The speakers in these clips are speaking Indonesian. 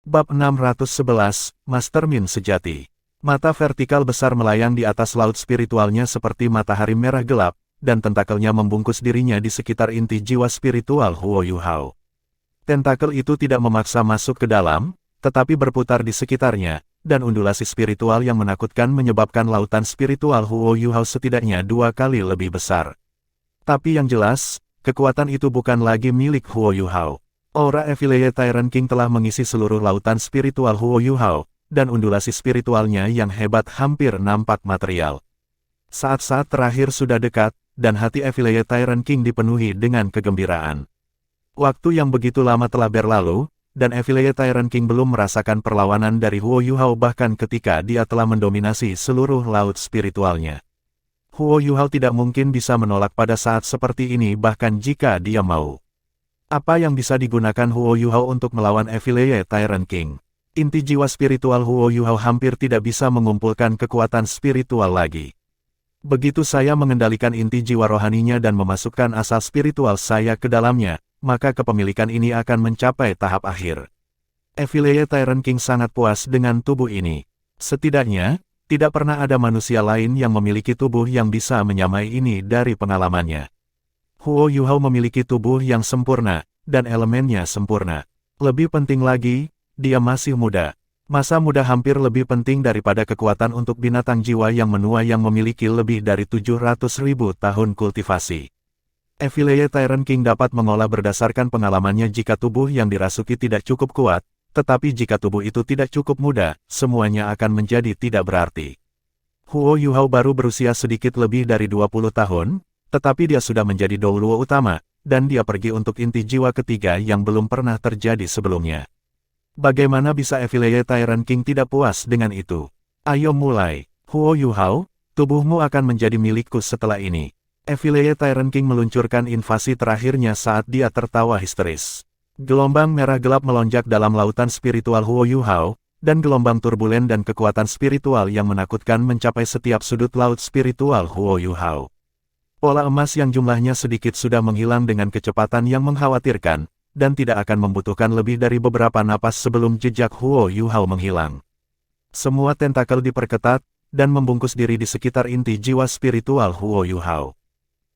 Bab 611, Mastermind Sejati. Mata vertikal besar melayang di atas laut spiritualnya seperti matahari merah gelap, dan tentakelnya membungkus dirinya di sekitar inti jiwa spiritual Huo Yuhao. Tentakel itu tidak memaksa masuk ke dalam, tetapi berputar di sekitarnya, dan undulasi spiritual yang menakutkan menyebabkan lautan spiritual Huo Yuhao setidaknya 2 kali lebih besar. Tapi yang jelas, kekuatan itu bukan lagi milik Huo Yuhao. Aura Affiliate Tyrant King telah mengisi seluruh lautan spiritual Huo Yuhao, dan undulasi spiritualnya yang hebat hampir nampak material. Saat-saat terakhir sudah dekat, dan hati Affiliate Tyrant King dipenuhi dengan kegembiraan. Waktu yang begitu lama telah berlalu, dan Affiliate Tyrant King belum merasakan perlawanan dari Huo Yuhao bahkan ketika dia telah mendominasi seluruh laut spiritualnya. Huo Yuhao tidak mungkin bisa menolak pada saat seperti ini bahkan jika dia mau. Apa yang bisa digunakan Huo Yuhao untuk melawan Affiliate Tyrant King? Inti jiwa spiritual Huo Yuhao hampir tidak bisa mengumpulkan kekuatan spiritual lagi. Begitu saya mengendalikan inti jiwa rohaninya dan memasukkan asal spiritual saya ke dalamnya, maka kepemilikan ini akan mencapai tahap akhir. Affiliate Tyrant King sangat puas dengan tubuh ini. Setidaknya, tidak pernah ada manusia lain yang memiliki tubuh yang bisa menyamai ini dari pengalamannya. Huo Yuhao memiliki tubuh yang sempurna, dan elemennya sempurna. Lebih penting lagi, dia masih muda. Masa muda hampir lebih penting daripada kekuatan untuk binatang jiwa yang menua yang memiliki lebih dari 700.000 tahun kultivasi. Affiliate Tyrant King dapat mengolah berdasarkan pengalamannya jika tubuh yang dirasuki tidak cukup kuat, tetapi jika tubuh itu tidak cukup muda, semuanya akan menjadi tidak berarti. Huo Yuhao baru berusia sedikit lebih dari 20 tahun, tetapi dia sudah menjadi Douluo utama, dan dia pergi untuk inti jiwa ketiga yang belum pernah terjadi sebelumnya. Bagaimana bisa Affiliate Tyrant King tidak puas dengan itu? Ayo mulai. Huo Yuhao, tubuhmu akan menjadi milikku setelah ini. Affiliate Tyrant King meluncurkan invasi terakhirnya saat dia tertawa histeris. Gelombang merah gelap melonjak dalam lautan spiritual Huo Yuhao, dan gelombang turbulen dan kekuatan spiritual yang menakutkan mencapai setiap sudut laut spiritual Huo Yuhao. Pola emas yang jumlahnya sedikit sudah menghilang dengan kecepatan yang mengkhawatirkan, dan tidak akan membutuhkan lebih dari beberapa napas sebelum jejak Huo Yuhao menghilang. Semua tentakel diperketat, dan membungkus diri di sekitar inti jiwa spiritual Huo Yuhao.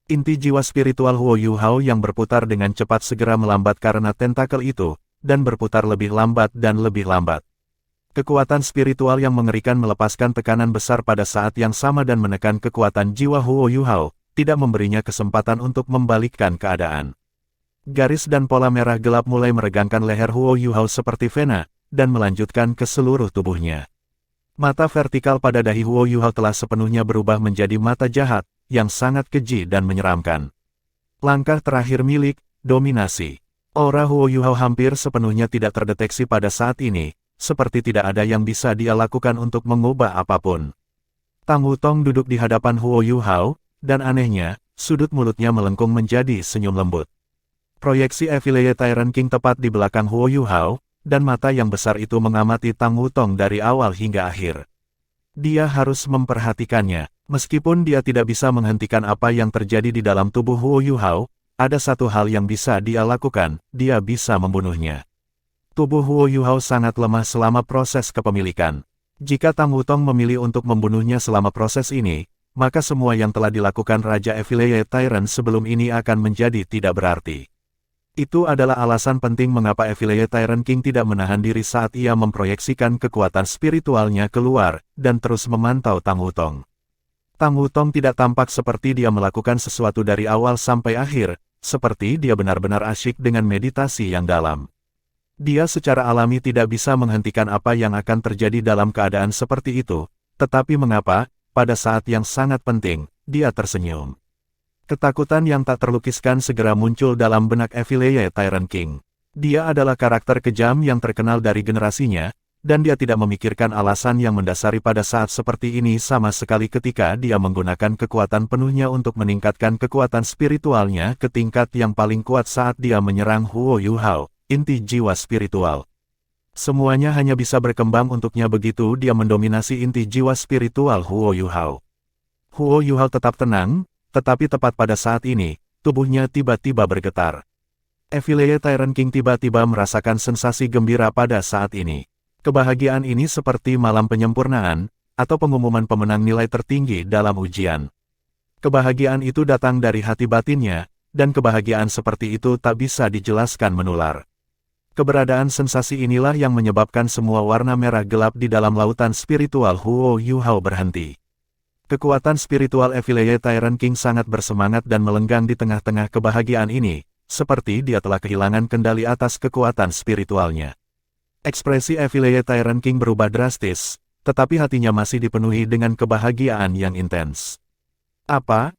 Inti jiwa spiritual Huo Yuhao yang berputar dengan cepat segera melambat karena tentakel itu, dan berputar lebih lambat dan lebih lambat. Kekuatan spiritual yang mengerikan melepaskan tekanan besar pada saat yang sama dan menekan kekuatan jiwa Huo Yuhao, tidak memberinya kesempatan untuk membalikkan keadaan. Garis dan pola merah gelap mulai meregangkan leher Huo Yuhao seperti vena, dan melanjutkan ke seluruh tubuhnya. Mata vertikal pada dahi Huo Yuhao telah sepenuhnya berubah menjadi mata jahat, yang sangat keji dan menyeramkan. Langkah terakhir milik, dominasi. Aura Huo Yuhao hampir sepenuhnya tidak terdeteksi pada saat ini, seperti tidak ada yang bisa dia lakukan untuk mengubah apapun. Tang Wutong duduk di hadapan Huo Yuhao, dan anehnya, sudut mulutnya melengkung menjadi senyum lembut. Proyeksi Affiliate Tyrant King tepat di belakang Huo Yuhao, dan mata yang besar itu mengamati Tang Wutong dari awal hingga akhir. Dia harus memperhatikannya, meskipun dia tidak bisa menghentikan apa yang terjadi di dalam tubuh Huo Yuhao, ada satu hal yang bisa dia lakukan, dia bisa membunuhnya. Tubuh Huo Yuhao sangat lemah selama proses kepemilikan. Jika Tang Wutong memilih untuk membunuhnya selama proses ini, maka semua yang telah dilakukan Raja Affiliate Tyrant sebelum ini akan menjadi tidak berarti. Itu adalah alasan penting mengapa Affiliate Tyrant King tidak menahan diri saat ia memproyeksikan kekuatan spiritualnya keluar, dan terus memantau Tang Wutong. Tang Wutong tidak tampak seperti dia melakukan sesuatu dari awal sampai akhir, seperti dia benar-benar asyik dengan meditasi yang dalam. Dia secara alami tidak bisa menghentikan apa yang akan terjadi dalam keadaan seperti itu, tetapi mengapa, pada saat yang sangat penting, dia tersenyum. Ketakutan yang tak terlukiskan segera muncul dalam benak Affiliate Tyrant King. Dia adalah karakter kejam yang terkenal dari generasinya, dan dia tidak memikirkan alasan yang mendasari pada saat seperti ini sama sekali ketika dia menggunakan kekuatan penuhnya untuk meningkatkan kekuatan spiritualnya ke tingkat yang paling kuat saat dia menyerang Huo Yuhao, inti jiwa spiritual. Semuanya hanya bisa berkembang untuknya begitu dia mendominasi inti jiwa spiritual Huo Yuhao. Huo Yuhao tetap tenang, tetapi tepat pada saat ini, tubuhnya tiba-tiba bergetar. Affiliate Tyrant King tiba-tiba merasakan sensasi gembira pada saat ini. Kebahagiaan ini seperti malam penyempurnaan, atau pengumuman pemenang nilai tertinggi dalam ujian. Kebahagiaan itu datang dari hati batinnya, dan kebahagiaan seperti itu tak bisa dijelaskan menular. Keberadaan sensasi inilah yang menyebabkan semua warna merah gelap di dalam lautan spiritual Huo Yuhao berhenti. Kekuatan spiritual Affiliate Tyrant King sangat bersemangat dan melenggang di tengah-tengah kebahagiaan ini, seperti dia telah kehilangan kendali atas kekuatan spiritualnya. Ekspresi Affiliate Tyrant King berubah drastis, tetapi hatinya masih dipenuhi dengan kebahagiaan yang intens. Apa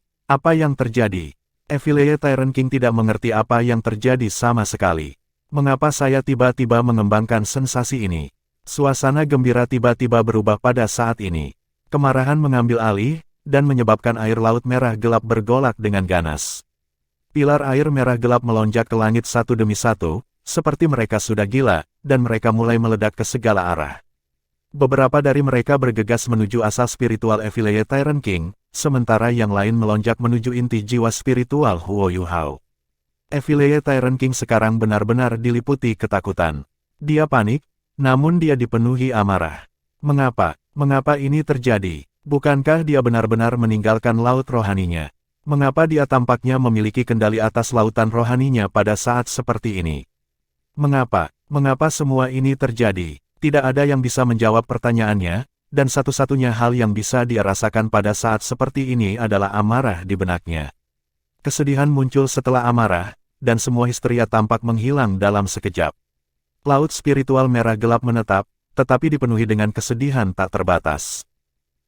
yang terjadi? Affiliate Tyrant King tidak mengerti apa yang terjadi sama sekali. Mengapa saya tiba-tiba mengembangkan sensasi ini? Suasana gembira tiba-tiba berubah pada saat ini. Kemarahan mengambil alih, dan menyebabkan air laut merah gelap bergolak dengan ganas. Pilar air merah gelap melonjak ke langit satu demi satu, seperti mereka sudah gila, dan mereka mulai meledak ke segala arah. Beberapa dari mereka bergegas menuju asal spiritual Affiliate Tyrant King, sementara yang lain melonjak menuju inti jiwa spiritual Huo Yuhao. Affiliate Tyrant King sekarang benar-benar diliputi ketakutan. Dia panik, namun dia dipenuhi amarah. Mengapa ini terjadi? Bukankah dia benar-benar meninggalkan laut rohaninya? Mengapa dia tampaknya memiliki kendali atas lautan rohaninya pada saat seperti ini? Mengapa semua ini terjadi? Tidak ada yang bisa menjawab pertanyaannya, dan satu-satunya hal yang bisa dia rasakan pada saat seperti ini adalah amarah di benaknya. Kesedihan muncul setelah amarah, dan semua histeria tampak menghilang dalam sekejap. Laut spiritual merah gelap menetap, tetapi dipenuhi dengan kesedihan tak terbatas.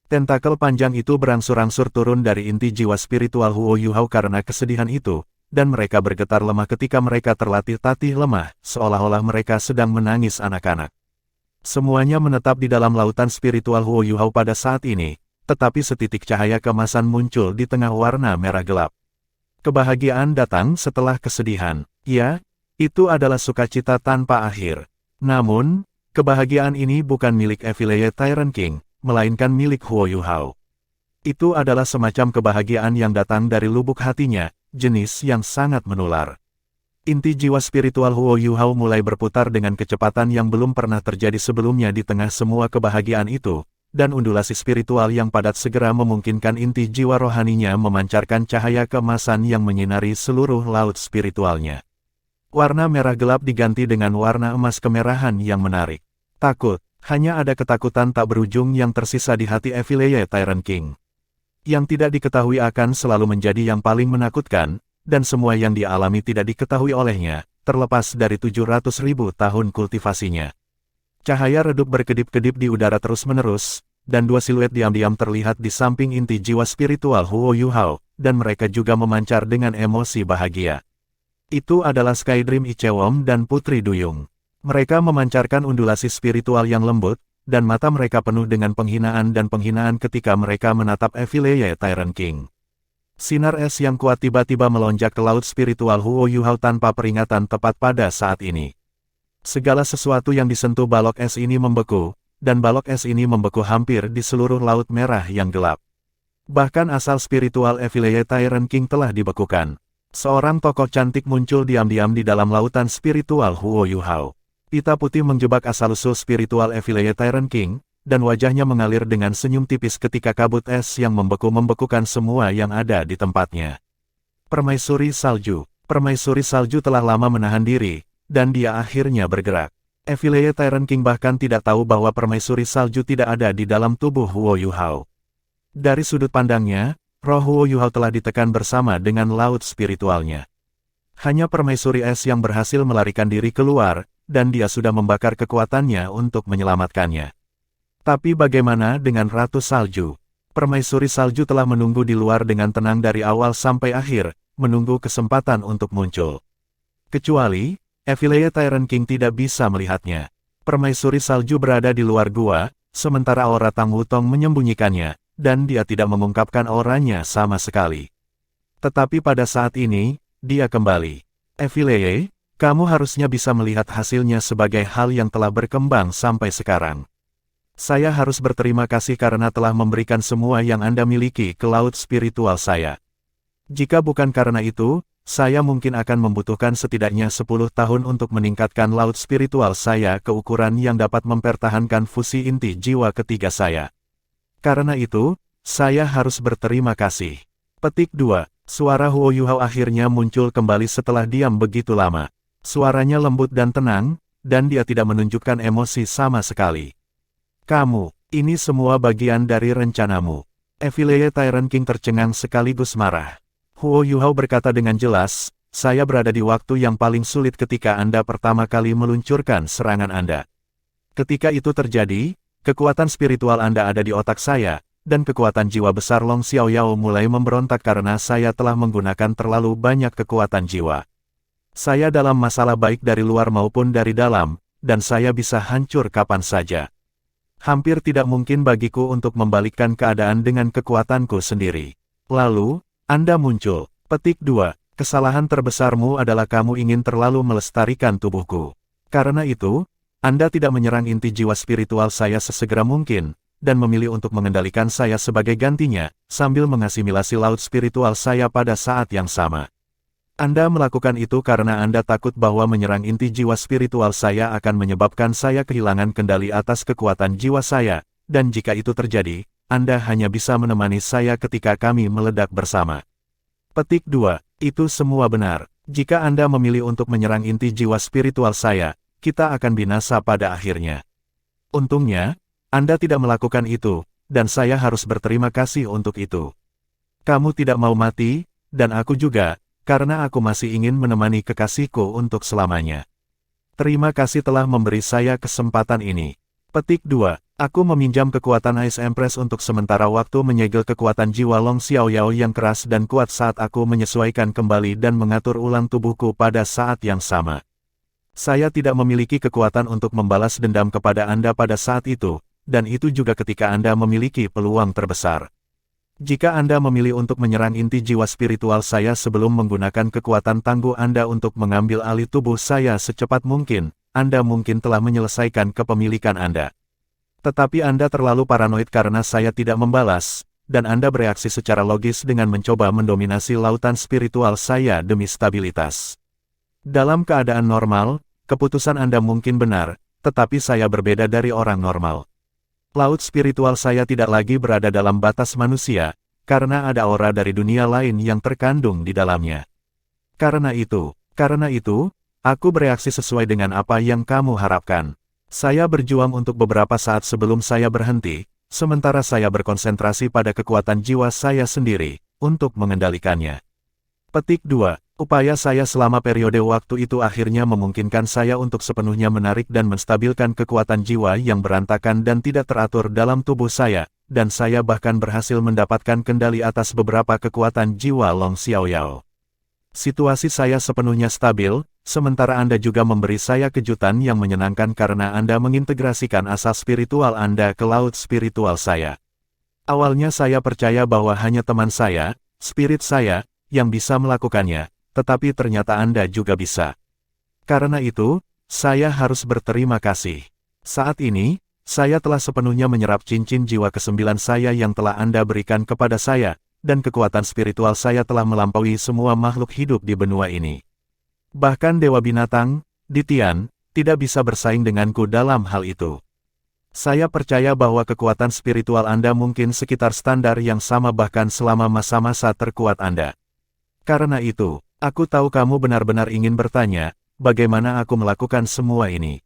Tentakel panjang itu berangsur-angsur turun dari inti jiwa spiritual Huo Yuhao karena kesedihan itu, dan mereka bergetar lemah ketika mereka tertatih lemah, seolah-olah mereka sedang menangis anak-anak. Semuanya menetap di dalam lautan spiritual Huo Yuhao pada saat ini, tetapi setitik cahaya keemasan muncul di tengah warna merah gelap. Kebahagiaan datang setelah kesedihan. Ya, itu adalah sukacita tanpa akhir. Namun, kebahagiaan ini bukan milik Affiliate Tyrant King, melainkan milik Huo Yuhao. Itu adalah semacam kebahagiaan yang datang dari lubuk hatinya, jenis yang sangat menular. Inti jiwa spiritual Huo Yuhao mulai berputar dengan kecepatan yang belum pernah terjadi sebelumnya di tengah semua kebahagiaan itu, dan undulasi spiritual yang padat segera memungkinkan inti jiwa rohaninya memancarkan cahaya keemasan yang menyinari seluruh laut spiritualnya. Warna merah gelap diganti dengan warna emas kemerahan yang menarik. Takut. Hanya ada ketakutan tak berujung yang tersisa di hati Affiliate Tyrant King. Yang tidak diketahui akan selalu menjadi yang paling menakutkan, dan semua yang dialami tidak diketahui olehnya, terlepas dari 700.000 tahun kultivasinya. Cahaya redup berkedip-kedip di udara terus-menerus, dan dua siluet diam-diam terlihat di samping inti jiwa spiritual Huo Yuhao, dan mereka juga memancar dengan emosi bahagia. Itu adalah Skydream Ichewom dan Putri Duyung. Mereka memancarkan undulasi spiritual yang lembut, dan mata mereka penuh dengan penghinaan dan penghinaan ketika mereka menatap Affiliate Tyrant King. Sinar es yang kuat tiba-tiba melonjak ke laut spiritual Huo Yuhao tanpa peringatan tepat pada saat ini. Segala sesuatu yang disentuh balok es ini membeku, dan balok es ini membeku hampir di seluruh laut merah yang gelap. Bahkan asal spiritual Affiliate Tyrant King telah dibekukan. Seorang tokoh cantik muncul diam-diam di dalam lautan spiritual Huo Yuhao. Pita putih menjebak asal-usul spiritual Affiliate Tyrant King, dan wajahnya mengalir dengan senyum tipis ketika kabut es yang membekukan semua yang ada di tempatnya. Permaisuri Salju. Permaisuri Salju telah lama menahan diri, dan dia akhirnya bergerak. Affiliate Tyrant King bahkan tidak tahu bahwa Permaisuri Salju tidak ada di dalam tubuh Huo Yuhao. Dari sudut pandangnya, roh Huo Yuhao telah ditekan bersama dengan laut spiritualnya. Hanya Permaisuri Es yang berhasil melarikan diri keluar, dan dia sudah membakar kekuatannya untuk menyelamatkannya. Tapi bagaimana dengan Ratu Salju? Permaisuri Salju telah menunggu di luar dengan tenang dari awal sampai akhir, menunggu kesempatan untuk muncul. Kecuali, Affiliate Tyrant King tidak bisa melihatnya. Permaisuri Salju berada di luar gua, sementara aura Tang Wutong menyembunyikannya, dan dia tidak mengungkapkan auranya sama sekali. Tetapi pada saat ini, dia kembali. Affiliate, kamu harusnya bisa melihat hasilnya sebagai hal yang telah berkembang sampai sekarang. Saya harus berterima kasih karena telah memberikan semua yang Anda miliki ke laut spiritual saya. Jika bukan karena itu, saya mungkin akan membutuhkan setidaknya 10 tahun untuk meningkatkan laut spiritual saya ke ukuran yang dapat mempertahankan fusi inti jiwa ketiga saya. Karena itu, saya harus berterima kasih. Petik 2. Suara Huo Yuhao akhirnya muncul kembali setelah diam begitu lama. Suaranya lembut dan tenang, dan dia tidak menunjukkan emosi sama sekali. Kamu, ini semua bagian dari rencanamu. Evil Tyrant King tercengang sekaligus marah. Huo Yuhao berkata dengan jelas, saya berada di waktu yang paling sulit ketika Anda pertama kali meluncurkan serangan Anda. Ketika itu terjadi, kekuatan spiritual Anda ada di otak saya, dan kekuatan jiwa besar Long Xiaoyao mulai memberontak karena saya telah menggunakan terlalu banyak kekuatan jiwa. Saya dalam masalah baik dari luar maupun dari dalam, dan saya bisa hancur kapan saja. Hampir tidak mungkin bagiku untuk membalikkan keadaan dengan kekuatanku sendiri. Lalu, Anda muncul. Petik 2. Kesalahan terbesarmu adalah kamu ingin terlalu melestarikan tubuhku. Karena itu, Anda tidak menyerang inti jiwa spiritual saya sesegera mungkin, dan memilih untuk mengendalikan saya sebagai gantinya, sambil mengasimilasi laut spiritual saya pada saat yang sama. Anda melakukan itu karena Anda takut bahwa menyerang inti jiwa spiritual saya akan menyebabkan saya kehilangan kendali atas kekuatan jiwa saya, dan jika itu terjadi, Anda hanya bisa menemani saya ketika kami meledak bersama. Petik 2. Itu semua benar. Jika Anda memilih untuk menyerang inti jiwa spiritual saya, kita akan binasa pada akhirnya. Untungnya, Anda tidak melakukan itu, dan saya harus berterima kasih untuk itu. Kamu tidak mau mati, dan aku juga, karena aku masih ingin menemani kekasihku untuk selamanya. Terima kasih telah memberi saya kesempatan ini. Petik 2. Aku meminjam kekuatan Ice Empress untuk sementara waktu menyegel kekuatan jiwa Long Xiaoyao yang keras dan kuat saat aku menyesuaikan kembali dan mengatur ulang tubuhku pada saat yang sama. Saya tidak memiliki kekuatan untuk membalas dendam kepada Anda pada saat itu, dan itu juga ketika Anda memiliki peluang terbesar. Jika Anda memilih untuk menyerang inti jiwa spiritual saya sebelum menggunakan kekuatan tangguh Anda untuk mengambil alih tubuh saya secepat mungkin, Anda mungkin telah menyelesaikan kepemilikan Anda. Tetapi Anda terlalu paranoid karena saya tidak membalas, dan Anda bereaksi secara logis dengan mencoba mendominasi lautan spiritual saya demi stabilitas. Dalam keadaan normal, keputusan Anda mungkin benar, tetapi saya berbeda dari orang normal. Laut spiritual saya tidak lagi berada dalam batas manusia, karena ada aura dari dunia lain yang terkandung di dalamnya. Karena itu, aku bereaksi sesuai dengan apa yang kamu harapkan. Saya berjuang untuk beberapa saat sebelum saya berhenti, sementara saya berkonsentrasi pada kekuatan jiwa saya sendiri, untuk mengendalikannya. Petik 2. Upaya saya selama periode waktu itu akhirnya memungkinkan saya untuk sepenuhnya menarik dan menstabilkan kekuatan jiwa yang berantakan dan tidak teratur dalam tubuh saya, dan saya bahkan berhasil mendapatkan kendali atas beberapa kekuatan jiwa Long Xiaoyao. Situasi saya sepenuhnya stabil, sementara Anda juga memberi saya kejutan yang menyenangkan karena Anda mengintegrasikan asal spiritual Anda ke laut spiritual saya. Awalnya saya percaya bahwa hanya teman saya, spirit saya, yang bisa melakukannya, tetapi ternyata Anda juga bisa. Karena itu, saya harus berterima kasih. Saat ini, saya telah sepenuhnya menyerap cincin jiwa ke-9 saya yang telah Anda berikan kepada saya, dan kekuatan spiritual saya telah melampaui semua makhluk hidup di benua ini. Bahkan Dewa Binatang, Ditian, tidak bisa bersaing denganku dalam hal itu. Saya percaya bahwa kekuatan spiritual Anda mungkin sekitar standar yang sama bahkan selama masa-masa terkuat Anda. Karena itu, aku tahu kamu benar-benar ingin bertanya, bagaimana aku melakukan semua ini.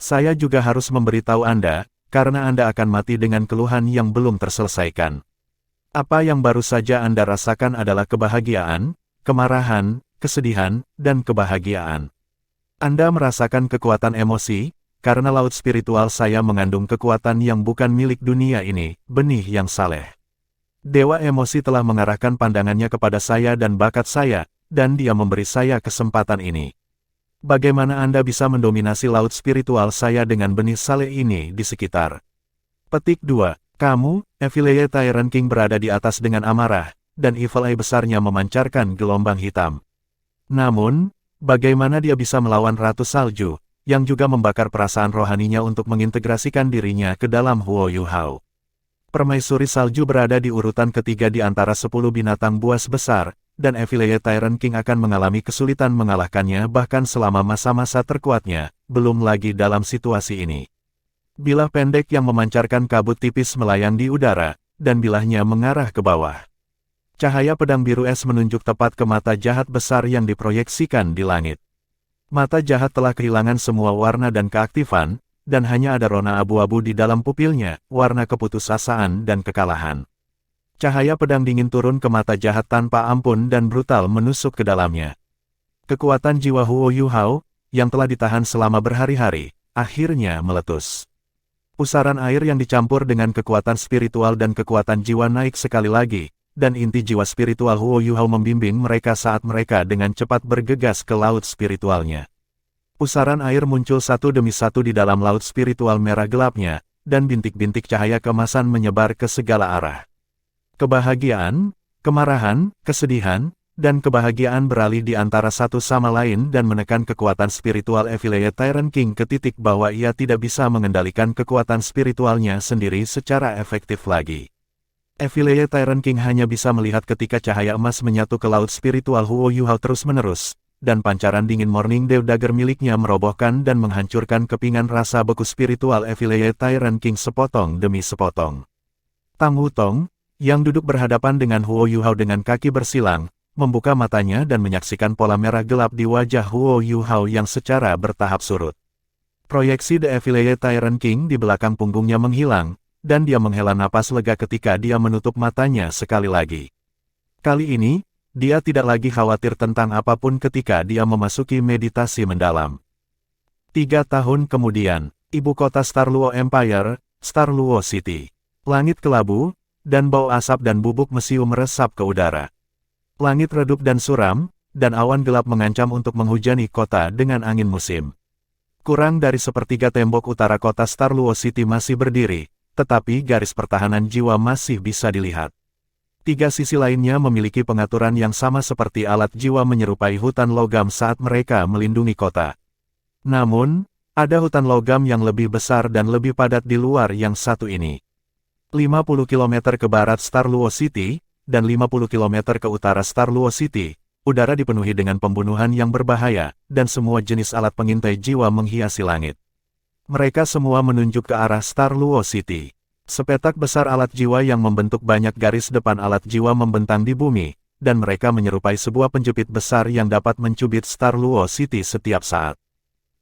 Saya juga harus memberitahu Anda, karena Anda akan mati dengan keluhan yang belum terselesaikan. Apa yang baru saja Anda rasakan adalah kebahagiaan, kemarahan, kesedihan, dan kebahagiaan. Anda merasakan kekuatan emosi, karena laut spiritual saya mengandung kekuatan yang bukan milik dunia ini, benih yang saleh. Dewa emosi telah mengarahkan pandangannya kepada saya dan bakat saya, dan dia memberi saya kesempatan ini. Bagaimana Anda bisa mendominasi laut spiritual saya dengan benih saleh ini di sekitar? Petik 2. Kamu, Evil Tyrant King berada di atas dengan amarah, dan Evil Eye besarnya memancarkan gelombang hitam. Namun, bagaimana dia bisa melawan Ratu Salju, yang juga membakar perasaan rohaninya untuk mengintegrasikan dirinya ke dalam Huo Yuhao? Permaisuri salju berada di urutan ketiga di antara 10 binatang buas besar, dan Affiliate Tyrant King akan mengalami kesulitan mengalahkannya bahkan selama masa-masa terkuatnya, belum lagi dalam situasi ini. Bilah pendek yang memancarkan kabut tipis melayang di udara, dan bilahnya mengarah ke bawah. Cahaya pedang biru es menunjuk tepat ke mata jahat besar yang diproyeksikan di langit. Mata jahat telah kehilangan semua warna dan keaktifan, dan hanya ada rona abu-abu di dalam pupilnya, warna keputusasaan dan kekalahan. Cahaya pedang dingin turun ke mata jahat tanpa ampun dan brutal menusuk ke dalamnya. Kekuatan jiwa Huo Yuhao, yang telah ditahan selama berhari-hari, akhirnya meletus. Pusaran air yang dicampur dengan kekuatan spiritual dan kekuatan jiwa naik sekali lagi, dan inti jiwa spiritual Huo Yuhao membimbing mereka saat mereka dengan cepat bergegas ke laut spiritualnya. Pusaran air muncul satu demi satu di dalam laut spiritual merah gelapnya, dan bintik-bintik cahaya keemasan menyebar ke segala arah. Kebahagiaan, kemarahan, kesedihan, dan kebahagiaan beralih di antara satu sama lain dan menekan kekuatan spiritual Affiliate Tyrant King ke titik bahwa ia tidak bisa mengendalikan kekuatan spiritualnya sendiri secara efektif lagi. Affiliate Tyrant King hanya bisa melihat ketika cahaya emas menyatu ke laut spiritual Huo Yuhao terus-menerus, dan pancaran dingin Morning Dew Dagger miliknya merobohkan dan menghancurkan kepingan rasa beku spiritual Affiliate Tyrant King sepotong demi sepotong. Tang Wutong, yang duduk berhadapan dengan Huo Yuhao dengan kaki bersilang, membuka matanya dan menyaksikan pola merah gelap di wajah Huo Yuhao yang secara bertahap surut. Proyeksi The Affiliate Tyrant King di belakang punggungnya menghilang, dan dia menghela napas lega ketika dia menutup matanya sekali lagi. Kali ini, dia tidak lagi khawatir tentang apapun ketika dia memasuki meditasi mendalam. 3 tahun kemudian, ibu kota Star Luo Empire, Star Luo City. Langit kelabu, dan bau asap dan bubuk mesiu meresap ke udara. Langit redup dan suram, dan awan gelap mengancam untuk menghujani kota dengan angin musim. Kurang dari sepertiga tembok utara kota Star Luo City masih berdiri, tetapi garis pertahanan jiwa masih bisa dilihat. 3 sisi lainnya memiliki pengaturan yang sama seperti alat jiwa menyerupai hutan logam saat mereka melindungi kota. Namun, ada hutan logam yang lebih besar dan lebih padat di luar yang satu ini. 50 km ke barat Star Luo City, dan 50 km ke utara Star Luo City, udara dipenuhi dengan pembunuhan yang berbahaya, dan semua jenis alat pengintai jiwa menghiasi langit. Mereka semua menunjuk ke arah Star Luo City. Sepetak besar alat jiwa yang membentuk banyak garis depan alat jiwa membentang di bumi, dan mereka menyerupai sebuah penjepit besar yang dapat mencubit Star Luo City setiap saat.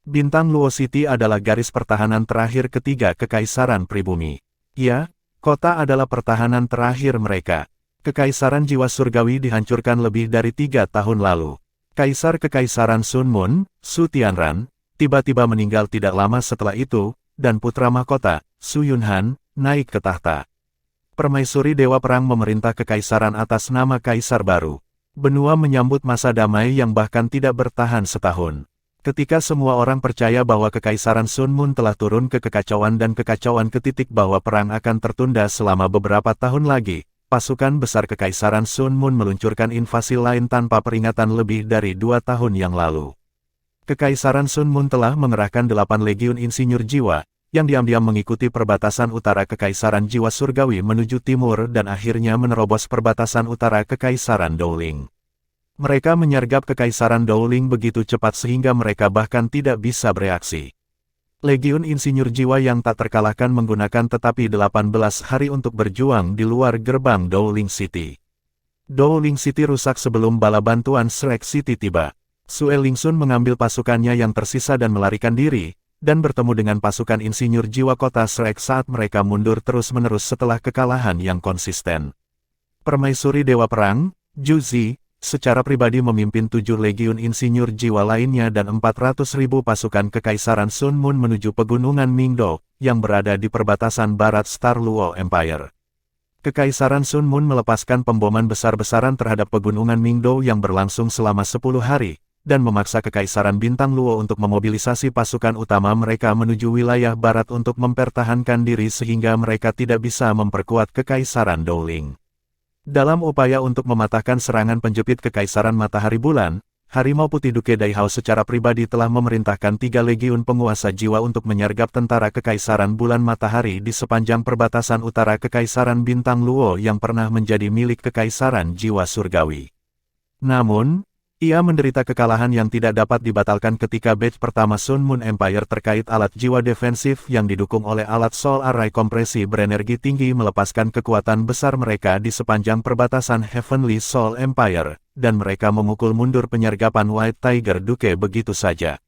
Bintang Luo City adalah garis pertahanan terakhir ketiga Kekaisaran Pribumi. Ya, kota adalah pertahanan terakhir mereka. Kekaisaran jiwa surgawi dihancurkan lebih dari 3 tahun lalu. Kaisar Kekaisaran Sun Mun, Su Tianran, tiba-tiba meninggal tidak lama setelah itu, dan putra mahkota, Su Yunhan, naik ke tahta. Permaisuri Dewa Perang memerintah kekaisaran atas nama kaisar baru. Benua menyambut masa damai yang bahkan tidak bertahan setahun. Ketika semua orang percaya bahwa kekaisaran Sun Mun telah turun ke kekacauan dan kekacauan ke titik bahwa perang akan tertunda selama beberapa tahun lagi, pasukan besar kekaisaran Sun Mun meluncurkan invasi lain tanpa peringatan lebih dari 2 tahun yang lalu. Kekaisaran Sun Mun telah mengerahkan 8 legiun insinyur jiwa, yang diam-diam mengikuti perbatasan utara Kekaisaran Jiwa Surgawi menuju timur dan akhirnya menerobos perbatasan utara Kekaisaran Dowling. Mereka menyergap Kekaisaran Dowling begitu cepat sehingga mereka bahkan tidak bisa bereaksi. Legiun Insinyur Jiwa yang tak terkalahkan menggunakan tetapi 18 hari untuk berjuang di luar gerbang Dowling City. Dowling City rusak sebelum bala bantuan Shrek City tiba. Sue Lingsun mengambil pasukannya yang tersisa dan melarikan diri, dan bertemu dengan pasukan insinyur jiwa kota Shrek saat mereka mundur terus-menerus setelah kekalahan yang konsisten. Permaisuri Dewa Perang, Zhu Zi, secara pribadi memimpin 7 legiun insinyur jiwa lainnya dan 400.000 pasukan Kekaisaran Sun Mun menuju pegunungan Mingdo, yang berada di perbatasan barat Star Luo Empire. Kekaisaran Sun Mun melepaskan pemboman besar-besaran terhadap pegunungan Mingdo yang berlangsung selama 10 hari, dan memaksa Kekaisaran Bintang Luo untuk memobilisasi pasukan utama mereka menuju wilayah barat untuk mempertahankan diri sehingga mereka tidak bisa memperkuat Kekaisaran Dowling. Dalam upaya untuk mematahkan serangan penjepit Kekaisaran Matahari Bulan, Harimau Putih Duke Daihao secara pribadi telah memerintahkan 3 legiun penguasa jiwa untuk menyergap tentara Kekaisaran Bulan Matahari di sepanjang perbatasan utara Kekaisaran Bintang Luo yang pernah menjadi milik Kekaisaran Jiwa Surgawi. Namun, ia menderita kekalahan yang tidak dapat dibatalkan ketika batch pertama Sun Moon Empire terkait alat jiwa defensif yang didukung oleh alat Soul Array kompresi berenergi tinggi melepaskan kekuatan besar mereka di sepanjang perbatasan Heavenly Soul Empire, dan mereka memukul mundur penyergapan White Tiger Duke begitu saja.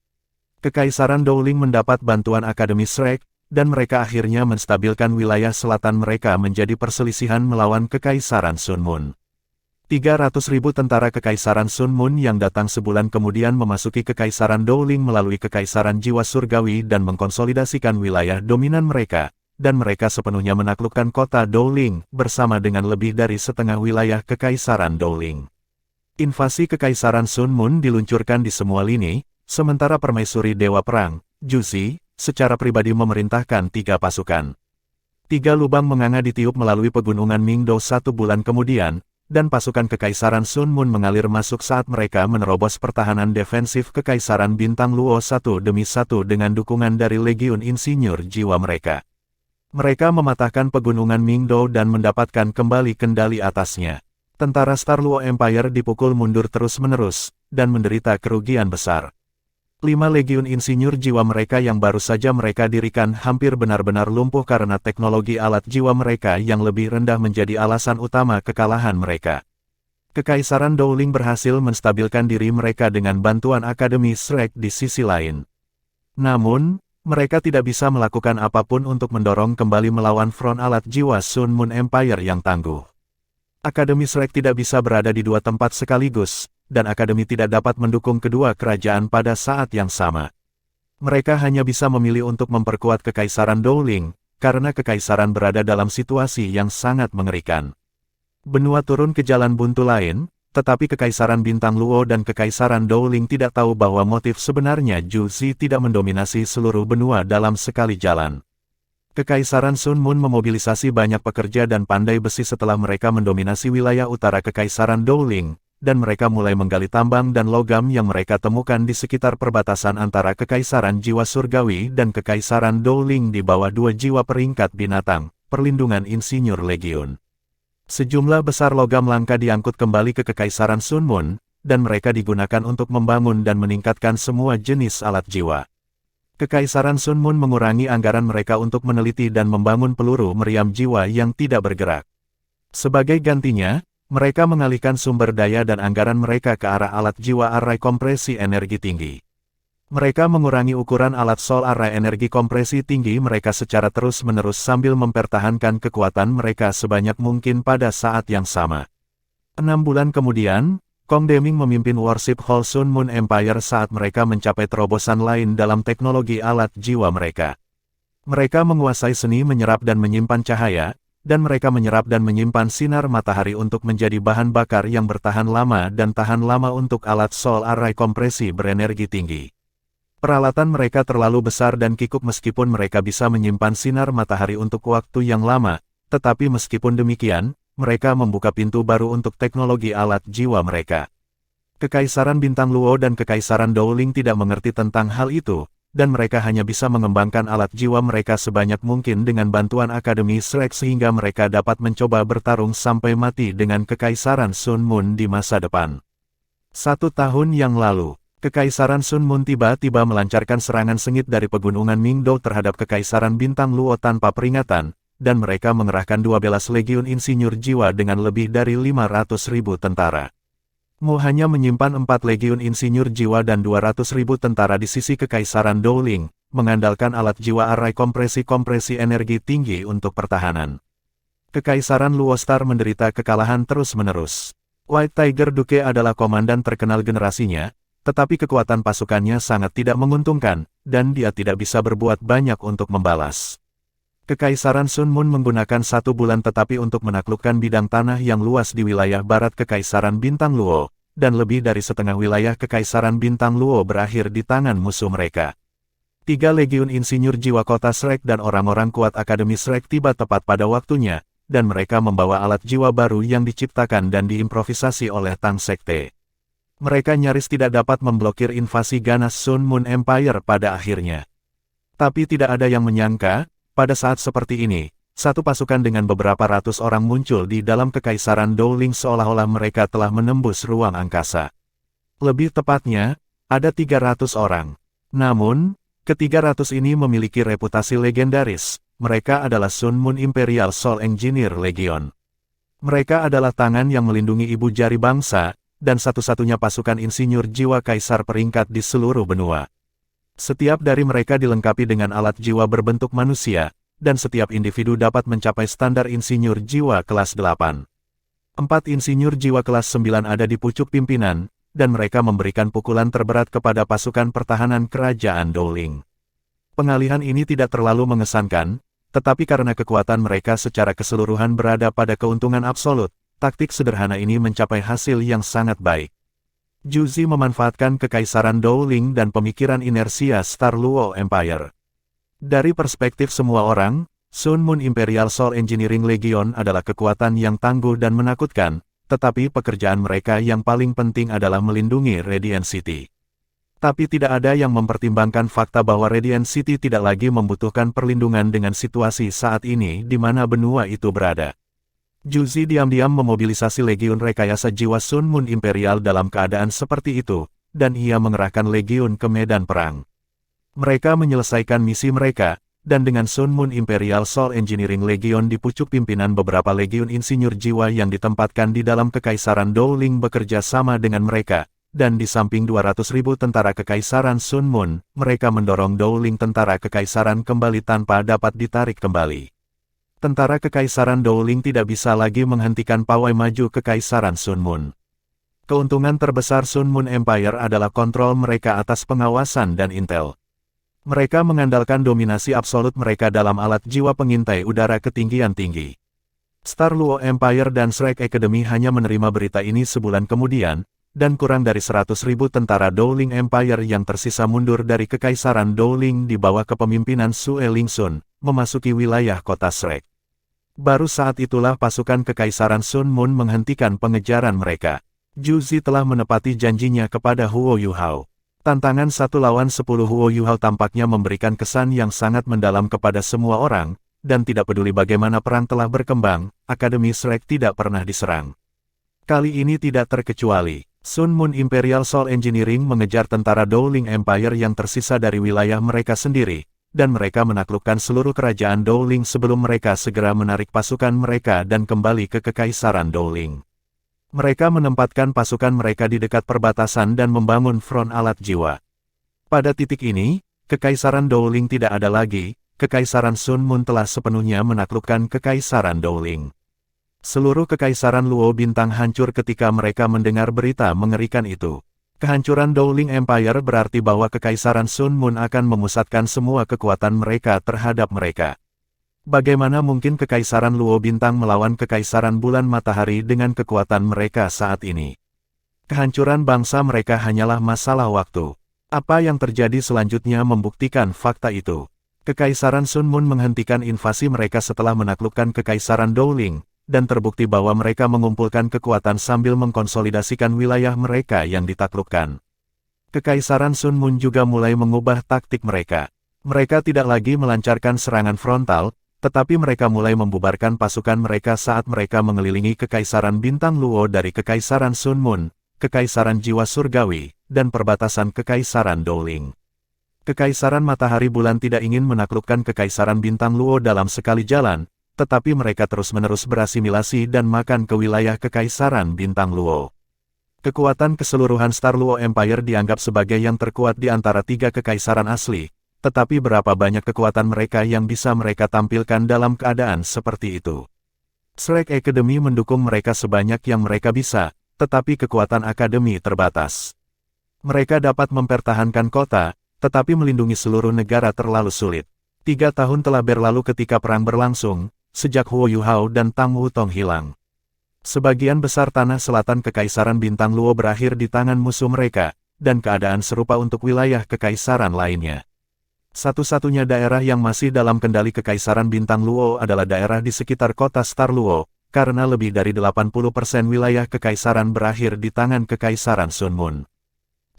Kekaisaran Dowling mendapat bantuan Akademi Shrek, dan mereka akhirnya menstabilkan wilayah selatan mereka menjadi perselisihan melawan Kekaisaran Sun Moon. 300.000 tentara Kekaisaran Sun Moon yang datang sebulan kemudian memasuki Kekaisaran Dowling melalui Kekaisaran Jiwa Surgawi dan mengkonsolidasikan wilayah dominan mereka, dan mereka sepenuhnya menaklukkan kota Dowling bersama dengan lebih dari setengah wilayah Kekaisaran Dowling. Invasi Kekaisaran Sun Moon diluncurkan di semua lini, sementara Permaisuri Dewa Perang, Juzi, secara pribadi memerintahkan 3 pasukan. 3 lubang menganga ditiup melalui pegunungan Mingdo 1 bulan kemudian, dan pasukan Kekaisaran Sun Moon mengalir masuk saat mereka menerobos pertahanan defensif Kekaisaran Bintang Luo 1 demi 1 dengan dukungan dari Legiun Insinyur Jiwa mereka. Mereka mematahkan pegunungan Mingdo dan mendapatkan kembali kendali atasnya. Tentara Star Luo Empire dipukul mundur terus-menerus, dan menderita kerugian besar. 5 Legiun Insinyur Jiwa mereka yang baru saja mereka dirikan hampir benar-benar lumpuh karena teknologi alat jiwa mereka yang lebih rendah menjadi alasan utama kekalahan mereka. Kekaisaran Dowling berhasil menstabilkan diri mereka dengan bantuan Akademi Shrek di sisi lain. Namun, mereka tidak bisa melakukan apapun untuk mendorong kembali melawan front alat jiwa Sun Moon Empire yang tangguh. Akademi Shrek tidak bisa berada di 2 tempat sekaligus, dan Akademi tidak dapat mendukung kedua kerajaan pada saat yang sama. Mereka hanya bisa memilih untuk memperkuat Kekaisaran Dowling, karena Kekaisaran berada dalam situasi yang sangat mengerikan. Benua turun ke jalan buntu lain, tetapi Kekaisaran Bintang Luo dan Kekaisaran Dowling tidak tahu bahwa motif sebenarnya Juzi tidak mendominasi seluruh benua dalam sekali jalan. Kekaisaran Sun Moon memobilisasi banyak pekerja dan pandai besi setelah mereka mendominasi wilayah utara Kekaisaran Dowling, dan mereka mulai menggali tambang dan logam yang mereka temukan di sekitar perbatasan antara Kekaisaran Jiwa Surgawi dan Kekaisaran Dowling di bawah 2 jiwa peringkat binatang, perlindungan Insinyur Legiun. Sejumlah besar logam langka diangkut kembali ke Kekaisaran Sun Moon, dan mereka digunakan untuk membangun dan meningkatkan semua jenis alat jiwa. Kekaisaran Sun Moon mengurangi anggaran mereka untuk meneliti dan membangun peluru meriam jiwa yang tidak bergerak. Sebagai gantinya, mereka mengalihkan sumber daya dan anggaran mereka ke arah alat jiwa array kompresi energi tinggi. Mereka mengurangi ukuran alat Soul Array energi kompresi tinggi mereka secara terus-menerus sambil mempertahankan kekuatan mereka sebanyak mungkin pada saat yang sama. 6 bulan kemudian, Kong Deming memimpin Worship Hall Sun Moon Empire saat mereka mencapai terobosan lain dalam teknologi alat jiwa mereka. Mereka menguasai seni menyerap dan menyimpan cahaya, dan mereka menyerap dan menyimpan sinar matahari untuk menjadi bahan bakar yang bertahan lama dan tahan lama untuk alat Soul Array kompresi berenergi tinggi. Peralatan mereka terlalu besar dan kikuk meskipun mereka bisa menyimpan sinar matahari untuk waktu yang lama, tetapi meskipun demikian, mereka membuka pintu baru untuk teknologi alat jiwa mereka. Kekaisaran Bintang Luo dan Kekaisaran Dowling tidak mengerti tentang hal itu, dan mereka hanya bisa mengembangkan alat jiwa mereka sebanyak mungkin dengan bantuan Akademi Shrek sehingga mereka dapat mencoba bertarung sampai mati dengan Kekaisaran Sun Moon di masa depan. 1 tahun yang lalu, Kekaisaran Sun Moon tiba-tiba melancarkan serangan sengit dari pegunungan Mingdo terhadap Kekaisaran Bintang Luo tanpa peringatan, dan mereka mengerahkan 12 Legiun Insinyur Jiwa dengan lebih dari 500.000 tentara. Mu hanya menyimpan 4 Legiun Insinyur Jiwa dan 200.000 tentara di sisi Kekaisaran Dowling, mengandalkan alat jiwa array kompresi energi tinggi untuk pertahanan. Kekaisaran Luo Star menderita kekalahan terus-menerus. White Tiger Duke adalah komandan terkenal generasinya, tetapi kekuatan pasukannya sangat tidak menguntungkan, dan dia tidak bisa berbuat banyak untuk membalas. Kekaisaran Sun Moon menggunakan 1 bulan tetapi untuk menaklukkan bidang tanah yang luas di wilayah barat Kekaisaran Bintang Luo, dan lebih dari setengah wilayah Kekaisaran Bintang Luo berakhir di tangan musuh mereka. 3 Legiun Insinyur Jiwa Kota Shrek dan orang-orang kuat Akademi Shrek tiba tepat pada waktunya, dan mereka membawa alat jiwa baru yang diciptakan dan diimprovisasi oleh Tang Sekte. Mereka nyaris tidak dapat memblokir invasi ganas Sun Moon Empire pada akhirnya. Tapi tidak ada yang menyangka, pada saat seperti ini, satu pasukan dengan beberapa ratus orang muncul di dalam Kekaisaran Dowling seolah-olah mereka telah menembus ruang angkasa. Lebih tepatnya, ada 300 orang. Namun, ke-300 ini memiliki reputasi legendaris. Mereka adalah Sun Moon Imperial Soul Engineer Legion. Mereka adalah tangan yang melindungi ibu jari bangsa, dan satu-satunya pasukan insinyur jiwa kaisar peringkat di seluruh benua. Setiap dari mereka dilengkapi dengan alat jiwa berbentuk manusia, dan setiap individu dapat mencapai standar insinyur jiwa kelas 8. 4 insinyur jiwa kelas 9 ada di pucuk pimpinan, dan mereka memberikan pukulan terberat kepada pasukan pertahanan kerajaan Dowling. Pengalihan ini tidak terlalu mengesankan, tetapi karena kekuatan mereka secara keseluruhan berada pada keuntungan absolut, taktik sederhana ini mencapai hasil yang sangat baik. Juzi memanfaatkan Kekaisaran Dowling dan pemikiran inersia Star Luo Empire. Dari perspektif semua orang, Sun Moon Imperial Soul Engineering Legion adalah kekuatan yang tangguh dan menakutkan, tetapi pekerjaan mereka yang paling penting adalah melindungi Radiant City. Tapi tidak ada yang mempertimbangkan fakta bahwa Radiant City tidak lagi membutuhkan perlindungan dengan situasi saat ini di mana benua itu berada. Juzi diam-diam memobilisasi Legiun Rekayasa Jiwa Sun Moon Imperial dalam keadaan seperti itu, dan ia mengerahkan Legiun ke medan perang. Mereka menyelesaikan misi mereka, dan dengan Sun Moon Imperial Soul Engineering Legion di pucuk pimpinan beberapa Legiun Insinyur Jiwa yang ditempatkan di dalam Kekaisaran Dowling bekerja sama dengan mereka, dan di samping 200.000 tentara Kekaisaran Sun Moon, mereka mendorong Dowling tentara Kekaisaran kembali tanpa dapat ditarik kembali. Tentara Kekaisaran Dowling tidak bisa lagi menghentikan pawai maju Kekaisaran Sun Moon. Keuntungan terbesar Sun Moon Empire adalah kontrol mereka atas pengawasan dan intel. Mereka mengandalkan dominasi absolut mereka dalam alat jiwa pengintai udara ketinggian tinggi. Star Luo Empire dan Shrek Academy hanya menerima berita ini sebulan kemudian, dan kurang dari 100.000 tentara Dowling Empire yang tersisa mundur dari Kekaisaran Dowling di bawah kepemimpinan Sue Lingsun, memasuki wilayah kota Shrek. Baru saat itulah pasukan Kekaisaran Sun Moon menghentikan pengejaran mereka. Juzi telah menepati janjinya kepada Huo Yuhao. Tantangan 1 lawan 10 Huo Yuhao tampaknya memberikan kesan yang sangat mendalam kepada semua orang, dan tidak peduli bagaimana perang telah berkembang, Akademi Shrek tidak pernah diserang. Kali ini tidak terkecuali, Sun Moon Imperial Soul Engineering mengejar tentara Dowling Empire yang tersisa dari wilayah mereka sendiri, dan mereka menaklukkan seluruh kerajaan Dowling sebelum mereka segera menarik pasukan mereka dan kembali ke Kekaisaran Dowling. Mereka menempatkan pasukan mereka di dekat perbatasan dan membangun front alat jiwa. Pada titik ini, Kekaisaran Dowling tidak ada lagi, Kekaisaran Sun Moon telah sepenuhnya menaklukkan Kekaisaran Dowling. Seluruh Kekaisaran Luo Bintang hancur ketika mereka mendengar berita mengerikan itu. Kehancuran Dowling Empire berarti bahwa Kekaisaran Sun Moon akan memusatkan semua kekuatan mereka terhadap mereka. Bagaimana mungkin Kekaisaran Luo Bintang melawan Kekaisaran Bulan Matahari dengan kekuatan mereka saat ini? Kehancuran bangsa mereka hanyalah masalah waktu. Apa yang terjadi selanjutnya membuktikan fakta itu. Kekaisaran Sun Moon menghentikan invasi mereka setelah menaklukkan Kekaisaran Dowling, dan terbukti bahwa mereka mengumpulkan kekuatan sambil mengkonsolidasikan wilayah mereka yang ditaklukkan. Kekaisaran Sun Moon juga mulai mengubah taktik mereka. Mereka tidak lagi melancarkan serangan frontal, tetapi mereka mulai membubarkan pasukan mereka saat mereka mengelilingi Kekaisaran Bintang Luo dari Kekaisaran Sun Moon, Kekaisaran Jiwa Surgawi, dan perbatasan Kekaisaran Dowling. Kekaisaran Matahari Bulan tidak ingin menaklukkan Kekaisaran Bintang Luo dalam sekali jalan, tetapi mereka terus-menerus berasimilasi dan makan ke wilayah Kekaisaran Bintang Luo. Kekuatan keseluruhan Star Luo Empire dianggap sebagai yang terkuat di antara 3 kekaisaran asli, tetapi berapa banyak kekuatan mereka yang bisa mereka tampilkan dalam keadaan seperti itu. Shrek Academy mendukung mereka sebanyak yang mereka bisa, tetapi kekuatan Akademi terbatas. Mereka dapat mempertahankan kota, tetapi melindungi seluruh negara terlalu sulit. 3 tahun telah berlalu ketika perang berlangsung, sejak Huo Yuhao dan Tang Wutong hilang. Sebagian besar tanah selatan Kekaisaran Bintang Luo berakhir di tangan musuh mereka, dan keadaan serupa untuk wilayah kekaisaran lainnya. Satu-satunya daerah yang masih dalam kendali Kekaisaran Bintang Luo adalah daerah di sekitar kota Star Luo, karena lebih dari 80% wilayah kekaisaran berakhir di tangan Kekaisaran Sun Moon.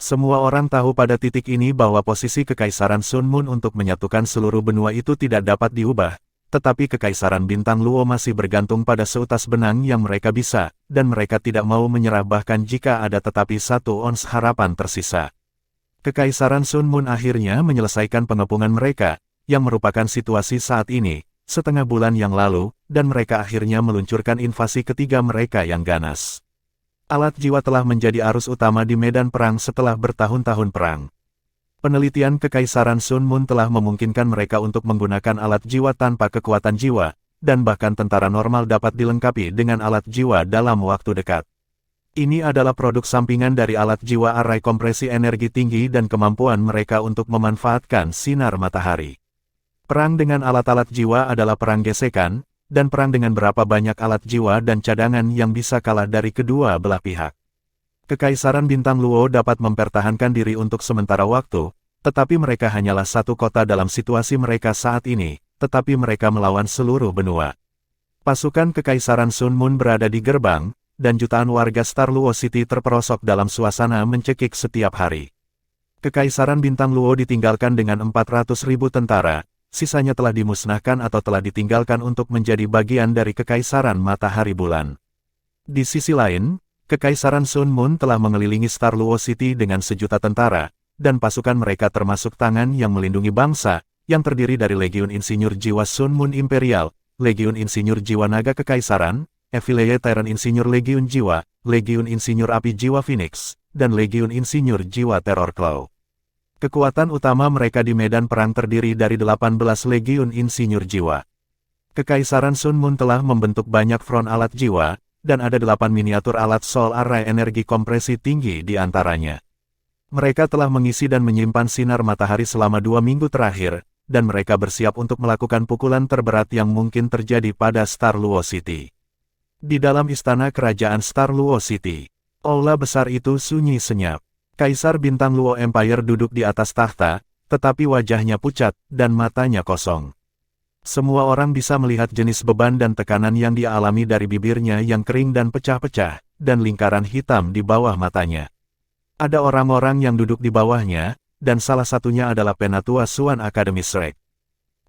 Semua orang tahu pada titik ini bahwa posisi Kekaisaran Sun Moon untuk menyatukan seluruh benua itu tidak dapat diubah, tetapi Kekaisaran Bintang Luo masih bergantung pada seutas benang yang mereka bisa, dan mereka tidak mau menyerah bahkan jika ada tetapi 1 ons harapan tersisa. Kekaisaran Sun Moon akhirnya menyelesaikan pengepungan mereka, yang merupakan situasi saat ini, setengah bulan yang lalu, dan mereka akhirnya meluncurkan invasi ketiga mereka yang ganas. Alat jiwa telah menjadi arus utama di medan perang setelah bertahun-tahun perang. Penelitian Kekaisaran Sun Moon telah memungkinkan mereka untuk menggunakan alat jiwa tanpa kekuatan jiwa, dan bahkan tentara normal dapat dilengkapi dengan alat jiwa dalam waktu dekat. Ini adalah produk sampingan dari alat jiwa arai kompresi energi tinggi dan kemampuan mereka untuk memanfaatkan sinar matahari. Perang dengan alat-alat jiwa adalah perang gesekan, dan perang dengan berapa banyak alat jiwa dan cadangan yang bisa kalah dari kedua belah pihak. Kekaisaran Bintang Luo dapat mempertahankan diri untuk sementara waktu, tetapi mereka hanyalah satu kota dalam situasi mereka saat ini, tetapi mereka melawan seluruh benua. Pasukan Kekaisaran Sun Moon berada di gerbang, dan jutaan warga Star Luo City terperosok dalam suasana mencekik setiap hari. Kekaisaran Bintang Luo ditinggalkan dengan 400.000 tentara, sisanya telah dimusnahkan atau telah ditinggalkan untuk menjadi bagian dari Kekaisaran Matahari Bulan. Di sisi lain, Kekaisaran Sun Moon telah mengelilingi Star Luo City dengan 1 juta tentara, dan pasukan mereka termasuk tangan yang melindungi bangsa, yang terdiri dari Legiun Insinyur Jiwa Sun Moon Imperial, Legiun Insinyur Jiwa Naga Kekaisaran, Affiliate Tyrant Insinyur Legiun Jiwa, Legiun Insinyur Api Jiwa Phoenix, dan Legiun Insinyur Jiwa Terror Claw. Kekuatan utama mereka di medan perang terdiri dari 18 Legiun Insinyur Jiwa. Kekaisaran Sun Moon telah membentuk banyak front alat jiwa, dan ada 8 miniatur alat Soul Array energi kompresi tinggi di antaranya. Mereka telah mengisi dan menyimpan sinar matahari selama 2 minggu terakhir, dan mereka bersiap untuk melakukan pukulan terberat yang mungkin terjadi pada Star Luo City. Di dalam istana kerajaan Star Luo City, aula besar itu sunyi senyap. Kaisar Bintang Luo Empire duduk di atas tahta, tetapi wajahnya pucat, dan matanya kosong. Semua orang bisa melihat jenis beban dan tekanan yang dia alami dari bibirnya yang kering dan pecah-pecah, dan lingkaran hitam di bawah matanya. Ada orang-orang yang duduk di bawahnya, dan salah satunya adalah Penatua Suan Academy Shrek.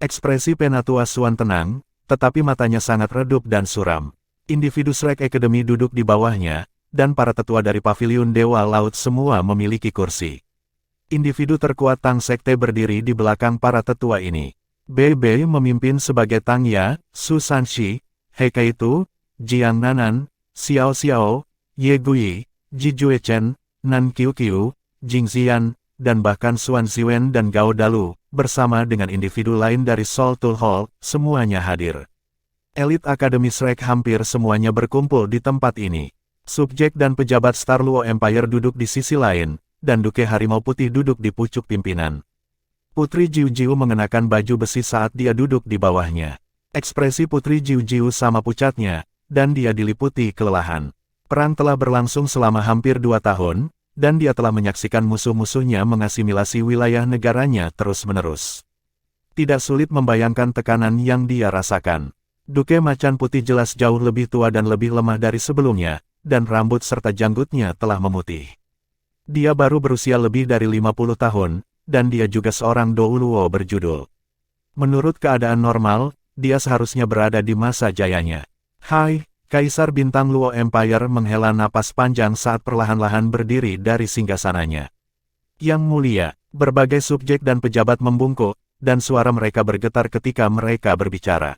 Ekspresi Penatua Suan tenang, tetapi matanya sangat redup dan suram. Individu Shrek Academy duduk di bawahnya, dan para tetua dari Paviliun Dewa Laut semua memiliki kursi. Individu terkuat Tang Sekte berdiri di belakang para tetua ini. BB memimpin sebagai Tang Ya, Su Sanshi, He Kaitu, Jiang Nanan, Xiao Xiao, Ye Gui, Ji Juechen, Nan Qiu Qiu, Jing Xian, dan bahkan Suan Ziwen dan Gao Dalu, bersama dengan individu lain dari Soul Tool Hall, semuanya hadir. Elit Akademi Shrek hampir semuanya berkumpul di tempat ini. Subjek dan pejabat Star Luo Empire duduk di sisi lain, dan Duke Harimau Putih duduk di pucuk pimpinan. Putri Jiu Jiu mengenakan baju besi saat dia duduk di bawahnya. Ekspresi Putri Jiu Jiu sama pucatnya, dan dia diliputi kelelahan. Perang telah berlangsung selama hampir 2 tahun, dan dia telah menyaksikan musuh-musuhnya mengasimilasi wilayah negaranya terus-menerus. Tidak sulit membayangkan tekanan yang dia rasakan. Duke Macan Putih jelas jauh lebih tua dan lebih lemah dari sebelumnya, dan rambut serta janggutnya telah memutih. Dia baru berusia lebih dari 50 tahun, dan dia juga seorang Dou Luo berjudul. Menurut keadaan normal, dia seharusnya berada di masa jayanya. Hai, Kaisar Bintang Luo Empire menghela napas panjang saat perlahan-lahan berdiri dari singgasananya. Yang mulia, berbagai subjek dan pejabat membungkuk, dan suara mereka bergetar ketika mereka berbicara.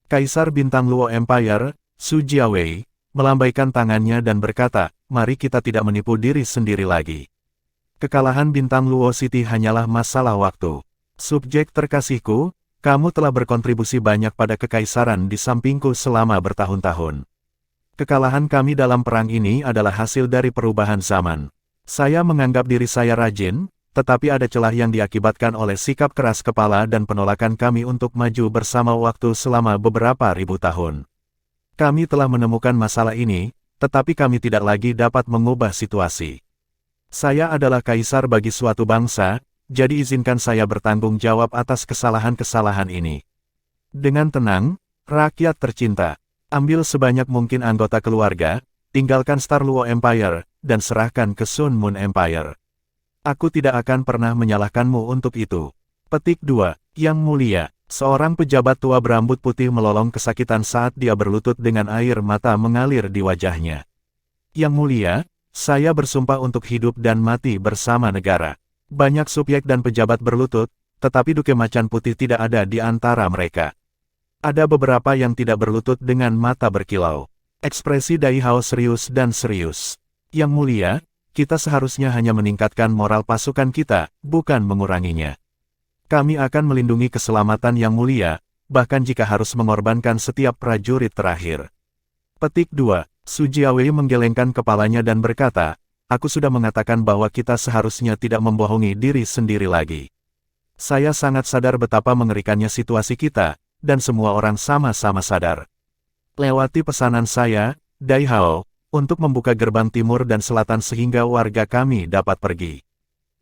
Kaisar Bintang Luo Empire, Su Jiawei, melambaikan tangannya dan berkata, mari kita tidak menipu diri sendiri lagi. Kekalahan Bintang Luo City hanyalah masalah waktu. Subjek terkasihku, kamu telah berkontribusi banyak pada kekaisaran di sampingku selama bertahun-tahun. Kekalahan kami dalam perang ini adalah hasil dari perubahan zaman. Saya menganggap diri saya rajin, tetapi ada celah yang diakibatkan oleh sikap keras kepala dan penolakan kami untuk maju bersama waktu selama beberapa ribu tahun. Kami telah menemukan masalah ini, tetapi kami tidak lagi dapat mengubah situasi. Saya adalah kaisar bagi suatu bangsa, jadi izinkan saya bertanggung jawab atas kesalahan-kesalahan ini. Dengan tenang, rakyat tercinta, ambil sebanyak mungkin anggota keluarga, tinggalkan Star Luo Empire, dan serahkan ke Sun Moon Empire. Aku tidak akan pernah menyalahkanmu untuk itu. Petik 2, Yang Mulia, Seorang pejabat tua berambut putih melolong kesakitan saat dia berlutut dengan air mata mengalir di wajahnya. Yang mulia, saya bersumpah untuk hidup dan mati bersama negara. Banyak subjek dan pejabat berlutut, tetapi Duke Macan Putih tidak ada di antara mereka. Ada beberapa yang tidak berlutut dengan mata berkilau. Ekspresi Dai Hao serius dan serius. Yang mulia, kita seharusnya hanya meningkatkan moral pasukan kita, bukan menguranginya. Kami akan melindungi keselamatan Yang Mulia, bahkan jika harus mengorbankan setiap prajurit terakhir. Petik 2. Su Jiawei menggelengkan kepalanya dan berkata, aku sudah mengatakan bahwa kita seharusnya tidak membohongi diri sendiri lagi. Saya sangat sadar betapa mengerikannya situasi kita, dan semua orang sama-sama sadar. Lewati pesanan saya, Dai Hao, untuk membuka gerbang timur dan selatan sehingga warga kami dapat pergi.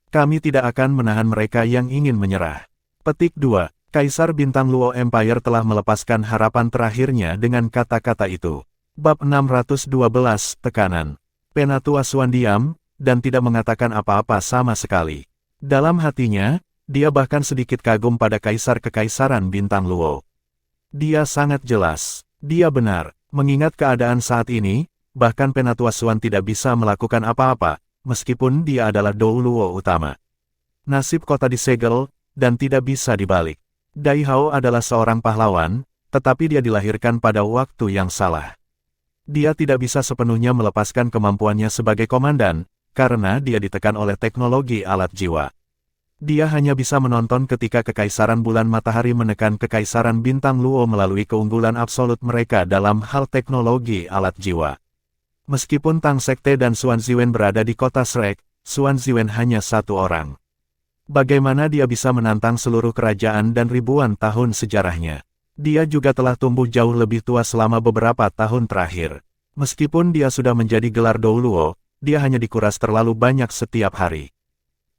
Kami tidak akan menahan mereka yang ingin menyerah. Petik 2. Kaisar Bintang Luo Empire telah melepaskan harapan terakhirnya dengan kata-kata itu. Bab 612 Tekanan. Penatua Xuan diam, dan tidak mengatakan apa-apa sama sekali. Dalam hatinya, dia bahkan sedikit kagum pada Kaisar Kekaisaran Bintang Luo. Dia sangat jelas. Dia benar. Mengingat keadaan saat ini, bahkan Penatua Xuan tidak bisa melakukan apa-apa, meskipun dia adalah Dou Luo utama. Nasib kota disegel, dan tidak bisa dibalik. Dai Hao adalah seorang pahlawan, tetapi dia dilahirkan pada waktu yang salah. Dia tidak bisa sepenuhnya melepaskan kemampuannya sebagai komandan, karena dia ditekan oleh teknologi alat jiwa. Dia hanya bisa menonton ketika Kekaisaran Bulan Matahari menekan Kekaisaran Bintang Luo melalui keunggulan absolut mereka dalam hal teknologi alat jiwa. Meskipun Tang Sekte dan Xuan Ziwen berada di kota Shrek, Xuan Ziwen hanya satu orang. Bagaimana dia bisa menantang seluruh kerajaan dan ribuan tahun sejarahnya? Dia juga telah tumbuh jauh lebih tua selama beberapa tahun terakhir. Meskipun dia sudah menjadi gelar Dou Luo, dia hanya dikuras terlalu banyak setiap hari.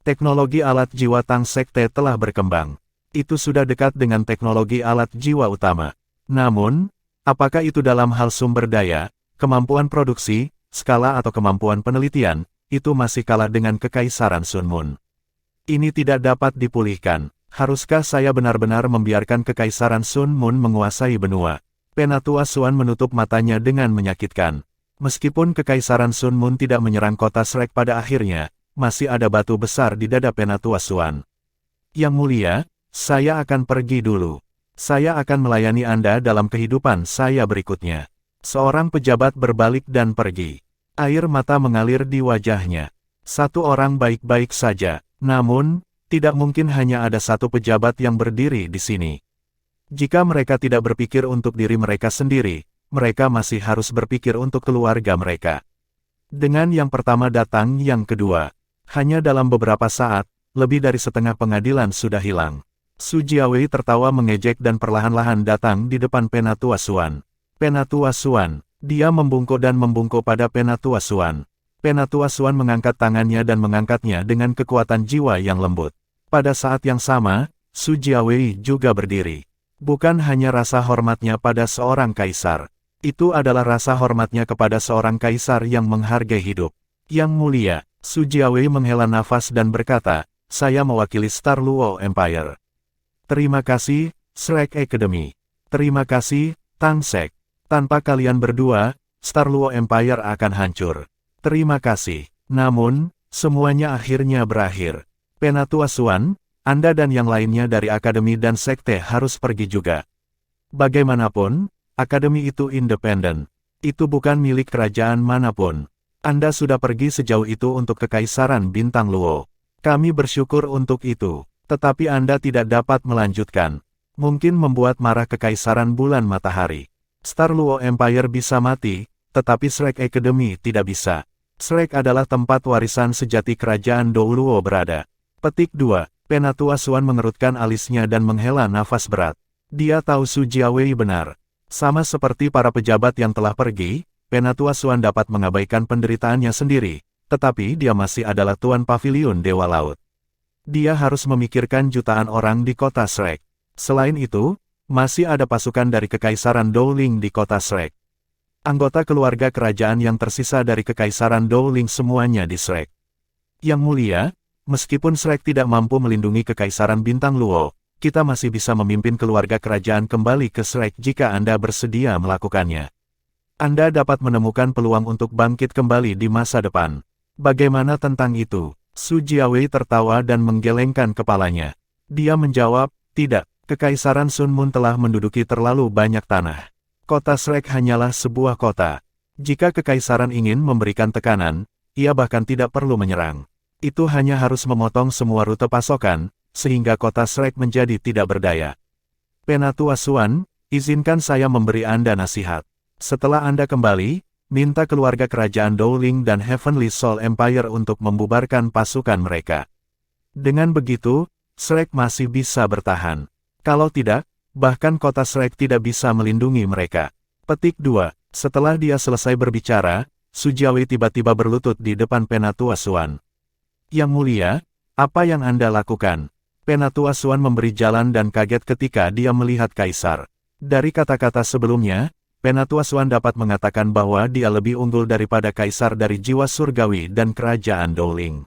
Teknologi alat jiwa Tang Sekte telah berkembang. Itu sudah dekat dengan teknologi alat jiwa utama. Namun, apakah itu dalam hal sumber daya, kemampuan produksi, skala atau kemampuan penelitian, itu masih kalah dengan Kekaisaran Sun Mun. Ini tidak dapat dipulihkan. Haruskah saya benar-benar membiarkan Kekaisaran Sun Mun menguasai benua? Penatua Xuan menutup matanya dengan menyakitkan. Meskipun Kekaisaran Sun Mun tidak menyerang kota Shrek pada akhirnya, masih ada batu besar di dada Penatua Xuan. Yang mulia, saya akan pergi dulu. Saya akan melayani Anda dalam kehidupan saya berikutnya. Seorang pejabat berbalik dan pergi. Air mata mengalir di wajahnya. Satu orang baik-baik saja, namun, tidak mungkin hanya ada satu pejabat yang berdiri di sini. Jika mereka tidak berpikir untuk diri mereka sendiri, mereka masih harus berpikir untuk keluarga mereka. Dengan yang pertama datang yang kedua. Hanya dalam beberapa saat, lebih dari setengah pengadilan sudah hilang. Su Jiawei tertawa mengejek dan perlahan-lahan datang di depan Penatua Xuan. Penatua Xuan, dia membungkuk dan membungkuk pada Penatua Xuan. Penatua Xuan mengangkat tangannya dan mengangkatnya dengan kekuatan jiwa yang lembut. Pada saat yang sama, Su Jiawei juga berdiri. Bukan hanya rasa hormatnya pada seorang kaisar. Itu adalah rasa hormatnya kepada seorang kaisar yang menghargai hidup. Yang mulia, Su Jiawei menghela nafas dan berkata, saya mewakili Star Luo Empire. Terima kasih, Shrek Academy. Terima kasih, Tang Sek. Tanpa kalian berdua, Star Luo Empire akan hancur. Terima kasih. Namun, semuanya akhirnya berakhir. Penatua Xuan, Anda dan yang lainnya dari Akademi dan Sekte harus pergi juga. Bagaimanapun, Akademi itu independen. Itu bukan milik kerajaan manapun. Anda sudah pergi sejauh itu untuk Kekaisaran Bintang Luo. Kami bersyukur untuk itu. Tetapi Anda tidak dapat melanjutkan. Mungkin membuat marah Kekaisaran Bulan Matahari. Star Luo Empire bisa mati, tetapi Shrek Academy tidak bisa. Shrek adalah tempat warisan sejati kerajaan Dou Luo berada. Petik 2. Penatua Xuan mengerutkan alisnya dan menghela nafas berat. Dia tahu Su Jiawei benar. Sama seperti para pejabat yang telah pergi, Penatua Xuan dapat mengabaikan penderitaannya sendiri, tetapi dia masih adalah Tuan Paviliun Dewa Laut. Dia harus memikirkan jutaan orang di kota Shrek. Selain itu, masih ada pasukan dari Kekaisaran Douling di kota Shrek. Anggota keluarga kerajaan yang tersisa dari Kekaisaran Douling semuanya di Shrek. Yang mulia, meskipun Shrek tidak mampu melindungi Kekaisaran Bintang Luo, kita masih bisa memimpin keluarga kerajaan kembali ke Shrek jika Anda bersedia melakukannya. Anda dapat menemukan peluang untuk bangkit kembali di masa depan. Bagaimana tentang itu? Su Jiawei tertawa dan menggelengkan kepalanya. Dia menjawab, tidak, Kekaisaran Sun Moon telah menduduki terlalu banyak tanah. Kota Shrek hanyalah sebuah kota. Jika Kekaisaran ingin memberikan tekanan, ia bahkan tidak perlu menyerang. Itu hanya harus memotong semua rute pasokan, sehingga kota Shrek menjadi tidak berdaya. Penatua Suan, izinkan saya memberi Anda nasihat. Setelah Anda kembali, minta keluarga kerajaan Dowling dan Heavenly Soul Empire untuk membubarkan pasukan mereka. Dengan begitu, Shrek masih bisa bertahan. Kalau tidak, bahkan kota Shrek tidak bisa melindungi mereka. Petik 2. Setelah dia selesai berbicara, Su Jiawei tiba-tiba berlutut di depan Penatua Suan. Yang mulia, apa yang Anda lakukan? Penatua Suan memberi jalan dan kaget ketika dia melihat Kaisar. Dari kata-kata sebelumnya, Penatua Suan dapat mengatakan bahwa dia lebih unggul daripada Kaisar dari jiwa surgawi dan kerajaan Dowling.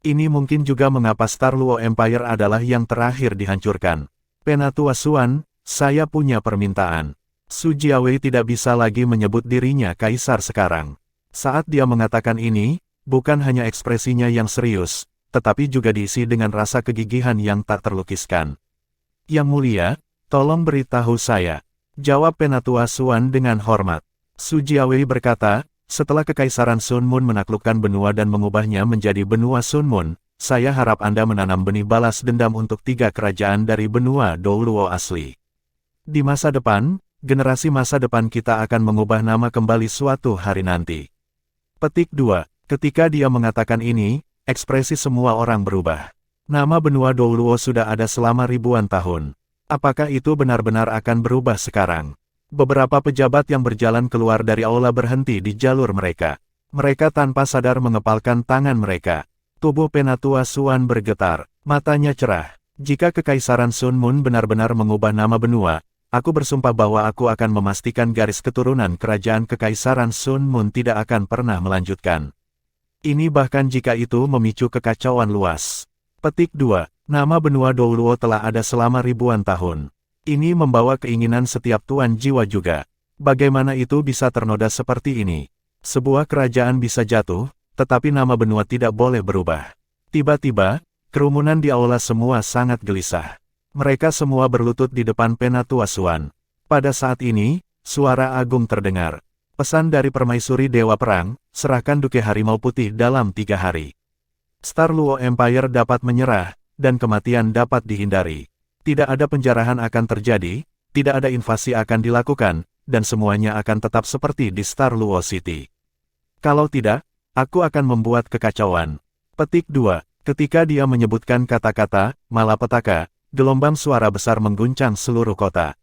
Ini mungkin juga mengapa Star Luo Empire adalah yang terakhir dihancurkan. Penatua Suan, saya punya permintaan. Su Jiawei tidak bisa lagi menyebut dirinya Kaisar sekarang. Saat dia mengatakan ini, bukan hanya ekspresinya yang serius, tetapi juga diisi dengan rasa kegigihan yang tak terlukiskan. Yang mulia, tolong beritahu saya. Jawab Penatua Suan dengan hormat. Su Jiawei berkata, setelah Kekaisaran Sun Moon menaklukkan benua dan mengubahnya menjadi benua Sun Moon, saya harap Anda menanam benih balas dendam untuk 3 kerajaan dari benua Doluo asli. Di masa depan, generasi masa depan kita akan mengubah nama kembali suatu hari nanti. Petik 2. Ketika dia mengatakan ini, ekspresi semua orang berubah. Nama benua Doluo sudah ada selama ribuan tahun. Apakah itu benar-benar akan berubah sekarang? Beberapa pejabat yang berjalan keluar dari aula berhenti di jalur mereka. Mereka tanpa sadar mengepalkan tangan mereka. Tubuh Penatua Suan bergetar, matanya cerah. Jika Kekaisaran Sun Moon benar-benar mengubah nama benua, aku bersumpah bahwa aku akan memastikan garis keturunan kerajaan Kekaisaran Sun Moon tidak akan pernah melanjutkan. Ini bahkan jika itu memicu kekacauan luas. Petik 2. Nama benua Doluo telah ada selama ribuan tahun. Ini membawa keinginan setiap tuan jiwa juga. Bagaimana itu bisa ternoda seperti ini? Sebuah kerajaan bisa jatuh, tetapi nama benua tidak boleh berubah. Tiba-tiba, kerumunan di aula semua sangat gelisah. Mereka semua berlutut di depan Penatua Suan. Pada saat ini, suara agung terdengar. Pesan dari permaisuri Dewa Perang, serahkan Duke Harimau Putih dalam 3 hari. Star Luo Empire dapat menyerah, dan kematian dapat dihindari. Tidak ada penjarahan akan terjadi, tidak ada invasi akan dilakukan, dan semuanya akan tetap seperti di Star Luo City. Kalau tidak, aku akan membuat kekacauan. Petik 2. Ketika dia menyebutkan kata-kata malapetaka, gelombang suara besar mengguncang seluruh kota.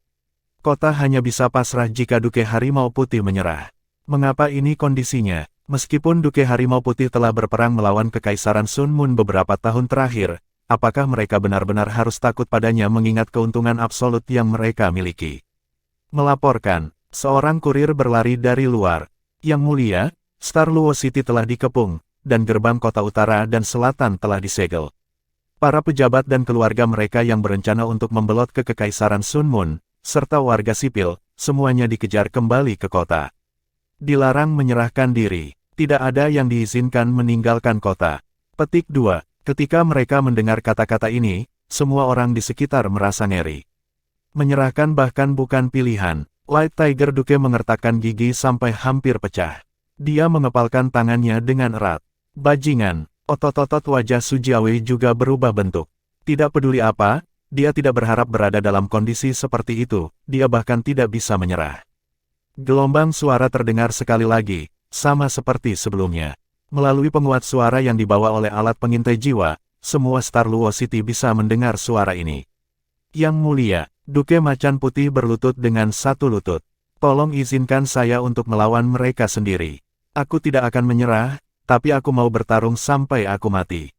Kota hanya bisa pasrah jika Duke Harimau Putih menyerah. Mengapa ini kondisinya? Meskipun Duke Harimau Putih telah berperang melawan Kekaisaran Sun Moon beberapa tahun terakhir, apakah mereka benar-benar harus takut padanya mengingat keuntungan absolut yang mereka miliki? Melaporkan, seorang kurir berlari dari luar. Yang mulia, Star Luo City telah dikepung, dan gerbang kota utara dan selatan telah disegel. Para pejabat dan keluarga mereka yang berencana untuk membelot ke Kekaisaran Sun Moon, serta warga sipil, semuanya dikejar kembali ke kota. Dilarang menyerahkan diri, tidak ada yang diizinkan meninggalkan kota. Petik 2. Ketika mereka mendengar kata-kata ini, semua orang di sekitar merasa ngeri. Menyerahkan bahkan bukan pilihan. Light Tiger Duke mengertakkan gigi sampai hampir pecah. Dia mengepalkan tangannya dengan erat. Bajingan, otot-otot wajah Su Jiawei juga berubah bentuk. Tidak peduli apa, dia tidak berharap berada dalam kondisi seperti itu, dia bahkan tidak bisa menyerah. Gelombang suara terdengar sekali lagi, sama seperti sebelumnya. Melalui penguat suara yang dibawa oleh alat pengintai jiwa, semua Star Luo City bisa mendengar suara ini. Yang mulia, Duke Macan Putih berlutut dengan satu lutut. Tolong izinkan saya untuk melawan mereka sendiri. Aku tidak akan menyerah, tapi aku mau bertarung sampai aku mati.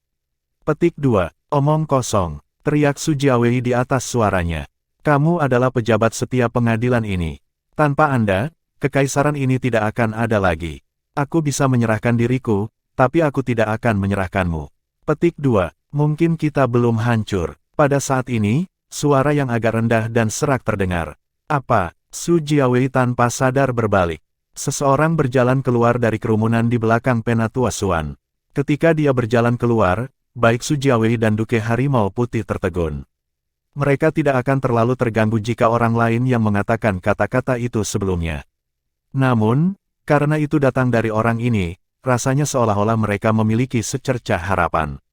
Petik 2. Omong kosong, teriak Su Jiawei di atas suaranya. Kamu adalah pejabat setiap pengadilan ini. Tanpa Anda, kekaisaran ini tidak akan ada lagi. Aku bisa menyerahkan diriku, tapi aku tidak akan menyerahkanmu. Petik 2. Mungkin kita belum hancur. Pada saat ini, suara yang agak rendah dan serak terdengar. Apa? Su Jiawei tanpa sadar berbalik. Seseorang berjalan keluar dari kerumunan di belakang Penatua Suan. Ketika dia berjalan keluar, baik Su Jiawei dan Duke Harimau Putih tertegun. Mereka tidak akan terlalu terganggu jika orang lain yang mengatakan kata-kata itu sebelumnya. Namun, karena itu datang dari orang ini, rasanya seolah-olah mereka memiliki secercah harapan.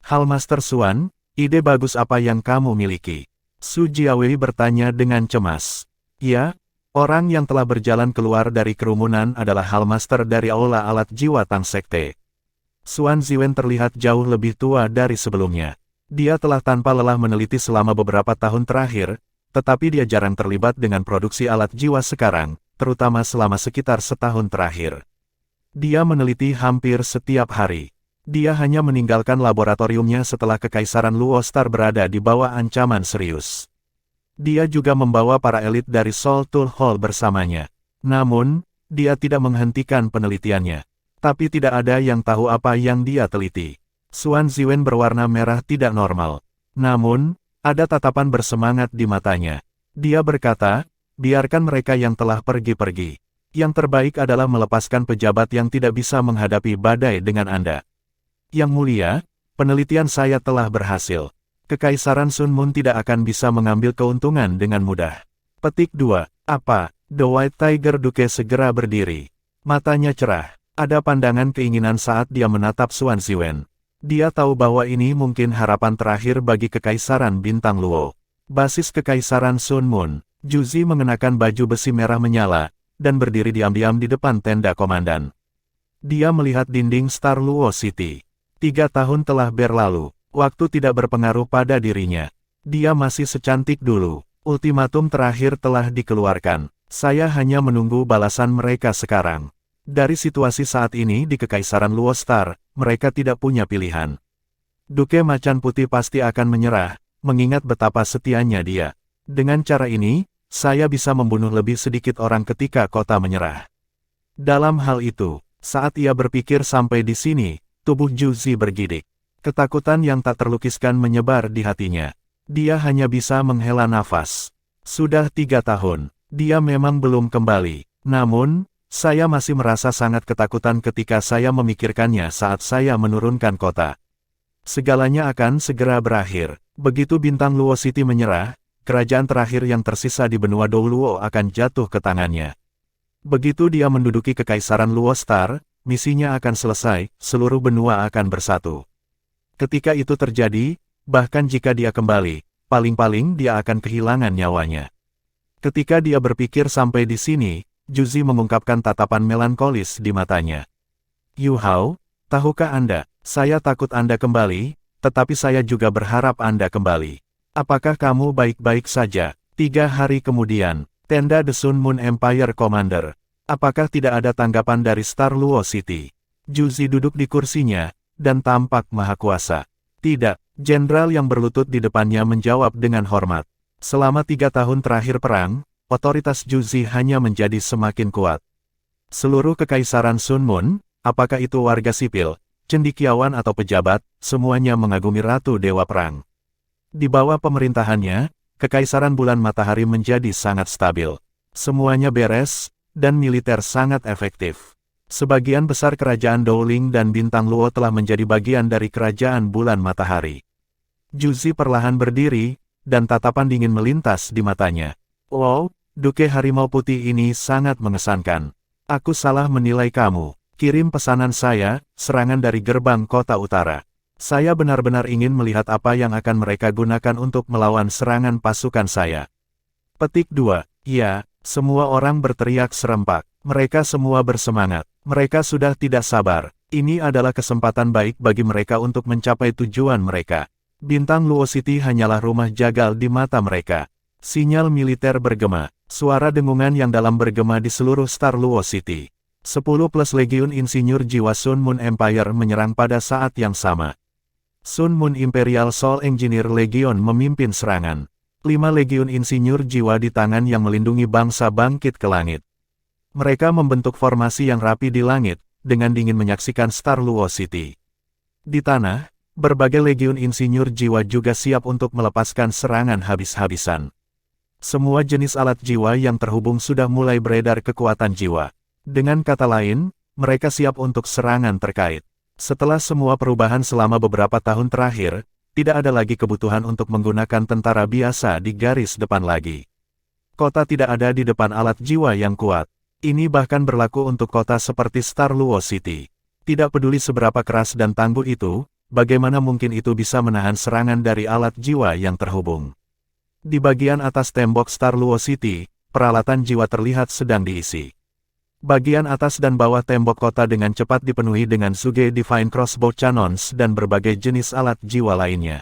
Hal Master Suan, ide bagus apa yang kamu miliki? Su Jiawei bertanya dengan cemas. Ya, orang yang telah berjalan keluar dari kerumunan adalah Hal Master dari Aula Alat Jiwa Tang Sekte. Suan Ziwen terlihat jauh lebih tua dari sebelumnya. Dia telah tanpa lelah meneliti selama beberapa tahun terakhir, tetapi dia jarang terlibat dengan produksi alat jiwa sekarang, terutama selama sekitar setahun terakhir. Dia meneliti hampir setiap hari. Dia hanya meninggalkan laboratoriumnya setelah Kekaisaran Luo Star berada di bawah ancaman serius. Dia juga membawa para elit dari Soul Tool Hall bersamanya. Namun, dia tidak menghentikan penelitiannya. Tapi tidak ada yang tahu apa yang dia teliti. Suan Ziwen berwarna merah tidak normal. Namun, ada tatapan bersemangat di matanya. Dia berkata, biarkan mereka yang telah pergi-pergi. Yang terbaik adalah melepaskan pejabat yang tidak bisa menghadapi badai dengan Anda. Yang mulia, penelitian saya telah berhasil. Kekaisaran Sun Moon tidak akan bisa mengambil keuntungan dengan mudah. Petik 2. Apa? The White Tiger Duke segera berdiri. Matanya cerah. Ada pandangan keinginan saat dia menatap Suan Ziwen. Dia tahu bahwa ini mungkin harapan terakhir bagi Kekaisaran Bintang Luo. Basis Kekaisaran Sun Moon, Juzi mengenakan baju besi merah menyala, dan berdiri diam-diam di depan tenda komandan. Dia melihat dinding Star Luo City. 3 tahun telah berlalu, waktu tidak berpengaruh pada dirinya. Dia masih secantik dulu. Ultimatum terakhir telah dikeluarkan. Saya hanya menunggu balasan mereka sekarang. Dari situasi saat ini di Kekaisaran Luo Star, mereka tidak punya pilihan. Duke Macan Putih pasti akan menyerah, mengingat betapa setianya dia. Dengan cara ini, saya bisa membunuh lebih sedikit orang ketika kota menyerah. Dalam hal itu, saat ia berpikir sampai di sini, tubuh Juzi bergidik. Ketakutan yang tak terlukiskan menyebar di hatinya. Dia hanya bisa menghela nafas. Sudah 3 tahun, dia memang belum kembali. Namun, saya masih merasa sangat ketakutan ketika saya memikirkannya saat saya menurunkan kota. Segalanya akan segera berakhir. Begitu Bintang Luo City menyerah, kerajaan terakhir yang tersisa di benua Dou Luo akan jatuh ke tangannya. Begitu dia menduduki Kekaisaran Luo Star, misinya akan selesai, seluruh benua akan bersatu. Ketika itu terjadi, bahkan jika dia kembali, paling-paling dia akan kehilangan nyawanya. Ketika dia berpikir sampai di sini, Juzi mengungkapkan tatapan melankolis di matanya. Yu Hao, tahukah Anda, saya takut Anda kembali, tetapi saya juga berharap Anda kembali. Apakah kamu baik-baik saja? 3 hari kemudian, tenda The Sun Moon Empire Commander. Apakah tidak ada tanggapan dari Star Luo City? Juzi duduk di kursinya, dan tampak maha kuasa. Tidak, jenderal yang berlutut di depannya menjawab dengan hormat. Selama 3 tahun terakhir perang, otoritas Juzi hanya menjadi semakin kuat. Seluruh Kekaisaran Sun Moon, apakah itu warga sipil, cendekiawan atau pejabat, semuanya mengagumi Ratu Dewa Perang. Di bawah pemerintahannya, Kekaisaran Bulan Matahari menjadi sangat stabil. Semuanya beres, dan militer sangat efektif. Sebagian besar kerajaan Dowling dan Bintang Luo telah menjadi bagian dari kerajaan Bulan Matahari. Juzi perlahan berdiri, dan tatapan dingin melintas di matanya. Wow, Duke Harimau Putih ini sangat mengesankan. Aku salah menilai kamu. Kirim pesanan saya, serangan dari gerbang kota utara. Saya benar-benar ingin melihat apa yang akan mereka gunakan untuk melawan serangan pasukan saya. Petik 2. Ya, semua orang berteriak serempak. Mereka semua bersemangat. Mereka sudah tidak sabar. Ini adalah kesempatan baik bagi mereka untuk mencapai tujuan mereka. Bintang Luo City hanyalah rumah jagal di mata mereka. Sinyal militer bergema. Suara dengungan yang dalam bergema di seluruh Star Luo City. 10 plus Legiun Insinyur Jiwa Sun Moon Empire menyerang pada saat yang sama. Sun Moon Imperial Soul Engineer Legion memimpin serangan. 5 Legiun Insinyur Jiwa di tangan yang melindungi bangsa bangkit ke langit. Mereka membentuk formasi yang rapi di langit, dengan dingin menyaksikan Star Luo City. Di tanah, berbagai legiun insinyur jiwa juga siap untuk melepaskan serangan habis-habisan. Semua jenis alat jiwa yang terhubung sudah mulai beredar kekuatan jiwa. Dengan kata lain, mereka siap untuk serangan terkait. Setelah semua perubahan selama beberapa tahun terakhir, tidak ada lagi kebutuhan untuk menggunakan tentara biasa di garis depan lagi. Kota tidak ada di depan alat jiwa yang kuat. Ini bahkan berlaku untuk kota seperti Star Luo City. Tidak peduli seberapa keras dan tangguh itu, bagaimana mungkin itu bisa menahan serangan dari alat jiwa yang terhubung. Di bagian atas tembok Star Luo City, peralatan jiwa terlihat sedang diisi. Bagian atas dan bawah tembok kota dengan cepat dipenuhi dengan Suge Divine Crossbow Cannons dan berbagai jenis alat jiwa lainnya.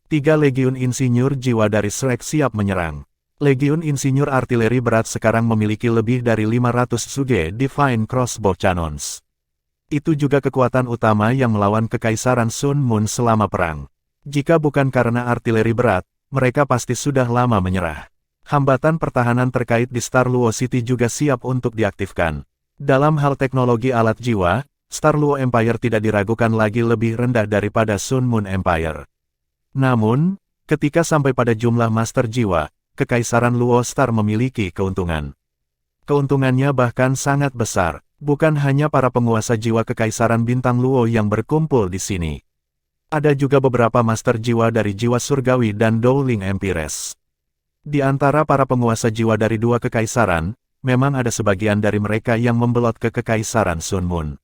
3 legiun insinyur jiwa dari Shrek siap menyerang. Legiun insinyur artileri berat sekarang memiliki lebih dari 500 Suge Divine Crossbow Cannons. Itu juga kekuatan utama yang melawan Kekaisaran Sun Moon selama perang. Jika bukan karena artileri berat, mereka pasti sudah lama menyerah. Hambatan pertahanan terkait di Star Luo City juga siap untuk diaktifkan. Dalam hal teknologi alat jiwa, Star Luo Empire tidak diragukan lagi lebih rendah daripada Sun Moon Empire. Namun, ketika sampai pada jumlah master jiwa, Kekaisaran Luo Star memiliki keuntungan. Keuntungannya bahkan sangat besar, bukan hanya para penguasa jiwa Kekaisaran Bintang Luo yang berkumpul di sini. Ada juga beberapa master jiwa dari jiwa surgawi dan Dowling Empires. Di antara para penguasa jiwa dari 2 kekaisaran, memang ada sebagian dari mereka yang membelot ke Kekaisaran Sun Moon.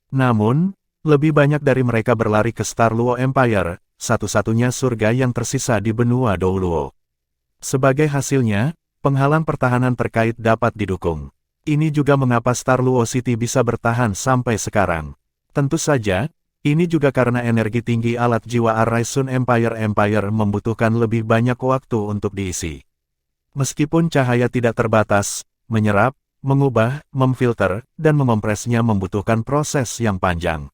Namun, lebih banyak dari mereka berlari ke Star Luo Empire, satu-satunya surga yang tersisa di benua Douluo. Sebagai hasilnya, penghalang pertahanan terkait dapat didukung. Ini juga mengapa Star Luo City bisa bertahan sampai sekarang. Tentu saja, ini juga karena energi tinggi alat jiwa Arai Sun Empire membutuhkan lebih banyak waktu untuk diisi. Meskipun cahaya tidak terbatas, menyerap, mengubah, memfilter, dan mengompresnya membutuhkan proses yang panjang.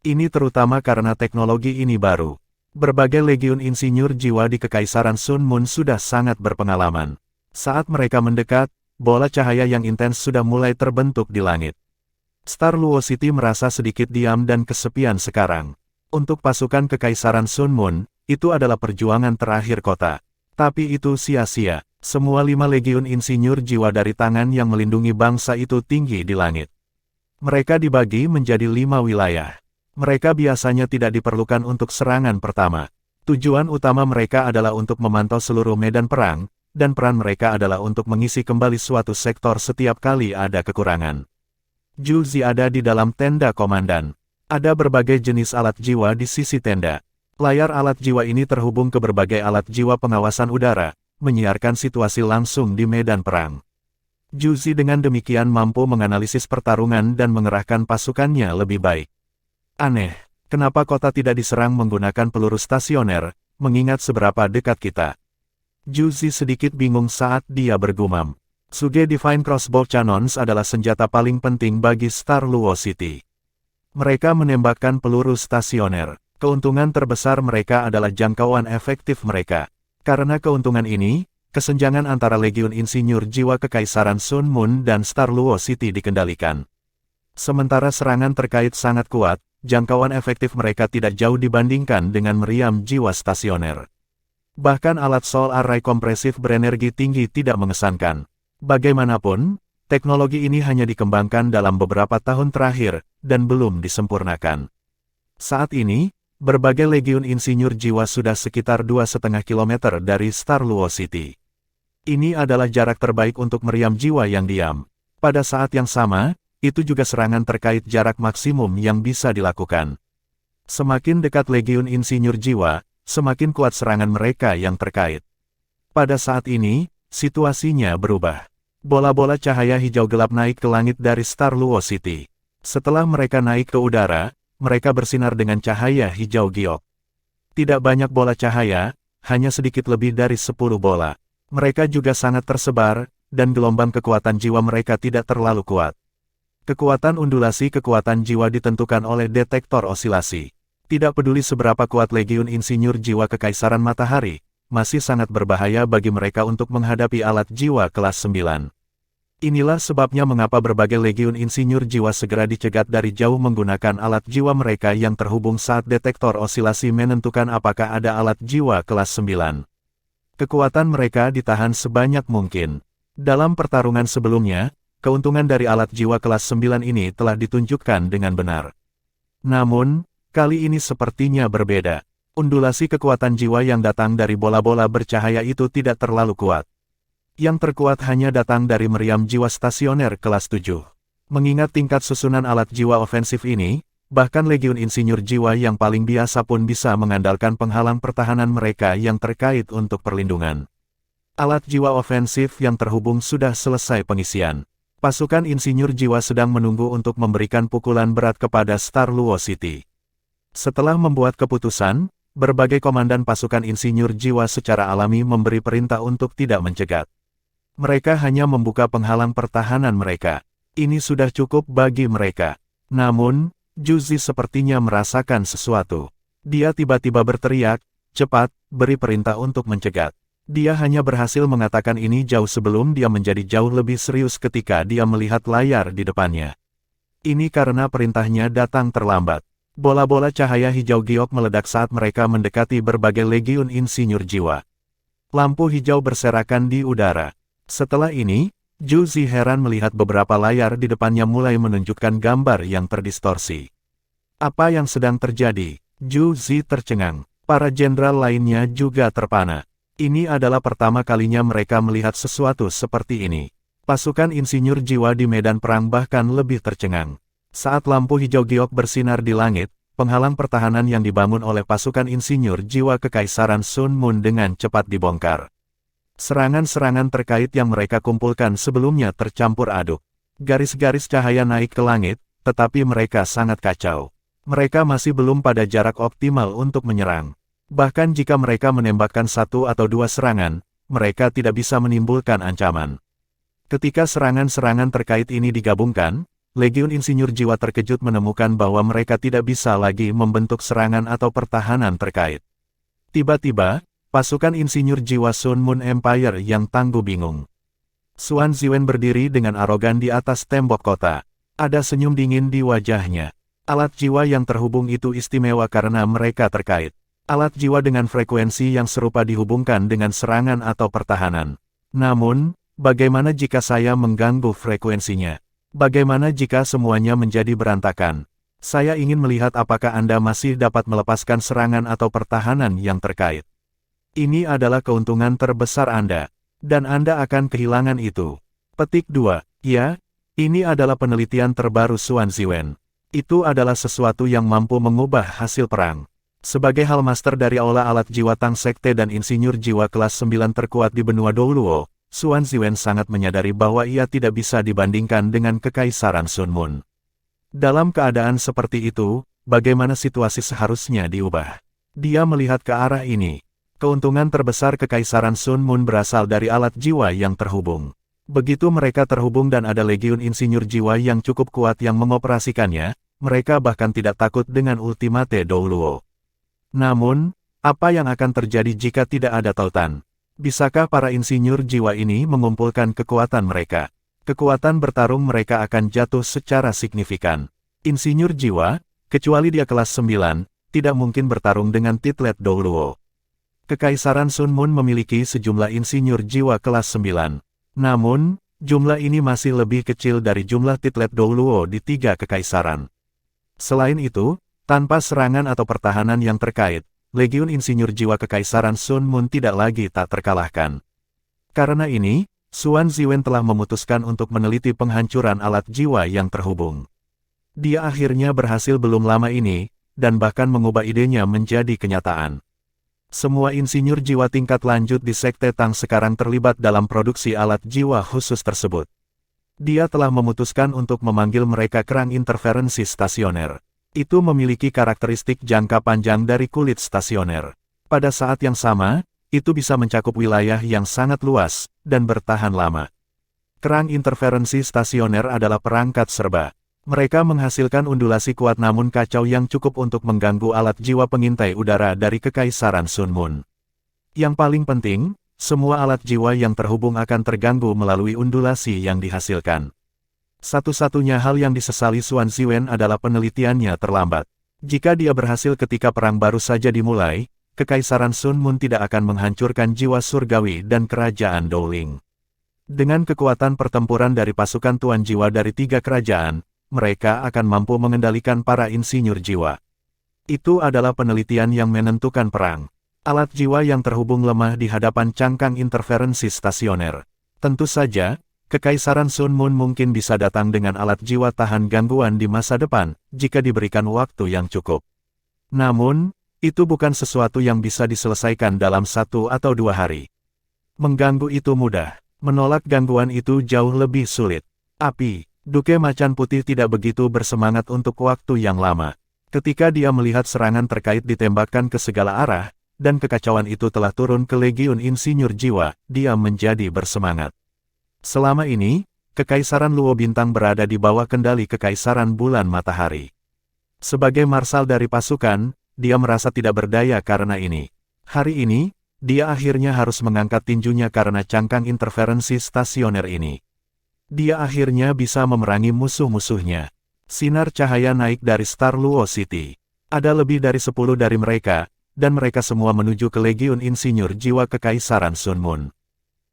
Ini terutama karena teknologi ini baru. Berbagai legiun insinyur jiwa di Kekaisaran Sun Moon sudah sangat berpengalaman. Saat mereka mendekat, bola cahaya yang intens sudah mulai terbentuk di langit. Star Luo City merasa sedikit diam dan kesepian sekarang. Untuk pasukan Kekaisaran Sun Moon, itu adalah perjuangan terakhir kota. Tapi itu sia-sia. Semua 5 legiun insinyur jiwa dari tangan yang melindungi bangsa itu tinggi di langit. Mereka dibagi menjadi 5 wilayah. Mereka biasanya tidak diperlukan untuk serangan pertama. Tujuan utama mereka adalah untuk memantau seluruh medan perang, dan peran mereka adalah untuk mengisi kembali suatu sektor setiap kali ada kekurangan. Zhu Zi ada di dalam tenda komandan. Ada berbagai jenis alat jiwa di sisi tenda. Layar alat jiwa ini terhubung ke berbagai alat jiwa pengawasan udara, menyiarkan situasi langsung di medan perang. Zhu Zi dengan demikian mampu menganalisis pertarungan dan mengerahkan pasukannya lebih baik. Aneh, kenapa kota tidak diserang menggunakan peluru stasioner, mengingat seberapa dekat kita. Zhu Zi sedikit bingung saat dia bergumam. Suge Divine Crossbow Cannons adalah senjata paling penting bagi Star Luo City. Mereka menembakkan peluru stasioner. Keuntungan terbesar mereka adalah jangkauan efektif mereka. Karena keuntungan ini, kesenjangan antara legiun insinyur jiwa Kekaisaran Sun Moon dan Star Luo City dikendalikan. Sementara serangan terkait sangat kuat, jangkauan efektif mereka tidak jauh dibandingkan dengan meriam jiwa stasioner. Bahkan alat Soul Array kompresif berenergi tinggi tidak mengesankan. Bagaimanapun, teknologi ini hanya dikembangkan dalam beberapa tahun terakhir, dan belum disempurnakan. Saat ini, berbagai legiun insinyur jiwa sudah sekitar 2,5 km dari Star Luo City. Ini adalah jarak terbaik untuk meriam jiwa yang diam. Pada saat yang sama, itu juga serangan terkait jarak maksimum yang bisa dilakukan. Semakin dekat legiun insinyur jiwa, semakin kuat serangan mereka yang terkait. Pada saat ini, situasinya berubah. Bola-bola cahaya hijau gelap naik ke langit dari Star Luo City. Setelah mereka naik ke udara, mereka bersinar dengan cahaya hijau giok. Tidak banyak bola cahaya, hanya sedikit lebih dari 10 bola. Mereka juga sangat tersebar, dan gelombang kekuatan jiwa mereka tidak terlalu kuat. Kekuatan undulasi kekuatan jiwa ditentukan oleh detektor osilasi. Tidak peduli seberapa kuat legiun insinyur jiwa Kekaisaran Matahari, masih sangat berbahaya bagi mereka untuk menghadapi alat jiwa kelas 9. Inilah sebabnya mengapa berbagai legiun insinyur jiwa segera dicegat dari jauh menggunakan alat jiwa mereka yang terhubung saat detektor osilasi menentukan apakah ada alat jiwa kelas 9. Kekuatan mereka ditahan sebanyak mungkin. Dalam pertarungan sebelumnya, keuntungan dari alat jiwa kelas 9 ini telah ditunjukkan dengan benar. Namun, kali ini sepertinya berbeda. Undulasi kekuatan jiwa yang datang dari bola-bola bercahaya itu tidak terlalu kuat. Yang terkuat hanya datang dari meriam jiwa stasioner kelas 7. Mengingat tingkat susunan alat jiwa ofensif ini, bahkan legiun insinyur jiwa yang paling biasa pun bisa mengandalkan penghalang pertahanan mereka yang terkait untuk perlindungan. Alat jiwa ofensif yang terhubung sudah selesai pengisian. Pasukan insinyur jiwa sedang menunggu untuk memberikan pukulan berat kepada Star Luo City. Setelah membuat keputusan, berbagai komandan pasukan insinyur jiwa secara alami memberi perintah untuk tidak mencegat. Mereka hanya membuka penghalang pertahanan mereka. Ini sudah cukup bagi mereka. Namun, Juzi sepertinya merasakan sesuatu. Dia tiba-tiba berteriak, "Cepat, beri perintah untuk mencegat." Dia hanya berhasil mengatakan ini jauh sebelum dia menjadi jauh lebih serius ketika dia melihat layar di depannya. Ini karena perintahnya datang terlambat. Bola-bola cahaya hijau giok meledak saat mereka mendekati berbagai legiun insinyur jiwa. Lampu hijau berserakan di udara. Setelah ini, Juzi heran melihat beberapa layar di depannya mulai menunjukkan gambar yang terdistorsi. Apa yang sedang terjadi? Juzi tercengang. Para jenderal lainnya juga terpana. Ini adalah pertama kalinya mereka melihat sesuatu seperti ini. Pasukan insinyur jiwa di medan perang bahkan lebih tercengang. Saat lampu hijau giok bersinar di langit, penghalang pertahanan yang dibangun oleh pasukan insinyur jiwa Kekaisaran Sun Moon dengan cepat dibongkar. Serangan-serangan terkait yang mereka kumpulkan sebelumnya tercampur aduk. Garis-garis cahaya naik ke langit, tetapi mereka sangat kacau. Mereka masih belum pada jarak optimal untuk menyerang. Bahkan jika mereka menembakkan satu atau dua serangan, mereka tidak bisa menimbulkan ancaman. Ketika serangan-serangan terkait ini digabungkan, Legiun Insinyur Jiwa terkejut menemukan bahwa mereka tidak bisa lagi membentuk serangan atau pertahanan terkait. Tiba-tiba, pasukan insinyur jiwa Sun Moon Empire yang tangguh bingung. Xuan Ziwen berdiri dengan arogan di atas tembok kota. Ada senyum dingin di wajahnya. Alat jiwa yang terhubung itu istimewa karena mereka terkait. Alat jiwa dengan frekuensi yang serupa dihubungkan dengan serangan atau pertahanan. Namun, bagaimana jika saya mengganggu frekuensinya? Bagaimana jika semuanya menjadi berantakan? Saya ingin melihat apakah Anda masih dapat melepaskan serangan atau pertahanan yang terkait. Ini adalah keuntungan terbesar Anda, dan Anda akan kehilangan itu. Petik 2. Ya, ini adalah penelitian terbaru Xuan Ziwen. Itu adalah sesuatu yang mampu mengubah hasil perang. Sebagai hal master dari aula alat jiwa Tang Sekte dan insinyur jiwa kelas 9 terkuat di benua Douluo, Xuan Ziwen sangat menyadari bahwa ia tidak bisa dibandingkan dengan Kekaisaran Sun Moon. Dalam keadaan seperti itu, bagaimana situasi seharusnya diubah? Dia melihat ke arah ini. Keuntungan terbesar Kekaisaran Sun Moon berasal dari alat jiwa yang terhubung. Begitu mereka terhubung dan ada legiun insinyur jiwa yang cukup kuat yang mengoperasikannya, mereka bahkan tidak takut dengan ultimate Douluo. Namun, apa yang akan terjadi jika tidak ada tautan? Bisakah para insinyur jiwa ini mengumpulkan kekuatan mereka? Kekuatan bertarung mereka akan jatuh secara signifikan. Insinyur jiwa, kecuali dia kelas 9, tidak mungkin bertarung dengan titlet Douluo. Kekaisaran Sun Moon memiliki sejumlah insinyur jiwa kelas 9. Namun, jumlah ini masih lebih kecil dari jumlah titlet Douluo di 3 kekaisaran. Selain itu, tanpa serangan atau pertahanan yang terkait, Legiun Insinyur Jiwa Kekaisaran Sun Moon tidak lagi tak terkalahkan. Karena ini, Xuan Ziwen telah memutuskan untuk meneliti penghancuran alat jiwa yang terhubung. Dia akhirnya berhasil belum lama ini, dan bahkan mengubah idenya menjadi kenyataan. Semua insinyur jiwa tingkat lanjut di Sekte Tang sekarang terlibat dalam produksi alat jiwa khusus tersebut. Dia telah memutuskan untuk memanggil mereka kerang interferensi stasioner. Itu memiliki karakteristik jangka panjang dari kulit stasioner. Pada saat yang sama, itu bisa mencakup wilayah yang sangat luas, dan bertahan lama. Kerang interferensi stasioner adalah perangkat serba. Mereka menghasilkan undulasi kuat namun kacau yang cukup untuk mengganggu alat jiwa pengintai udara dari Kekaisaran Sun Moon. Yang paling penting, semua alat jiwa yang terhubung akan terganggu melalui undulasi yang dihasilkan. Satu-satunya hal yang disesali Xuan Ziwen adalah penelitiannya terlambat. Jika dia berhasil ketika perang baru saja dimulai, Kekaisaran Sun Mun tidak akan menghancurkan jiwa surgawi dan kerajaan Dowling. Dengan kekuatan pertempuran dari pasukan Tuan Jiwa dari 3 kerajaan, mereka akan mampu mengendalikan para insinyur jiwa. Itu adalah penelitian yang menentukan perang. Alat jiwa yang terhubung lemah di hadapan cangkang interferensi stasioner. Tentu saja, Kekaisaran Sun Mun mungkin bisa datang dengan alat jiwa tahan gangguan di masa depan, jika diberikan waktu yang cukup. Namun, itu bukan sesuatu yang bisa diselesaikan dalam 1 atau 2 hari. Mengganggu itu mudah, menolak gangguan itu jauh lebih sulit. Api, Duke Macan Putih tidak begitu bersemangat untuk waktu yang lama. Ketika dia melihat serangan terkait ditembakkan ke segala arah, dan kekacauan itu telah turun ke Legiun Insinyur Jiwa, dia menjadi bersemangat. Selama ini, Kekaisaran Luo Bintang berada di bawah kendali Kekaisaran Bulan Matahari. Sebagai marsal dari pasukan, dia merasa tidak berdaya karena ini. Hari ini, dia akhirnya harus mengangkat tinjunya karena cangkang interferensi stasioner ini. Dia akhirnya bisa memerangi musuh-musuhnya. Sinar cahaya naik dari Star Luo City. Ada lebih dari 10 dari mereka, dan mereka semua menuju ke Legiun Insinyur Jiwa Kekaisaran Sun Mun.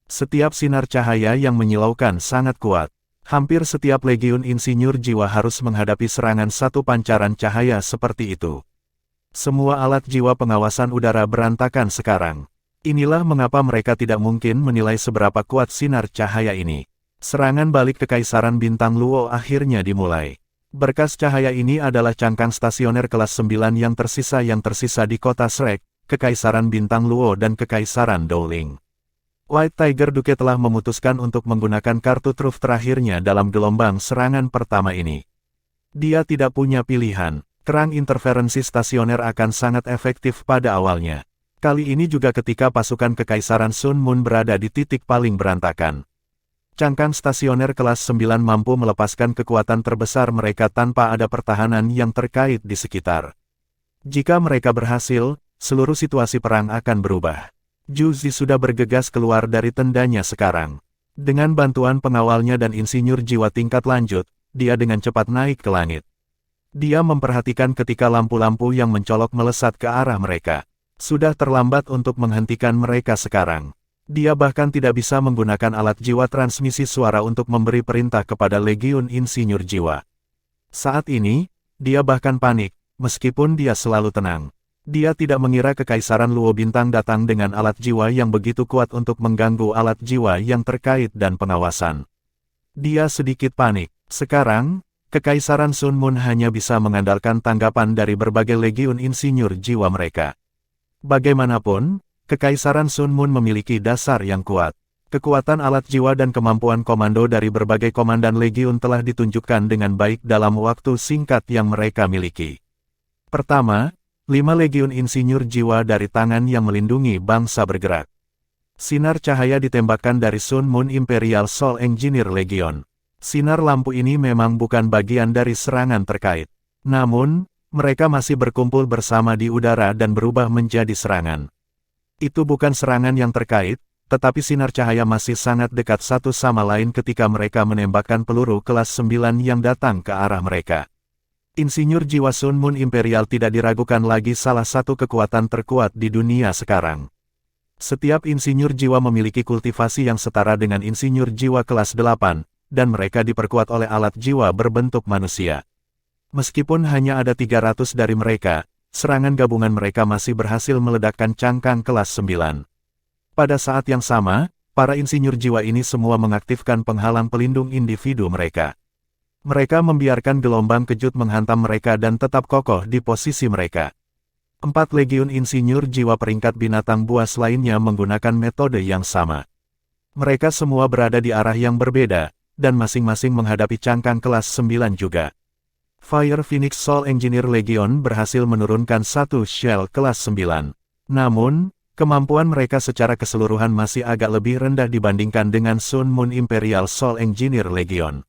Setiap sinar cahaya yang menyilaukan sangat kuat. Hampir setiap Legiun Insinyur Jiwa harus menghadapi serangan satu pancaran cahaya seperti itu. Semua alat jiwa pengawasan udara berantakan sekarang. Inilah mengapa mereka tidak mungkin menilai seberapa kuat sinar cahaya ini. Serangan balik Kekaisaran Bintang Luo akhirnya dimulai. Berkas cahaya ini adalah cangkang stasioner kelas 9 yang tersisa di kota Shrek, Kekaisaran Bintang Luo dan Kekaisaran Dowling. White Tiger Duke telah memutuskan untuk menggunakan kartu truf terakhirnya dalam gelombang serangan pertama ini. Dia tidak punya pilihan. Kerang interferensi stasioner akan sangat efektif pada awalnya. Kali ini juga ketika pasukan Kekaisaran Sun Mun berada di titik paling berantakan. Cangkang stasioner kelas 9 mampu melepaskan kekuatan terbesar mereka tanpa ada pertahanan yang terkait di sekitar. Jika mereka berhasil, seluruh situasi perang akan berubah. Zhu Zi sudah bergegas keluar dari tendanya sekarang. Dengan bantuan pengawalnya dan insinyur jiwa tingkat lanjut, dia dengan cepat naik ke langit. Dia memperhatikan ketika lampu-lampu yang mencolok melesat ke arah mereka. Sudah terlambat untuk menghentikan mereka sekarang. Dia bahkan tidak bisa menggunakan alat jiwa transmisi suara untuk memberi perintah kepada Legiun Insinyur Jiwa. Saat ini, dia bahkan panik, meskipun dia selalu tenang. Dia tidak mengira Kekaisaran Luo Bintang datang dengan alat jiwa yang begitu kuat untuk mengganggu alat jiwa yang terkait dan pengawasan. Dia sedikit panik. Sekarang, Kekaisaran Sun Mun hanya bisa mengandalkan tanggapan dari berbagai Legiun Insinyur Jiwa mereka. Bagaimanapun, Kekaisaran Sun Mun memiliki dasar yang kuat. Kekuatan alat jiwa dan kemampuan komando dari berbagai komandan Legiun telah ditunjukkan dengan baik dalam waktu singkat yang mereka miliki. Pertama, 5 Legiun Insinyur Jiwa dari tangan yang melindungi bangsa bergerak. Sinar cahaya ditembakkan dari Sun Mun Imperial Soul Engineer Legion. Sinar lampu ini memang bukan bagian dari serangan terkait. Namun, mereka masih berkumpul bersama di udara dan berubah menjadi serangan. Itu bukan serangan yang terkait, tetapi sinar cahaya masih sangat dekat satu sama lain ketika mereka menembakkan peluru kelas 9 yang datang ke arah mereka. Insinyur Jiwa Sun Mun Imperial tidak diragukan lagi salah satu kekuatan terkuat di dunia sekarang. Setiap insinyur jiwa memiliki kultivasi yang setara dengan insinyur jiwa kelas 8, dan mereka diperkuat oleh alat jiwa berbentuk manusia. Meskipun hanya ada 300 dari mereka, serangan gabungan mereka masih berhasil meledakkan cangkang kelas 9. Pada saat yang sama, para insinyur jiwa ini semua mengaktifkan penghalang pelindung individu mereka. Mereka membiarkan gelombang kejut menghantam mereka dan tetap kokoh di posisi mereka. 4 Legiun Insinyur Jiwa peringkat binatang buas lainnya menggunakan metode yang sama. Mereka semua berada di arah yang berbeda, dan masing-masing menghadapi cangkang kelas 9 juga. Fire Phoenix Soul Engineer Legion berhasil menurunkan 1 shell kelas 9. Namun, kemampuan mereka secara keseluruhan masih agak lebih rendah dibandingkan dengan Sun Mun Imperial Soul Engineer Legion.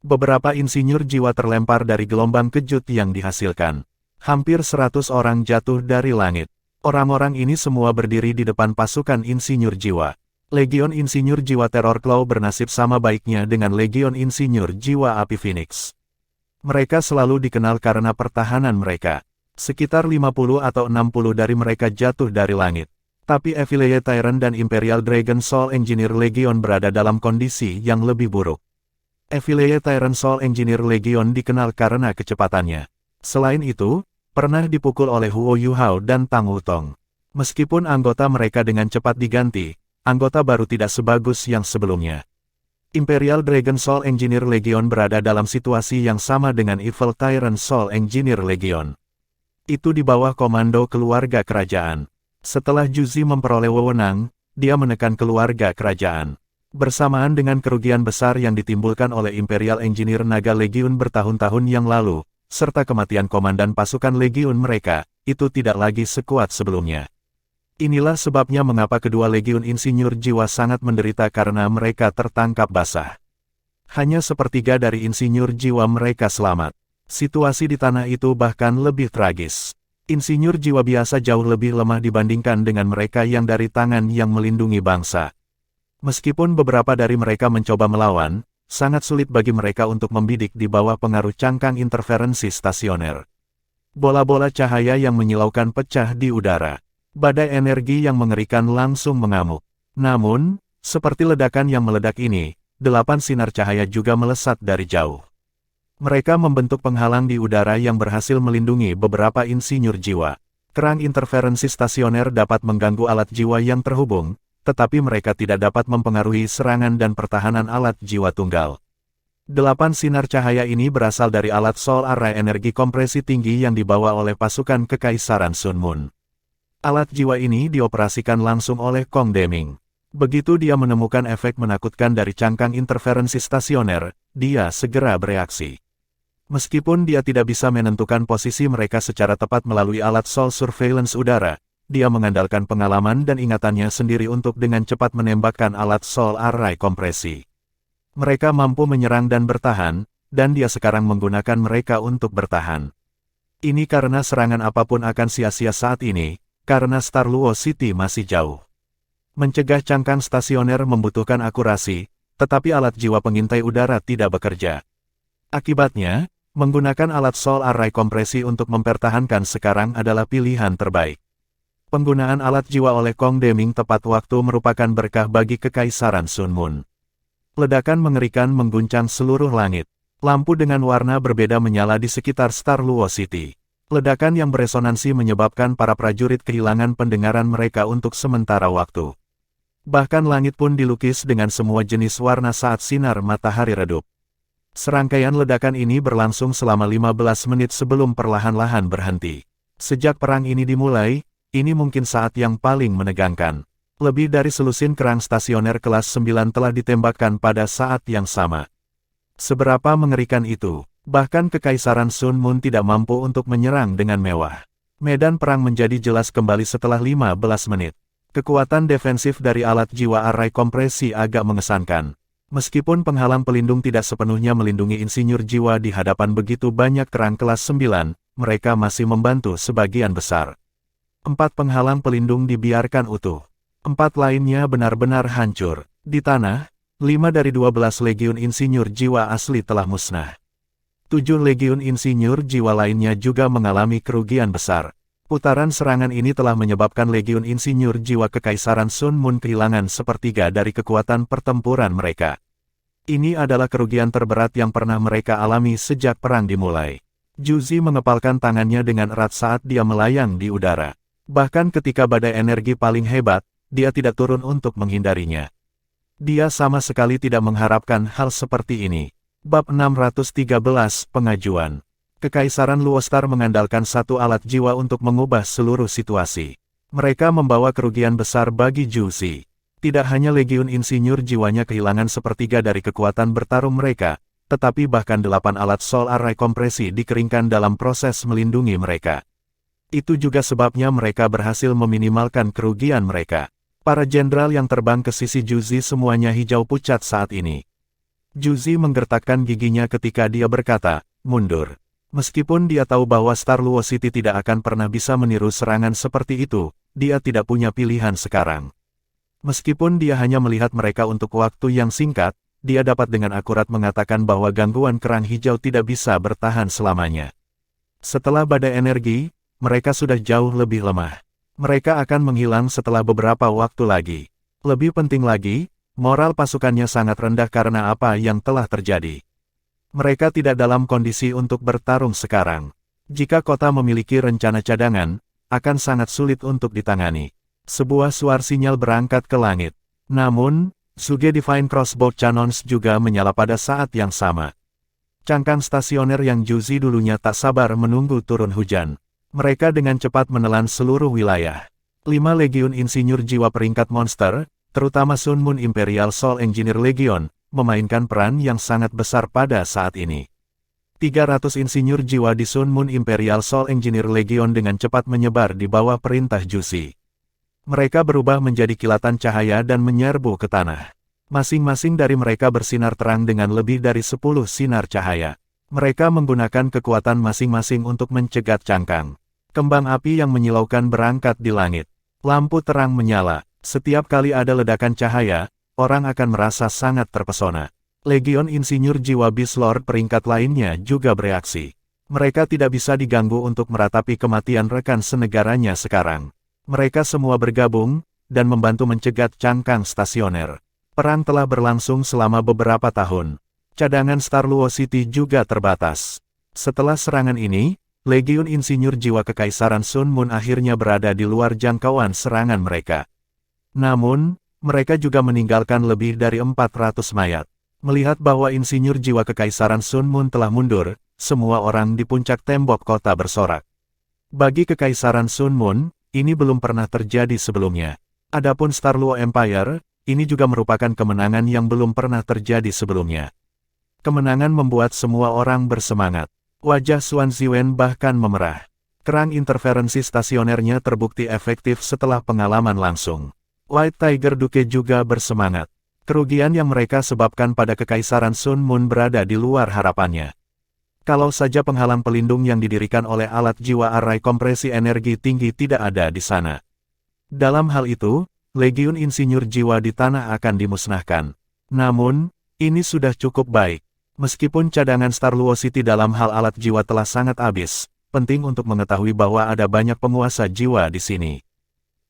Beberapa insinyur jiwa terlempar dari gelombang kejut yang dihasilkan. Hampir 100 orang jatuh dari langit. Orang-orang ini semua berdiri di depan pasukan insinyur jiwa. Legion Insinyur Jiwa Terror Claw bernasib sama baiknya dengan Legion Insinyur Jiwa Api Phoenix. Mereka selalu dikenal karena pertahanan mereka. Sekitar 50 atau 60 dari mereka jatuh dari langit. Tapi Affiliate Tyrant dan Imperial Dragon Soul Engineer Legion berada dalam kondisi yang lebih buruk. Affiliate Tyrant Soul Engineer Legion dikenal karena kecepatannya. Selain itu, pernah dipukul oleh Huo Yuhao dan Tang Wutong. Meskipun anggota mereka dengan cepat diganti, anggota baru tidak sebagus yang sebelumnya. Imperial Dragon Soul Engineer Legion berada dalam situasi yang sama dengan Evil Tyrant Soul Engineer Legion. Itu di bawah komando keluarga kerajaan. Setelah Juzi memperoleh wewenang, dia menekan keluarga kerajaan. Bersamaan dengan kerugian besar yang ditimbulkan oleh Imperial Engineer Naga Legion bertahun-tahun yang lalu, serta kematian komandan pasukan Legion mereka, itu tidak lagi sekuat sebelumnya. Inilah sebabnya mengapa kedua Legion Insinyur Jiwa sangat menderita karena mereka tertangkap basah. Hanya sepertiga dari Insinyur Jiwa mereka selamat. Situasi di tanah itu bahkan lebih tragis. Insinyur Jiwa biasa jauh lebih lemah dibandingkan dengan mereka yang dari tangan yang melindungi bangsa. Meskipun beberapa dari mereka mencoba melawan, sangat sulit bagi mereka untuk membidik di bawah pengaruh cangkang interferensi stasioner. Bola-bola cahaya yang menyilaukan pecah di udara. Badai energi yang mengerikan langsung mengamuk. Namun, seperti ledakan yang meledak ini, 8 sinar cahaya juga melesat dari jauh. Mereka membentuk penghalang di udara yang berhasil melindungi beberapa insinyur jiwa. Kerang interferensi stasioner dapat mengganggu alat jiwa yang terhubung, tetapi mereka tidak dapat mempengaruhi serangan dan pertahanan alat jiwa tunggal. 8 sinar cahaya ini berasal dari alat Soul Array energi kompresi tinggi yang dibawa oleh pasukan Kekaisaran Sun Moon. Alat jiwa ini dioperasikan langsung oleh Kong Deming. Begitu dia menemukan efek menakutkan dari cangkang interferensi stasioner, dia segera bereaksi. Meskipun dia tidak bisa menentukan posisi mereka secara tepat melalui alat Soul Surveillance udara, dia mengandalkan pengalaman dan ingatannya sendiri untuk dengan cepat menembakkan alat Soul Array kompresi. Mereka mampu menyerang dan bertahan, dan dia sekarang menggunakan mereka untuk bertahan. Ini karena serangan apapun akan sia-sia saat ini, karena Star Luo City masih jauh. Mencegah cangkang stasioner membutuhkan akurasi, tetapi alat jiwa pengintai udara tidak bekerja. Akibatnya, menggunakan alat Soul Array kompresi untuk mempertahankan sekarang adalah pilihan terbaik. Penggunaan alat jiwa oleh Kong Deming tepat waktu merupakan berkah bagi Kekaisaran Sun Moon. Ledakan mengerikan mengguncang seluruh langit. Lampu dengan warna berbeda menyala di sekitar Star Luo City. Ledakan yang beresonansi menyebabkan para prajurit kehilangan pendengaran mereka untuk sementara waktu. Bahkan langit pun dilukis dengan semua jenis warna saat sinar matahari redup. Serangkaian ledakan ini berlangsung selama 15 menit sebelum perlahan-lahan berhenti. Sejak perang ini dimulai, ini mungkin saat yang paling menegangkan. Lebih dari selusin kerang stasioner kelas 9 telah ditembakkan pada saat yang sama. Seberapa mengerikan itu, bahkan Kekaisaran Sun Moon tidak mampu untuk menyerang dengan mewah. Medan perang menjadi jelas kembali setelah 15 menit. Kekuatan defensif dari alat jiwa array kompresi agak mengesankan. Meskipun penghalang pelindung tidak sepenuhnya melindungi insinyur jiwa di hadapan begitu banyak kerang kelas 9, mereka masih membantu sebagian besar. 4 penghalang pelindung dibiarkan utuh. 4 lainnya benar-benar hancur. Di tanah, 5 dari 12 legiun insinyur jiwa asli telah musnah. 7 legiun insinyur jiwa lainnya juga mengalami kerugian besar. Putaran serangan ini telah menyebabkan Legiun Insinyur Jiwa Kekaisaran Sun Moon kehilangan sepertiga dari kekuatan pertempuran mereka. Ini adalah kerugian terberat yang pernah mereka alami sejak perang dimulai. Juzi mengepalkan tangannya dengan erat saat dia melayang di udara. Bahkan ketika badai energi paling hebat, dia tidak turun untuk menghindarinya. Dia sama sekali tidak mengharapkan hal seperti ini. Bab 613 Pengajuan. Kekaisaran Luostar mengandalkan satu alat jiwa untuk mengubah seluruh situasi. Mereka membawa kerugian besar bagi Juzi. Tidak hanya Legiun Insinyur jiwanya kehilangan sepertiga dari kekuatan bertarung mereka, tetapi bahkan 8 alat Soul Array kompresi dikeringkan dalam proses melindungi mereka. Itu juga sebabnya mereka berhasil meminimalkan kerugian mereka. Para jenderal yang terbang ke sisi Juzi semuanya hijau pucat saat ini. Juzi menggertakkan giginya ketika dia berkata, "Mundur." Meskipun dia tahu bahwa Star Luo City tidak akan pernah bisa meniru serangan seperti itu, dia tidak punya pilihan sekarang. Meskipun dia hanya melihat mereka untuk waktu yang singkat, dia dapat dengan akurat mengatakan bahwa gangguan kerang hijau tidak bisa bertahan selamanya. Setelah badai energi, mereka sudah jauh lebih lemah. Mereka akan menghilang setelah beberapa waktu lagi. Lebih penting lagi, moral pasukannya sangat rendah karena apa yang telah terjadi. Mereka tidak dalam kondisi untuk bertarung sekarang. Jika kota memiliki rencana cadangan, akan sangat sulit untuk ditangani. Sebuah suara sinyal berangkat ke langit. Namun, Suge Divine Crossbow Cannons juga menyala pada saat yang sama. Cangkang stasioner yang Juzi dulunya tak sabar menunggu turun hujan. Mereka dengan cepat menelan seluruh wilayah. 5 Legiun Insinyur Jiwa peringkat monster, terutama Sun Moon Imperial Soul Engineer Legion, memainkan peran yang sangat besar pada saat ini. 300 insinyur jiwa di Sun Moon Imperial Soul Engineer Legion dengan cepat menyebar di bawah perintah Juzi. Mereka berubah menjadi kilatan cahaya dan menyerbu ke tanah. Masing-masing dari mereka bersinar terang dengan lebih dari 10 sinar cahaya. Mereka menggunakan kekuatan masing-masing untuk mencegat cangkang. Kembang api yang menyilaukan berangkat di langit. Lampu terang menyala. Setiap kali ada ledakan cahaya, orang akan merasa sangat terpesona. Legion Insinyur Jiwa Beast Lord peringkat lainnya juga bereaksi. Mereka tidak bisa diganggu untuk meratapi kematian rekan senegaranya sekarang. Mereka semua bergabung, dan membantu mencegat cangkang stasioner. Perang telah berlangsung selama beberapa tahun. Cadangan Star Luo City juga terbatas. Setelah serangan ini, Legion Insinyur Jiwa Kekaisaran Sun Moon akhirnya berada di luar jangkauan serangan mereka. Namun, mereka juga meninggalkan lebih dari 400 mayat. Melihat bahwa insinyur jiwa kekaisaran Sun Moon telah mundur, semua orang di puncak tembok kota bersorak. Bagi kekaisaran Sun Moon, ini belum pernah terjadi sebelumnya. Adapun Star Luo Empire, ini juga merupakan kemenangan yang belum pernah terjadi sebelumnya. Kemenangan membuat semua orang bersemangat. Wajah Xuan Ziwen bahkan memerah. Kerang interferensi stasionernya terbukti efektif setelah pengalaman langsung. White Tiger Duke juga bersemangat. Kerugian yang mereka sebabkan pada kekaisaran Sun Moon berada di luar harapannya. Kalau saja penghalang pelindung yang didirikan oleh alat jiwa array kompresi energi tinggi tidak ada di sana. Dalam hal itu, Legiun Insinyur Jiwa di tanah akan dimusnahkan. Namun, ini sudah cukup baik. Meskipun cadangan Star Luo City dalam hal alat jiwa telah sangat habis, penting untuk mengetahui bahwa ada banyak penguasa jiwa di sini.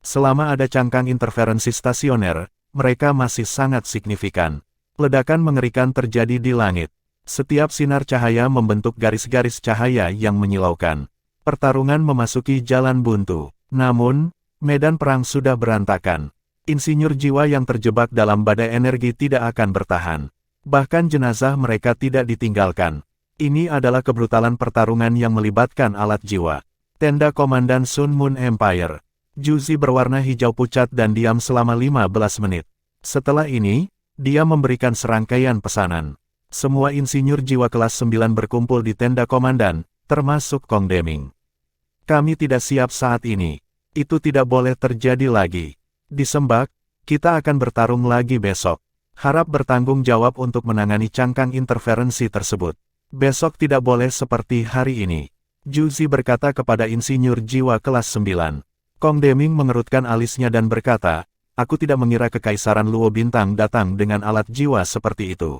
Selama ada cangkang interferensi stasioner, mereka masih sangat signifikan. Ledakan mengerikan terjadi di langit. Setiap sinar cahaya membentuk garis-garis cahaya yang menyilaukan. Pertarungan memasuki jalan buntu. Namun, medan perang sudah berantakan. Insinyur jiwa yang terjebak dalam badai energi tidak akan bertahan. Bahkan jenazah mereka tidak ditinggalkan. Ini adalah kebrutalan pertarungan yang melibatkan alat jiwa. Tenda Komandan Sun Moon Empire. Juzi berwarna hijau pucat dan diam selama 15 menit. Setelah ini, dia memberikan serangkaian pesanan. Semua insinyur jiwa kelas 9 berkumpul di tenda komandan, termasuk Kong Deming. Kami tidak siap saat ini. Itu tidak boleh terjadi lagi. Disembah, kita akan bertarung lagi besok. Harap bertanggung jawab untuk menangani cangkang interferensi tersebut. Besok tidak boleh seperti hari ini. Juzi berkata kepada insinyur jiwa kelas 9. Kong Deming mengerutkan alisnya dan berkata, aku tidak mengira kekaisaran Luo Bintang datang dengan alat jiwa seperti itu.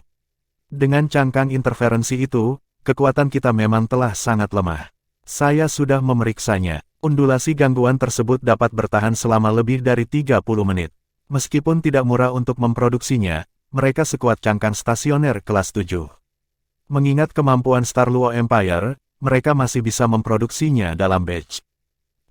Dengan cangkang interferensi itu, kekuatan kita memang telah sangat lemah. Saya sudah memeriksanya. Undulasi gangguan tersebut dapat bertahan selama lebih dari 30 menit. Meskipun tidak murah untuk memproduksinya, mereka sekuat cangkang stasioner kelas 7. Mengingat kemampuan Star Luo Empire, mereka masih bisa memproduksinya dalam batch.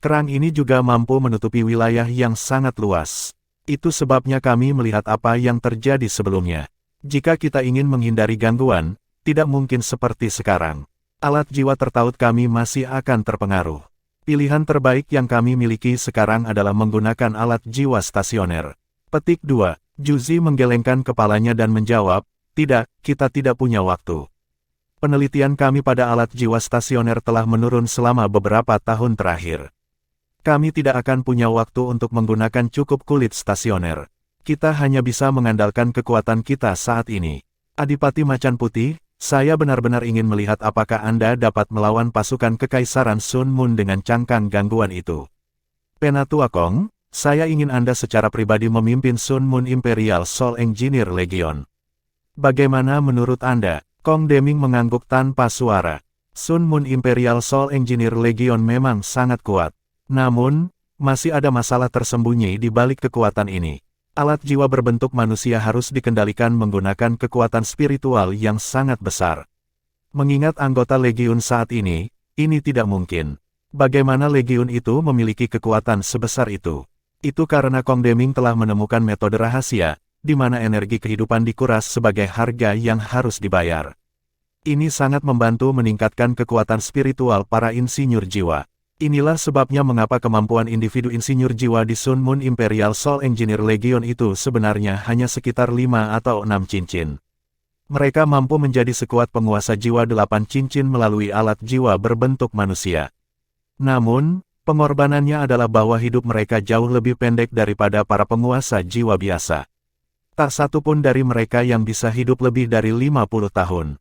Kerang ini juga mampu menutupi wilayah yang sangat luas. Itu sebabnya kami melihat apa yang terjadi sebelumnya. Jika kita ingin menghindari gangguan, tidak mungkin seperti sekarang. Alat jiwa tertaut kami masih akan terpengaruh. Pilihan terbaik yang kami miliki sekarang adalah menggunakan alat jiwa stasioner. Petik 2. Juzi menggelengkan kepalanya dan menjawab, tidak, kita tidak punya waktu. Penelitian kami pada alat jiwa stasioner telah menurun selama beberapa tahun terakhir. Kami tidak akan punya waktu untuk menggunakan cukup kulit stasioner. Kita hanya bisa mengandalkan kekuatan kita saat ini. Adipati Macan Putih, saya benar-benar ingin melihat apakah Anda dapat melawan pasukan Kekaisaran Sun Moon dengan cangkang gangguan itu. Penatua Kong, saya ingin Anda secara pribadi memimpin Sun Moon Imperial Soul Engineer Legion. Bagaimana menurut Anda? Kong Deming mengangguk tanpa suara. Sun Moon Imperial Soul Engineer Legion memang sangat kuat. Namun, masih ada masalah tersembunyi di balik kekuatan ini. Alat jiwa berbentuk manusia harus dikendalikan menggunakan kekuatan spiritual yang sangat besar. Mengingat anggota Legiun saat ini tidak mungkin. Bagaimana Legiun itu memiliki kekuatan sebesar itu? Itu karena Kong Deming telah menemukan metode rahasia, di mana energi kehidupan dikuras sebagai harga yang harus dibayar. Ini sangat membantu meningkatkan kekuatan spiritual para insinyur jiwa. Inilah sebabnya mengapa kemampuan individu insinyur jiwa di Sun Moon Imperial Soul Engineer Legion itu sebenarnya hanya sekitar 5 atau 6 cincin. Mereka mampu menjadi sekuat penguasa jiwa 8 cincin melalui alat jiwa berbentuk manusia. Namun, pengorbanannya adalah bahwa hidup mereka jauh lebih pendek daripada para penguasa jiwa biasa. Tak satu pun dari mereka yang bisa hidup lebih dari 50 tahun.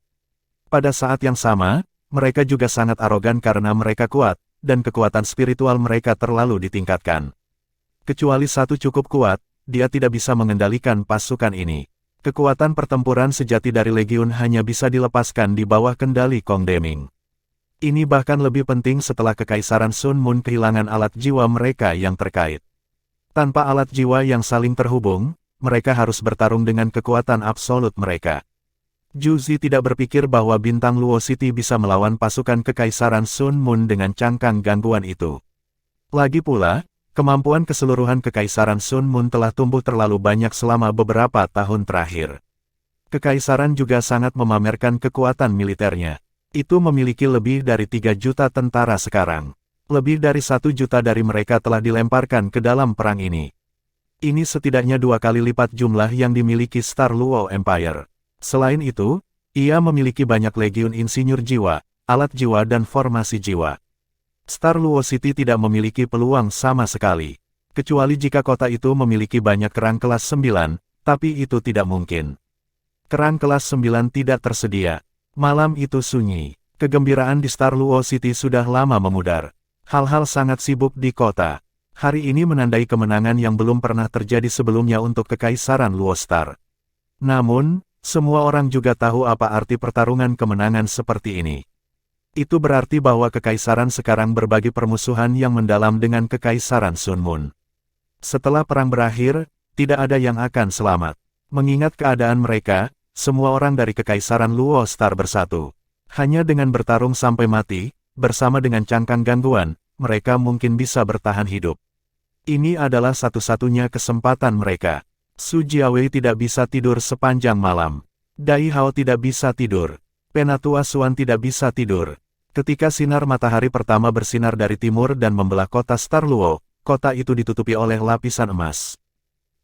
Pada saat yang sama, mereka juga sangat arogan karena mereka kuat, dan kekuatan spiritual mereka terlalu ditingkatkan. Kecuali satu cukup kuat, dia tidak bisa mengendalikan pasukan ini. Kekuatan pertempuran sejati dari Legiun hanya bisa dilepaskan di bawah kendali Kong Deming. Ini bahkan lebih penting setelah Kekaisaran Sun Moon kehilangan alat jiwa mereka yang terkait. Tanpa alat jiwa yang saling terhubung, mereka harus bertarung dengan kekuatan absolut mereka. Zhu Zi tidak berpikir bahwa bintang Luo City bisa melawan pasukan Kekaisaran Sun Moon dengan cangkang gangguan itu. Lagi pula, kemampuan keseluruhan Kekaisaran Sun Moon telah tumbuh terlalu banyak selama beberapa tahun terakhir. Kekaisaran juga sangat memamerkan kekuatan militernya. Itu memiliki lebih dari 3 juta tentara sekarang. Lebih dari 1 juta dari mereka telah dilemparkan ke dalam perang ini. Ini setidaknya 2 kali lipat jumlah yang dimiliki Star Luo Empire. Selain itu, ia memiliki banyak legiun insinyur jiwa, alat jiwa dan formasi jiwa. Star Luo City tidak memiliki peluang sama sekali. Kecuali jika kota itu memiliki banyak kerang kelas 9, tapi itu tidak mungkin. Kerang kelas 9 tidak tersedia. Malam itu sunyi. Kegembiraan di Star Luo City sudah lama memudar. Hal-hal sangat sibuk di kota. Hari ini menandai kemenangan yang belum pernah terjadi sebelumnya untuk Kekaisaran Luo Star. Namun, semua orang juga tahu apa arti pertarungan kemenangan seperti ini. Itu berarti bahwa Kekaisaran sekarang berbagi permusuhan yang mendalam dengan Kekaisaran Sun Moon. Setelah perang berakhir, tidak ada yang akan selamat. Mengingat keadaan mereka, semua orang dari Kekaisaran Luo Star bersatu. Hanya dengan bertarung sampai mati, bersama dengan cangkang gangguan, mereka mungkin bisa bertahan hidup. Ini adalah satu-satunya kesempatan mereka. Su Jiawei tidak bisa tidur sepanjang malam. Dai Hao tidak bisa tidur. Penatua Suan tidak bisa tidur. Ketika sinar matahari pertama bersinar dari timur dan membelah kota Star Luo, kota itu ditutupi oleh lapisan emas.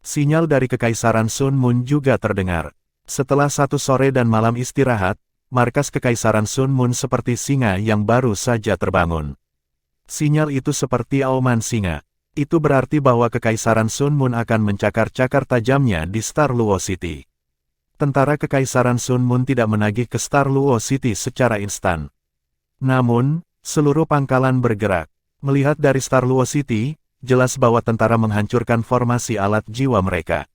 Sinyal dari Kekaisaran Sun Moon juga terdengar. Setelah 1 sore dan malam istirahat, markas Kekaisaran Sun Moon seperti singa yang baru saja terbangun. Sinyal itu seperti auman singa. Itu berarti bahwa Kekaisaran Sun Moon akan mencakar-cakar tajamnya di Star Luo City. Tentara Kekaisaran Sun Moon tidak menagih ke Star Luo City secara instan. Namun, seluruh pangkalan bergerak. Melihat dari Star Luo City, jelas bahwa tentara menghancurkan formasi alat jiwa mereka.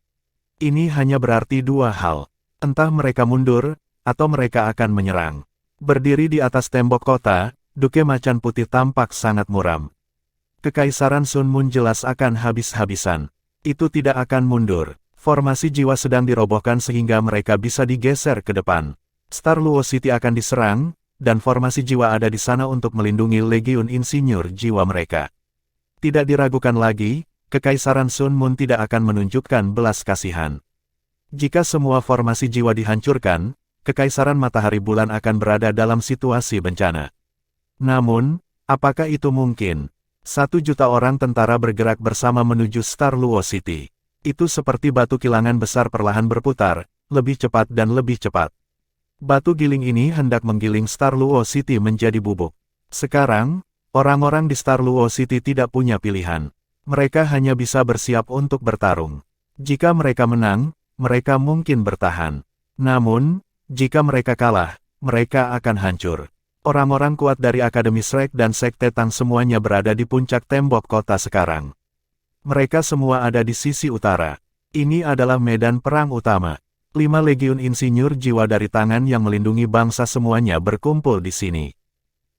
Ini hanya berarti 2 hal. Entah mereka mundur, atau mereka akan menyerang. Berdiri di atas tembok kota, Duke Macan Putih tampak sangat muram. Kekaisaran Sun Moon jelas akan habis-habisan. Itu tidak akan mundur. Formasi jiwa sedang dirobohkan sehingga mereka bisa digeser ke depan. Star Luo City akan diserang, dan formasi jiwa ada di sana untuk melindungi legiun insinyur jiwa mereka. Tidak diragukan lagi, Kekaisaran Sun Moon tidak akan menunjukkan belas kasihan. Jika semua formasi jiwa dihancurkan, Kekaisaran Matahari Bulan akan berada dalam situasi bencana. Namun, apakah itu mungkin? 1 juta orang tentara bergerak bersama menuju Star Luo City. Itu seperti batu kilangan besar perlahan berputar, lebih cepat dan lebih cepat. Batu giling ini hendak menggiling Star Luo City menjadi bubuk. Sekarang, orang-orang di Star Luo City tidak punya pilihan. Mereka hanya bisa bersiap untuk bertarung. Jika mereka menang, mereka mungkin bertahan. Namun, jika mereka kalah, mereka akan hancur. Orang-orang kuat dari Akademi Shrek dan Sekte Tang semuanya berada di puncak tembok kota sekarang. Mereka semua ada di sisi utara. Ini adalah medan perang utama. 5 legiun insinyur jiwa dari tangan yang melindungi bangsa semuanya berkumpul di sini.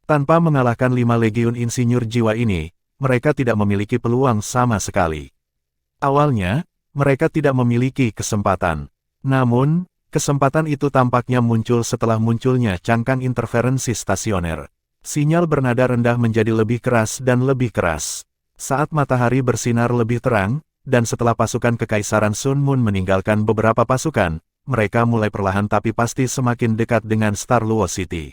Tanpa mengalahkan 5 legiun insinyur jiwa ini, mereka tidak memiliki peluang sama sekali. Awalnya, mereka tidak memiliki kesempatan. Namun, kesempatan itu tampaknya muncul setelah munculnya cangkang interferensi stasioner. Sinyal bernada rendah menjadi lebih keras dan lebih keras. Saat matahari bersinar lebih terang, dan setelah pasukan Kekaisaran Sun Moon meninggalkan beberapa pasukan, mereka mulai perlahan tapi pasti semakin dekat dengan Star Luo City.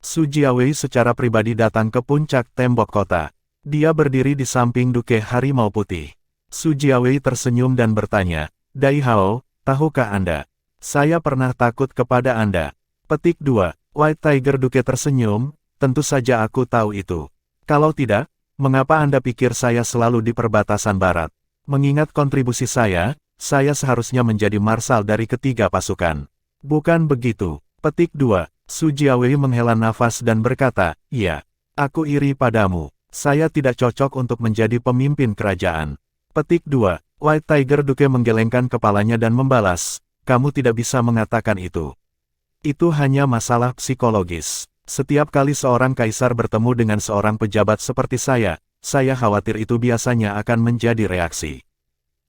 Su Jiawei secara pribadi datang ke puncak tembok kota. Dia berdiri di samping Duke Harimau Putih. Su Jiawei tersenyum dan bertanya, "Dai Hao, tahukah Anda? Saya pernah takut kepada Anda." Petik 2. White Tiger Duke tersenyum, "Tentu saja aku tahu itu. Kalau tidak, mengapa Anda pikir saya selalu di perbatasan barat? Mengingat kontribusi saya seharusnya menjadi marsal dari ketiga pasukan. Bukan begitu?" Petik 2. Su Jiawei menghela nafas dan berkata, "Iya, aku iri padamu. Saya tidak cocok untuk menjadi pemimpin kerajaan." Petik 2. White Tiger Duke menggelengkan kepalanya dan membalas, "Kamu tidak bisa mengatakan itu. Itu hanya masalah psikologis. Setiap kali seorang kaisar bertemu dengan seorang pejabat seperti saya khawatir itu biasanya akan menjadi reaksi."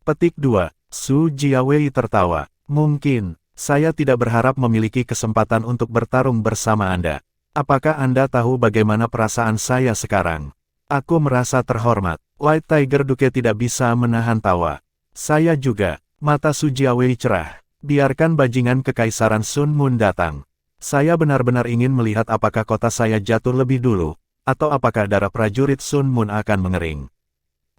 Petik 2. Su Jiawei tertawa. "Mungkin, saya tidak berharap memiliki kesempatan untuk bertarung bersama Anda. Apakah Anda tahu bagaimana perasaan saya sekarang? Aku merasa terhormat." White Tiger Duke tidak bisa menahan tawa. "Saya juga." Mata Su Jiawei cerah. "Biarkan bajingan Kekaisaran Sun Moon datang. Saya benar-benar ingin melihat apakah kota saya jatuh lebih dulu, atau apakah darah prajurit Sun Moon akan mengering."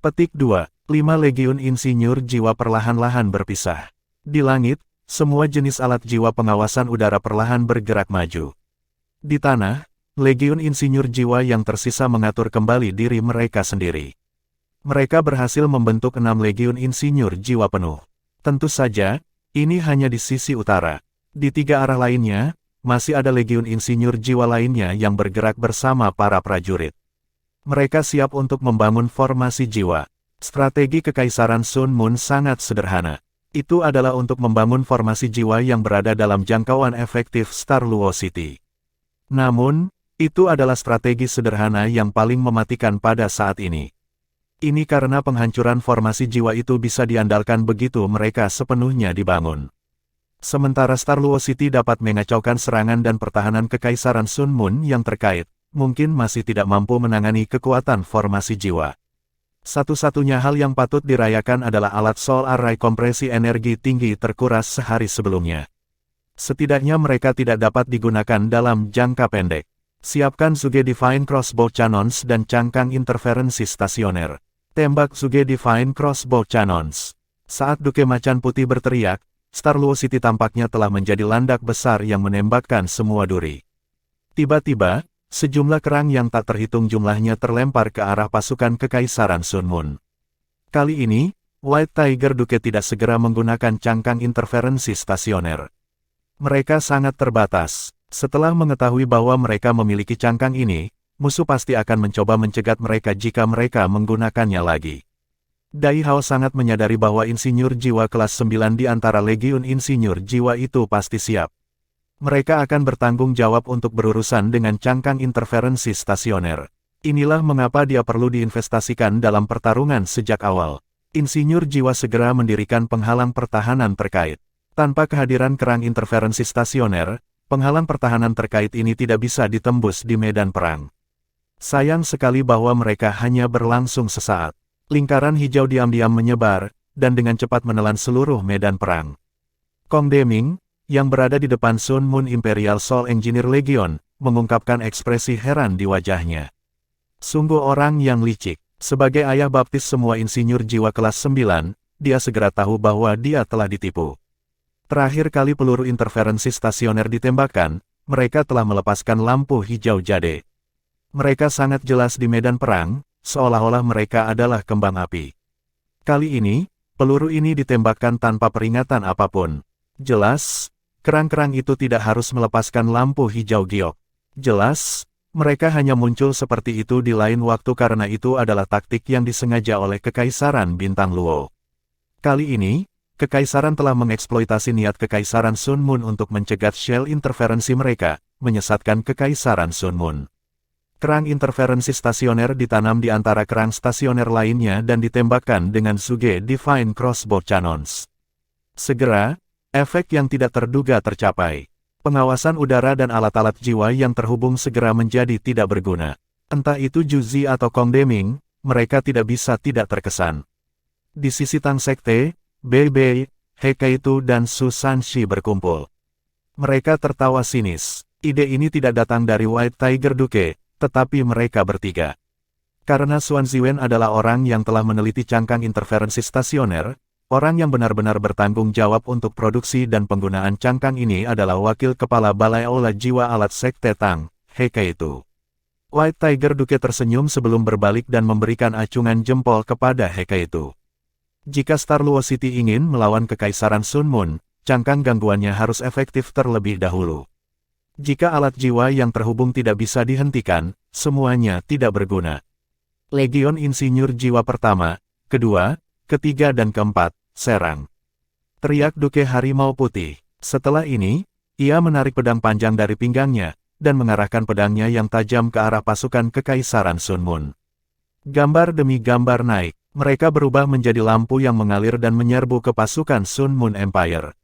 Petik 2. 5 legiun insinyur jiwa perlahan-lahan berpisah. Di langit, semua jenis alat jiwa pengawasan udara perlahan bergerak maju. Di tanah, legiun insinyur jiwa yang tersisa mengatur kembali diri mereka sendiri. Mereka berhasil membentuk 6 legiun insinyur jiwa penuh. Tentu saja, ini hanya di sisi utara. Di 3 arah lainnya, masih ada legiun insinyur jiwa lainnya yang bergerak bersama para prajurit. Mereka siap untuk membangun formasi jiwa. Strategi Kekaisaran Sun Moon sangat sederhana. Itu adalah untuk membangun formasi jiwa yang berada dalam jangkauan efektif Star Luo City. Namun, itu adalah strategi sederhana yang paling mematikan pada saat ini. Ini karena penghancuran formasi jiwa itu bisa diandalkan begitu mereka sepenuhnya dibangun. Sementara Star Luo City dapat mengacaukan serangan dan pertahanan Kekaisaran Sun Moon yang terkait, mungkin masih tidak mampu menangani kekuatan formasi jiwa. Satu-satunya hal yang patut dirayakan adalah alat Soul Array kompresi energi tinggi terkuras sehari sebelumnya. Setidaknya mereka tidak dapat digunakan dalam jangka pendek. Siapkan Suge Divine Crossbow Cannons dan cangkang interferensi stasioner. Tembak Suge Divine Crossbow Cannons. Saat Duke Macan Putih berteriak, Star Luo City tampaknya telah menjadi landak besar yang menembakkan semua duri. Tiba-tiba, sejumlah kerang yang tak terhitung jumlahnya terlempar ke arah pasukan Kekaisaran Sun Moon. Kali ini, White Tiger Duke tidak segera menggunakan cangkang interferensi stasioner. Mereka sangat terbatas. Setelah mengetahui bahwa mereka memiliki cangkang ini, musuh pasti akan mencoba mencegat mereka jika mereka menggunakannya lagi. Dai Hao sangat menyadari bahwa insinyur jiwa kelas 9 di antara legiun insinyur jiwa itu pasti siap. Mereka akan bertanggung jawab untuk berurusan dengan cangkang interferensi stasioner. Inilah mengapa dia perlu diinvestasikan dalam pertarungan sejak awal. Insinyur jiwa segera mendirikan penghalang pertahanan terkait. Tanpa kehadiran kerang interferensi stasioner, penghalang pertahanan terkait ini tidak bisa ditembus di medan perang. Sayang sekali bahwa mereka hanya berlangsung sesaat. Lingkaran hijau diam-diam menyebar, dan dengan cepat menelan seluruh medan perang. Kong Deming, yang berada di depan Sun Moon Imperial Soul Engineer Legion, mengungkapkan ekspresi heran di wajahnya. Sungguh orang yang licik. Sebagai ayah baptis semua insinyur jiwa kelas 9, dia segera tahu bahwa dia telah ditipu. Terakhir kali peluru interferensi stasioner ditembakkan, mereka telah melepaskan lampu hijau jade. Mereka sangat jelas di medan perang, seolah-olah mereka adalah kembang api. Kali ini, peluru ini ditembakkan tanpa peringatan apapun. Jelas, Kerang-kerang itu tidak harus melepaskan lampu hijau giok. Jelas, mereka hanya muncul seperti itu di lain waktu karena itu adalah taktik yang disengaja oleh Kekaisaran Bintang Luo. Kali ini, Kekaisaran telah mengeksploitasi niat Kekaisaran Sun Moon untuk mencegat shell interferensi mereka, menyesatkan Kekaisaran Sun Moon. Kerang interferensi stasioner ditanam di antara kerang stasioner lainnya dan ditembakkan dengan Suge Divine Crossbow Cannons. Segera, efek yang tidak terduga tercapai. Pengawasan udara dan alat-alat jiwa yang terhubung segera menjadi tidak berguna. Entah itu Juzi atau Kong Deming, mereka tidak bisa tidak terkesan. Di sisi Tang Sekte, Bei Bei, He Kaitu dan Su Sanshi berkumpul. Mereka tertawa sinis. Ide ini tidak datang dari White Tiger Duke, tetapi mereka bertiga. Karena Xuan Ziwen adalah orang yang telah meneliti cangkang interferensi stasioner, orang yang benar-benar bertanggung jawab untuk produksi dan penggunaan cangkang ini adalah Wakil Kepala Balai Aula Jiwa Alat Sekte Tang, He Kaitu. White Tiger Duke tersenyum sebelum berbalik dan memberikan acungan jempol kepada He Kaitu. Jika Star Luo City ingin melawan Kekaisaran Sun Moon, cangkang gangguannya harus efektif terlebih dahulu. Jika alat jiwa yang terhubung tidak bisa dihentikan, semuanya tidak berguna. Legion Insinyur Jiwa pertama, kedua, ketiga dan keempat, serang. Teriak Duke Harimau Putih. Setelah ini, ia menarik pedang panjang dari pinggangnya, dan mengarahkan pedangnya yang tajam ke arah pasukan Kekaisaran Sun Moon. Gambar demi gambar naik, mereka berubah menjadi lampu yang mengalir dan menyerbu ke pasukan Sun Moon Empire.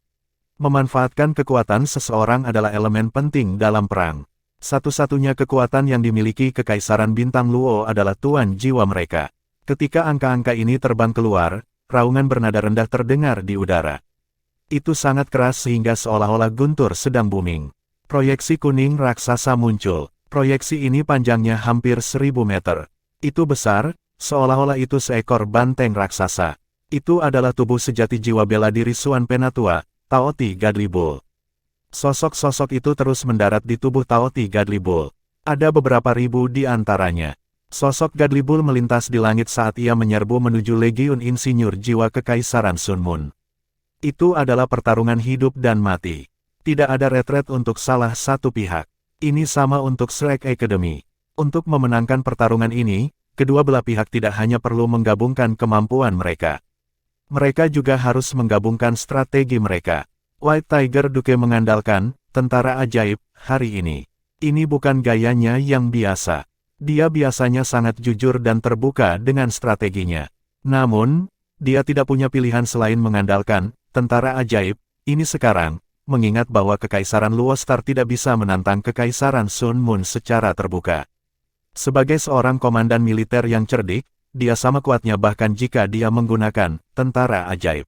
Memanfaatkan kekuatan seseorang adalah elemen penting dalam perang. Satu-satunya kekuatan yang dimiliki Kekaisaran Bintang Luo adalah tuan jiwa mereka. Ketika angka-angka ini terbang keluar, raungan bernada rendah terdengar di udara. Itu sangat keras sehingga seolah-olah guntur sedang booming. Proyeksi kuning raksasa muncul. Proyeksi ini panjangnya hampir 1000 meter. Itu besar, seolah-olah itu seekor banteng raksasa. Itu adalah tubuh sejati jiwa bela diri Xuan Penatua, Tao Ti Godly Bull. Sosok-sosok itu terus mendarat di tubuh Tao Ti Godly Bull. Ada beberapa ribu di antaranya. Sosok Godly Bull melintas di langit saat ia menyerbu menuju Legiun Insinyur Jiwa Kekaisaran Sun Moon. Itu adalah pertarungan hidup dan mati. Tidak ada retret untuk salah satu pihak. Ini sama untuk Shrek Academy. Untuk memenangkan pertarungan ini, kedua belah pihak tidak hanya perlu menggabungkan kemampuan mereka. Mereka juga harus menggabungkan strategi mereka. White Tiger Duke mengandalkan tentara ajaib hari ini. Ini bukan gayanya yang biasa. Dia biasanya sangat jujur dan terbuka dengan strateginya. Namun, dia tidak punya pilihan selain mengandalkan tentara ajaib ini sekarang, mengingat bahwa Kekaisaran Luo Star tidak bisa menantang Kekaisaran Sun Moon secara terbuka. Sebagai seorang komandan militer yang cerdik, dia sama kuatnya bahkan jika dia menggunakan tentara ajaib.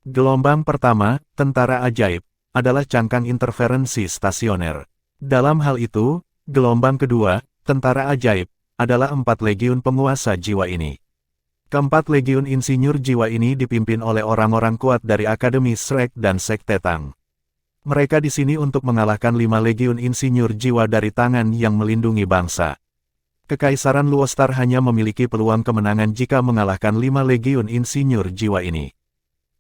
Gelombang pertama, tentara ajaib, adalah cangkang interferensi stasioner. Dalam hal itu, gelombang kedua, tentara ajaib, adalah 4 legiun penguasa jiwa ini. Keempat legiun insinyur jiwa ini dipimpin oleh orang-orang kuat dari Akademi Shrek dan Sekte Tang. Mereka di sini untuk mengalahkan 5 legiun insinyur jiwa dari tangan yang melindungi bangsa. Kekaisaran Luo Star hanya memiliki peluang kemenangan jika mengalahkan 5 legiun insinyur jiwa ini.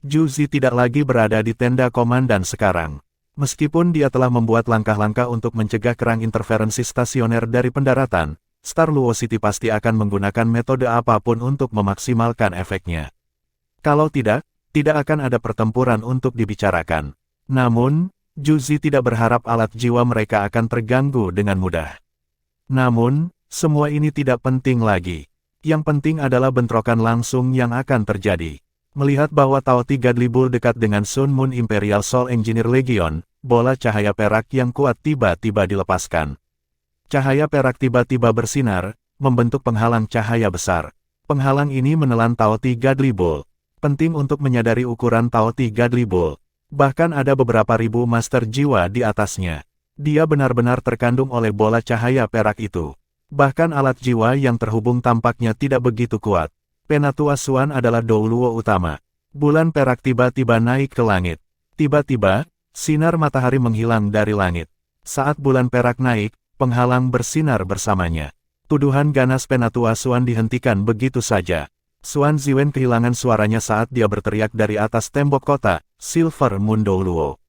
Juzi tidak lagi berada di tenda komandan sekarang. Meskipun dia telah membuat langkah-langkah untuk mencegah kerang interferensi stasioner dari pendaratan, Star Luo City pasti akan menggunakan metode apapun untuk memaksimalkan efeknya. Kalau tidak, tidak akan ada pertempuran untuk dibicarakan. Namun, Juzi tidak berharap alat jiwa mereka akan terganggu dengan mudah. Namun, semua ini tidak penting lagi. Yang penting adalah bentrokan langsung yang akan terjadi. Melihat bahwa Tao Ti Godly Bull dekat dengan Sun Moon Imperial Soul Engineer Legion, bola cahaya perak yang kuat tiba-tiba dilepaskan. Cahaya perak tiba-tiba bersinar, membentuk penghalang cahaya besar. Penghalang ini menelan Tao Ti Godly Bull. Penting untuk menyadari ukuran Tao Ti Godly Bull. Bahkan ada beberapa ribu master jiwa di atasnya. Dia benar-benar terkandung oleh bola cahaya perak itu. Bahkan alat jiwa yang terhubung tampaknya tidak begitu kuat. Penatua Xuan adalah Dou Luo utama. Bulan perak tiba-tiba naik ke langit. Tiba-tiba, sinar matahari menghilang dari langit. Saat bulan perak naik, penghalang bersinar bersamanya. Tuduhan ganas Penatua Xuan dihentikan begitu saja. Xuan Ziwen kehilangan suaranya saat dia berteriak dari atas tembok kota, Silver Moon Dou Luo.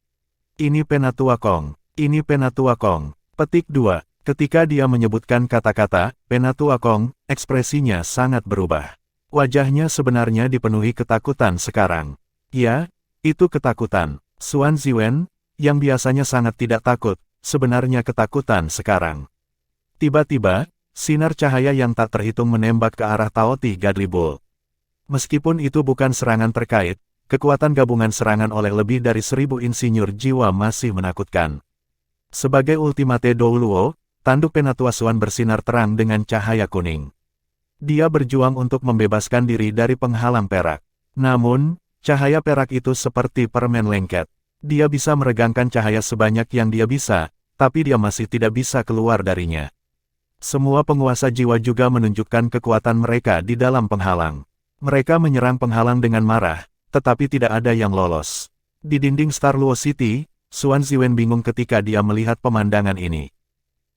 Ini Penatua Kong. Ini Penatua Kong. Petik 2. Ketika dia menyebutkan kata-kata, Penatua Kong, ekspresinya sangat berubah. Wajahnya sebenarnya dipenuhi ketakutan sekarang. Ya, itu ketakutan. Xuan Ziwen, yang biasanya sangat tidak takut, sebenarnya ketakutan sekarang. Tiba-tiba, sinar cahaya yang tak terhitung menembak ke arah Taoti Godly Bull. Meskipun itu bukan serangan terkait, kekuatan gabungan serangan oleh lebih dari 1000 insinyur jiwa masih menakutkan. Sebagai ultimate Douluo, tanduk Penatua Xuan bersinar terang dengan cahaya kuning. Dia berjuang untuk membebaskan diri dari penghalang perak. Namun, cahaya perak itu seperti permen lengket. Dia bisa meregangkan cahaya sebanyak yang dia bisa, tapi dia masih tidak bisa keluar darinya. Semua penguasa jiwa juga menunjukkan kekuatan mereka di dalam penghalang. Mereka menyerang penghalang dengan marah, tetapi tidak ada yang lolos. Di dinding Star Luo City, Xuan Ziwen bingung ketika dia melihat pemandangan ini.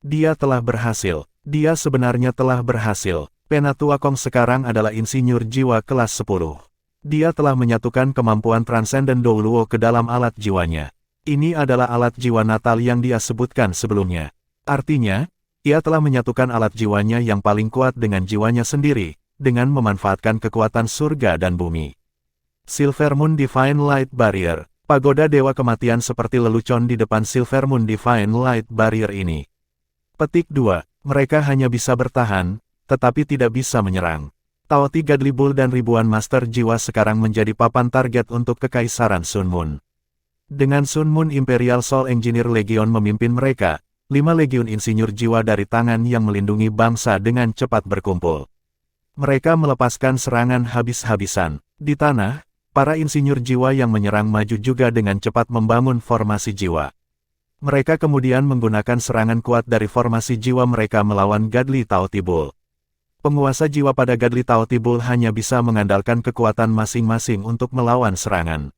Dia telah berhasil. Dia sebenarnya telah berhasil. Penatua Kong sekarang adalah insinyur jiwa kelas 10. Dia telah menyatukan kemampuan transenden Douluo ke dalam alat jiwanya. Ini adalah alat jiwa natal yang dia sebutkan sebelumnya. Artinya, ia telah menyatukan alat jiwanya yang paling kuat dengan jiwanya sendiri, dengan memanfaatkan kekuatan surga dan bumi. Silver Moon Divine Light Barrier. Pagoda Dewa Kematian seperti lelucon di depan Silver Moon Divine Light Barrier ini. Petik 2. Mereka hanya bisa bertahan, tetapi tidak bisa menyerang. Taoti Godly Bull dan ribuan master jiwa sekarang menjadi papan target untuk Kekaisaran Sun Moon. Dengan Sun Moon Imperial Soul Engineer Legion memimpin mereka, 5 legiun insinyur jiwa dari tangan yang melindungi bangsa dengan cepat berkumpul. Mereka melepaskan serangan habis-habisan. Di tanah, para insinyur jiwa yang menyerang maju juga dengan cepat membangun formasi jiwa. Mereka kemudian menggunakan serangan kuat dari formasi jiwa mereka melawan Godly Taoti Bull. Penguasa jiwa pada Godly Taoti Bull hanya bisa mengandalkan kekuatan masing-masing untuk melawan serangan.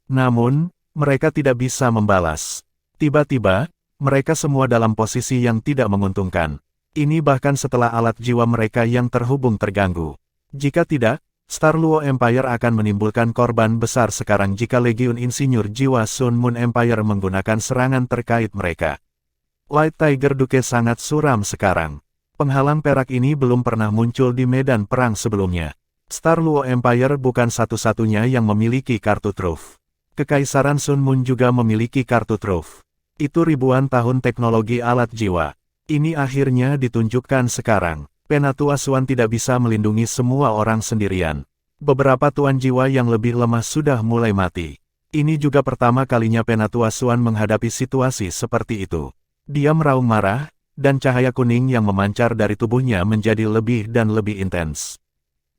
Namun, mereka tidak bisa membalas. Tiba-tiba, mereka semua dalam posisi yang tidak menguntungkan. Ini bahkan setelah alat jiwa mereka yang terhubung terganggu. Jika tidak, Star Luo Empire akan menimbulkan korban besar sekarang jika Legiun Insinyur Jiwa Sun Moon Empire menggunakan serangan terkait mereka. White Tiger Duke sangat suram sekarang. Penghalang perak ini belum pernah muncul di medan perang sebelumnya. Star Luo Empire bukan satu-satunya yang memiliki kartu truf. Kekaisaran Sun Moon juga memiliki kartu truf. Itu ribuan tahun teknologi alat jiwa. Ini akhirnya ditunjukkan sekarang. Penatua Xuan tidak bisa melindungi semua orang sendirian. Beberapa tuan jiwa yang lebih lemah sudah mulai mati. Ini juga pertama kalinya Penatua Xuan menghadapi situasi seperti itu. Dia meraung marah, dan cahaya kuning yang memancar dari tubuhnya menjadi lebih dan lebih intens.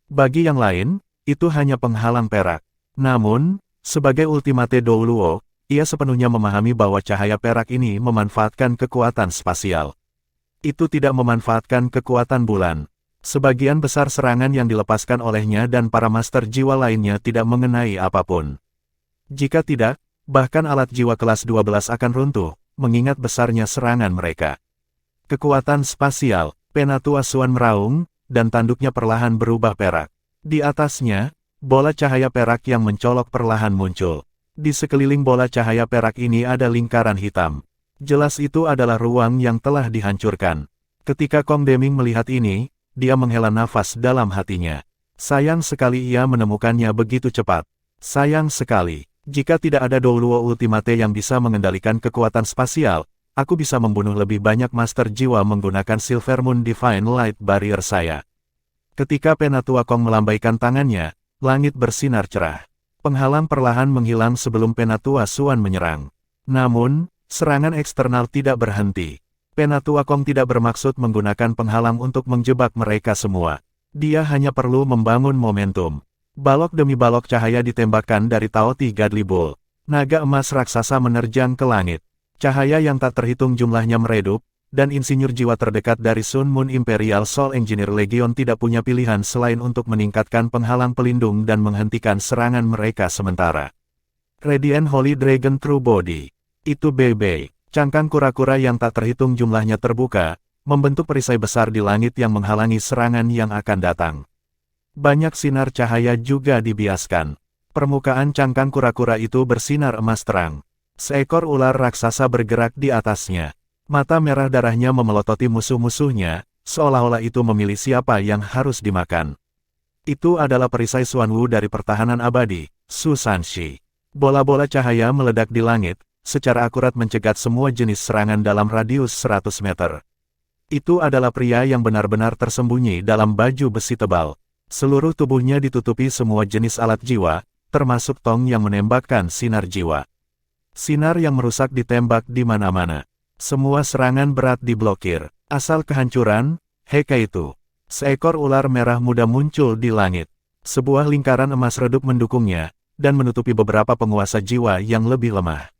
Bagi yang lain, itu hanya penghalang perak. Namun, sebagai ultimate Douluo, ia sepenuhnya memahami bahwa cahaya perak ini memanfaatkan kekuatan spasial. Itu tidak memanfaatkan kekuatan bulan. Sebagian besar serangan yang dilepaskan olehnya dan para master jiwa lainnya tidak mengenai apapun. Jika tidak, bahkan alat jiwa kelas 12 akan runtuh, mengingat besarnya serangan mereka. Kekuatan spasial, Penatua Xuan meraung, dan tanduknya perlahan berubah perak. Di atasnya, bola cahaya perak yang mencolok perlahan muncul. Di sekeliling bola cahaya perak ini ada lingkaran hitam. Jelas itu adalah ruang yang telah dihancurkan. Ketika Kong Deming melihat ini, dia menghela nafas dalam hatinya. Sayang sekali ia menemukannya begitu cepat. Sayang sekali, jika tidak ada Douluo Ultimate yang bisa mengendalikan kekuatan spasial, aku bisa membunuh lebih banyak master jiwa menggunakan Silver Moon Divine Light Barrier saya. Ketika Penatua Kong melambaikan tangannya, langit bersinar cerah. Penghalang perlahan menghilang sebelum Penatua Xuan menyerang. Namun, serangan eksternal tidak berhenti. Penatua Kong tidak bermaksud menggunakan penghalang untuk menjebak mereka semua. Dia hanya perlu membangun momentum. Balok demi balok cahaya ditembakkan dari Taoti Godly Bull. Naga emas raksasa menerjang ke langit. Cahaya yang tak terhitung jumlahnya meredup, dan insinyur jiwa terdekat dari Sun Moon Imperial Soul Engineer Legion tidak punya pilihan selain untuk meningkatkan penghalang pelindung dan menghentikan serangan mereka sementara. Radiant Holy Dragon True Body. Itu Bebe. Cangkang kura-kura yang tak terhitung jumlahnya terbuka, membentuk perisai besar di langit yang menghalangi serangan yang akan datang. Banyak sinar cahaya juga dibiaskan. Permukaan cangkang kura-kura itu bersinar emas terang. Seekor ular raksasa bergerak di atasnya. Mata merah darahnya memelototi musuh-musuhnya, seolah-olah itu memilih siapa yang harus dimakan. Itu adalah perisai Xuanwu dari pertahanan abadi, Su Sanshi. Bola-bola cahaya meledak di langit, secara akurat mencegat semua jenis serangan dalam radius 100 meter. Itu adalah pria yang benar-benar tersembunyi dalam baju besi tebal. Seluruh tubuhnya ditutupi semua jenis alat jiwa, termasuk tong yang menembakkan sinar jiwa. Sinar yang merusak ditembak di mana-mana. Semua serangan berat diblokir. Asal kehancuran, Heka itu. Seekor ular merah muda muncul di langit. Sebuah lingkaran emas redup mendukungnya, dan menutupi beberapa penguasa jiwa yang lebih lemah.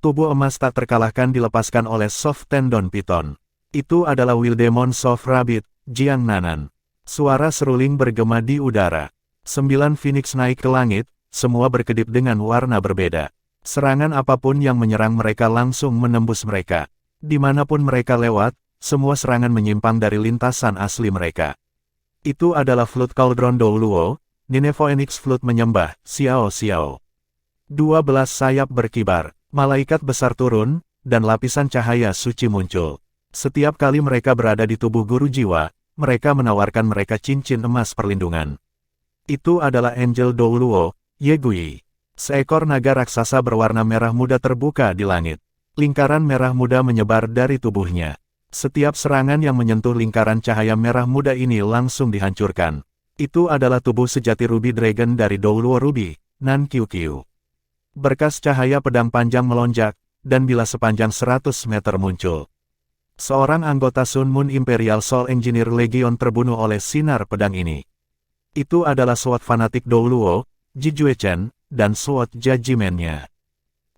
Tubuh emas tak terkalahkan dilepaskan oleh Soft Tendon Piton. Itu adalah Wildemon Soft Rabbit, Jiang Nanan. Suara seruling bergema di udara. 9 Phoenix naik ke langit, semua berkedip dengan warna berbeda. Serangan apapun yang menyerang mereka langsung menembus mereka. Dimanapun mereka lewat, semua serangan menyimpang dari lintasan asli mereka. Itu adalah Flute Cauldron Douluo, Nine Phoenix Flute menyembah, Xiao Xiao. 12 sayap berkibar, malaikat besar turun, dan lapisan cahaya suci muncul. Setiap kali mereka berada di tubuh guru jiwa, mereka menawarkan mereka cincin emas perlindungan. Itu adalah Angel Douluo, Yegui. Seekor naga raksasa berwarna merah muda terbuka di langit. Lingkaran merah muda menyebar dari tubuhnya. Setiap serangan yang menyentuh lingkaran cahaya merah muda ini langsung dihancurkan. Itu adalah tubuh sejati Ruby Dragon dari Douluo Ruby, Nan Qiu. Berkas cahaya pedang panjang melonjak, dan bila sepanjang 100 meter muncul. Seorang anggota Sun Moon Imperial Soul Engineer Legion terbunuh oleh sinar pedang ini. Itu adalah SWAT fanatik Douluo, Jijue Chen, dan SWAT Judgment-nya.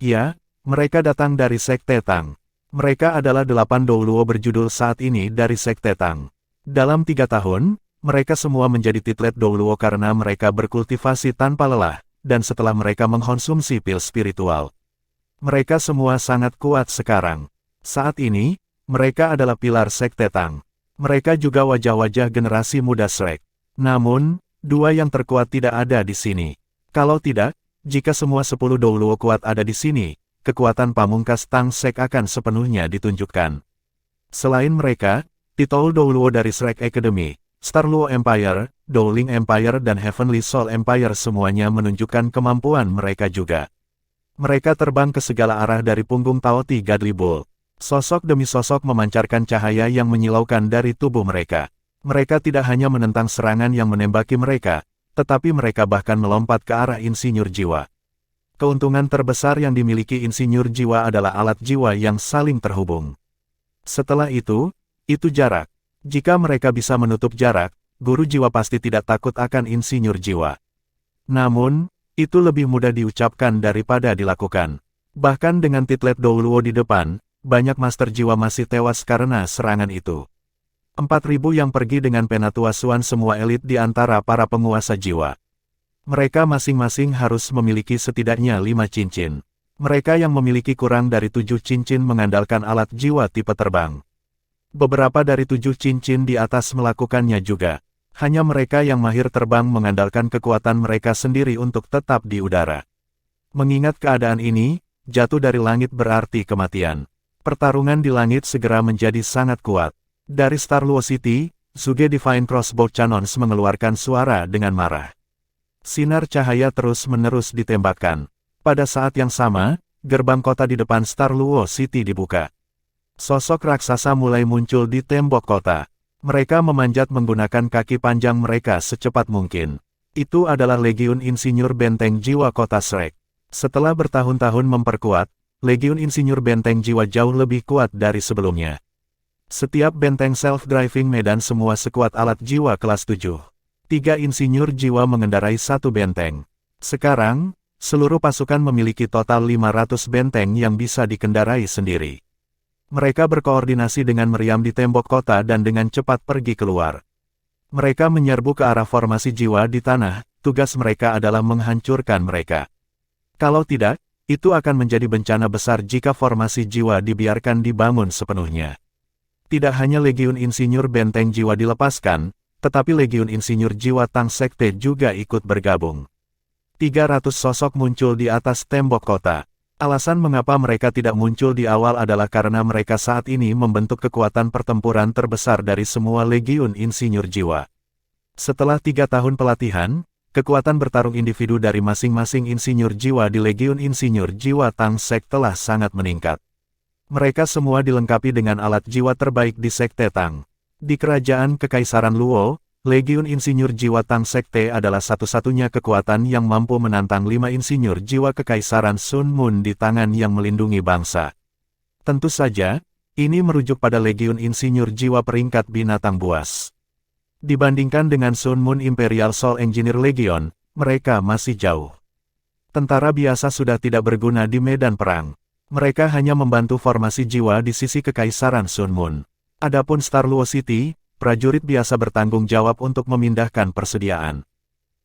Ya, mereka datang dari Sekte Tang. Mereka adalah 8 Douluo berjudul saat ini dari Sekte Tang. Dalam 3 tahun, mereka semua menjadi titlet Douluo karena mereka berkultivasi tanpa lelah, dan setelah mereka mengkonsumsi pil spiritual. Mereka semua sangat kuat sekarang. Saat ini, mereka adalah pilar Sekte Tang. Mereka juga wajah-wajah generasi muda Shrek. Namun, 2 yang terkuat tidak ada di sini. Kalau tidak, jika semua 10 Douluo kuat ada di sini, kekuatan pamungkas Tang Sek akan sepenuhnya ditunjukkan. Selain mereka, titel Douluo dari Shrek Academy, Star Luo Empire, Dowling Empire dan Heavenly Soul Empire semuanya menunjukkan kemampuan mereka juga. Mereka terbang ke segala arah dari punggung Tao Ti Godly Bull. Sosok demi sosok memancarkan cahaya yang menyilaukan dari tubuh mereka. Mereka tidak hanya menentang serangan yang menembaki mereka, tetapi mereka bahkan melompat ke arah insinyur jiwa. Keuntungan terbesar yang dimiliki insinyur jiwa adalah alat jiwa yang saling terhubung. Setelah itu jarak. Jika mereka bisa menutup jarak, guru jiwa pasti tidak takut akan insinyur jiwa. Namun, itu lebih mudah diucapkan daripada dilakukan. Bahkan dengan titlet Douluo di depan, banyak master jiwa masih tewas karena serangan itu. 4.000 yang pergi dengan penatuasuan semua elit di antara para penguasa jiwa. Mereka masing-masing harus memiliki setidaknya 5 cincin. Mereka yang memiliki kurang dari 7 cincin mengandalkan alat jiwa tipe terbang. Beberapa dari 7 cincin di atas melakukannya juga. Hanya mereka yang mahir terbang mengandalkan kekuatan mereka sendiri untuk tetap di udara. Mengingat keadaan ini, jatuh dari langit berarti kematian. Pertarungan di langit segera menjadi sangat kuat. Dari Star Luo City, Zuge Divine Crossbow Cannons mengeluarkan suara dengan marah. Sinar cahaya terus-menerus ditembakkan. Pada saat yang sama, gerbang kota di depan Star Luo City dibuka. Sosok raksasa mulai muncul di tembok kota. Mereka memanjat menggunakan kaki panjang mereka secepat mungkin. Itu adalah Legiun Insinyur Benteng Jiwa Kota Shrek. Setelah bertahun-tahun memperkuat, Legiun Insinyur Benteng Jiwa jauh lebih kuat dari sebelumnya. Setiap benteng self-driving medan semua sekuat alat jiwa kelas 7. 3 insinyur jiwa mengendarai 1 benteng. Sekarang, seluruh pasukan memiliki total 500 benteng yang bisa dikendarai sendiri. Mereka berkoordinasi dengan meriam di tembok kota dan dengan cepat pergi keluar. Mereka menyerbu ke arah formasi jiwa di tanah, tugas mereka adalah menghancurkan mereka. Kalau tidak, itu akan menjadi bencana besar jika formasi jiwa dibiarkan dibangun sepenuhnya. Tidak hanya Legiun Insinyur Benteng Jiwa dilepaskan, tetapi Legiun Insinyur Jiwa Tang Sekte juga ikut bergabung. 300 sosok muncul di atas tembok kota. Alasan mengapa mereka tidak muncul di awal adalah karena mereka saat ini membentuk kekuatan pertempuran terbesar dari semua Legiun Insinyur Jiwa. Setelah 3 tahun pelatihan, kekuatan bertarung individu dari masing-masing Insinyur Jiwa di Legiun Insinyur Jiwa Tang Sek telah sangat meningkat. Mereka semua dilengkapi dengan alat jiwa terbaik di Sekte Tang. Di Kerajaan Kekaisaran Luo, Legiun Insinyur Jiwa Tang Sekte adalah satu-satunya kekuatan yang mampu menantang 5 Insinyur Jiwa Kekaisaran Sun Moon di tangan yang melindungi bangsa. Tentu saja, ini merujuk pada Legiun Insinyur Jiwa peringkat binatang buas. Dibandingkan dengan Sun Moon Imperial Soul Engineer Legion, mereka masih jauh. Tentara biasa sudah tidak berguna di medan perang. Mereka hanya membantu formasi jiwa di sisi Kekaisaran Sun Moon. Adapun Star Luo City, prajurit biasa bertanggung jawab untuk memindahkan persediaan.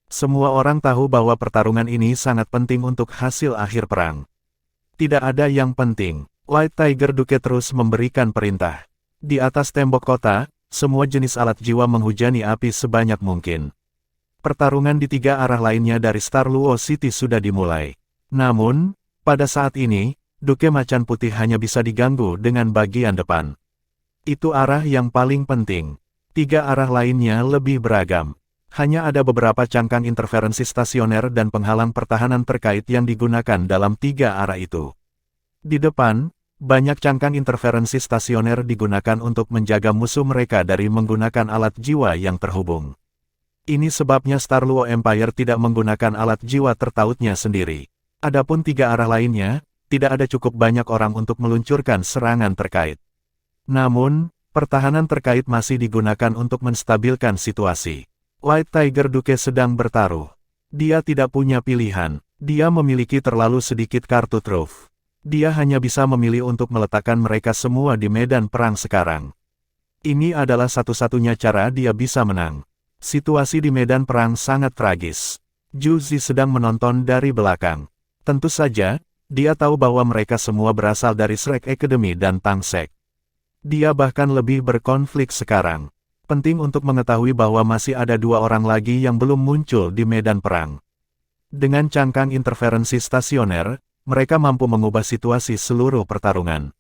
Semua orang tahu bahwa pertarungan ini sangat penting untuk hasil akhir perang. Tidak ada yang penting. White Tiger Duke terus memberikan perintah. Di atas tembok kota, semua jenis alat jiwa menghujani api sebanyak mungkin. Pertarungan di 3 arah lainnya dari Star Luo City sudah dimulai. Namun, pada saat ini, Duke Macan Putih hanya bisa diganggu dengan bagian depan. Itu arah yang paling penting. 3 arah lainnya lebih beragam. Hanya ada beberapa cangkang interferensi stasioner dan penghalang pertahanan terkait yang digunakan dalam 3 arah itu. Di depan, banyak cangkang interferensi stasioner digunakan untuk menjaga musuh mereka dari menggunakan alat jiwa yang terhubung. Ini sebabnya Star Luo Empire tidak menggunakan alat jiwa tertautnya sendiri. Adapun 3 arah lainnya, tidak ada cukup banyak orang untuk meluncurkan serangan terkait. Namun, pertahanan terkait masih digunakan untuk menstabilkan situasi. White Tiger Duke sedang bertaruh. Dia tidak punya pilihan. Dia memiliki terlalu sedikit kartu truf. Dia hanya bisa memilih untuk meletakkan mereka semua di medan perang sekarang. Ini adalah satu-satunya cara dia bisa menang. Situasi di medan perang sangat tragis. Zhu Zi sedang menonton dari belakang. Tentu saja, dia tahu bahwa mereka semua berasal dari Shrek Academy dan Tang Sek. Dia bahkan lebih berkonflik sekarang. Penting untuk mengetahui bahwa masih ada 2 orang lagi yang belum muncul di medan perang. Dengan cangkang interferensi stasioner, mereka mampu mengubah situasi seluruh pertarungan.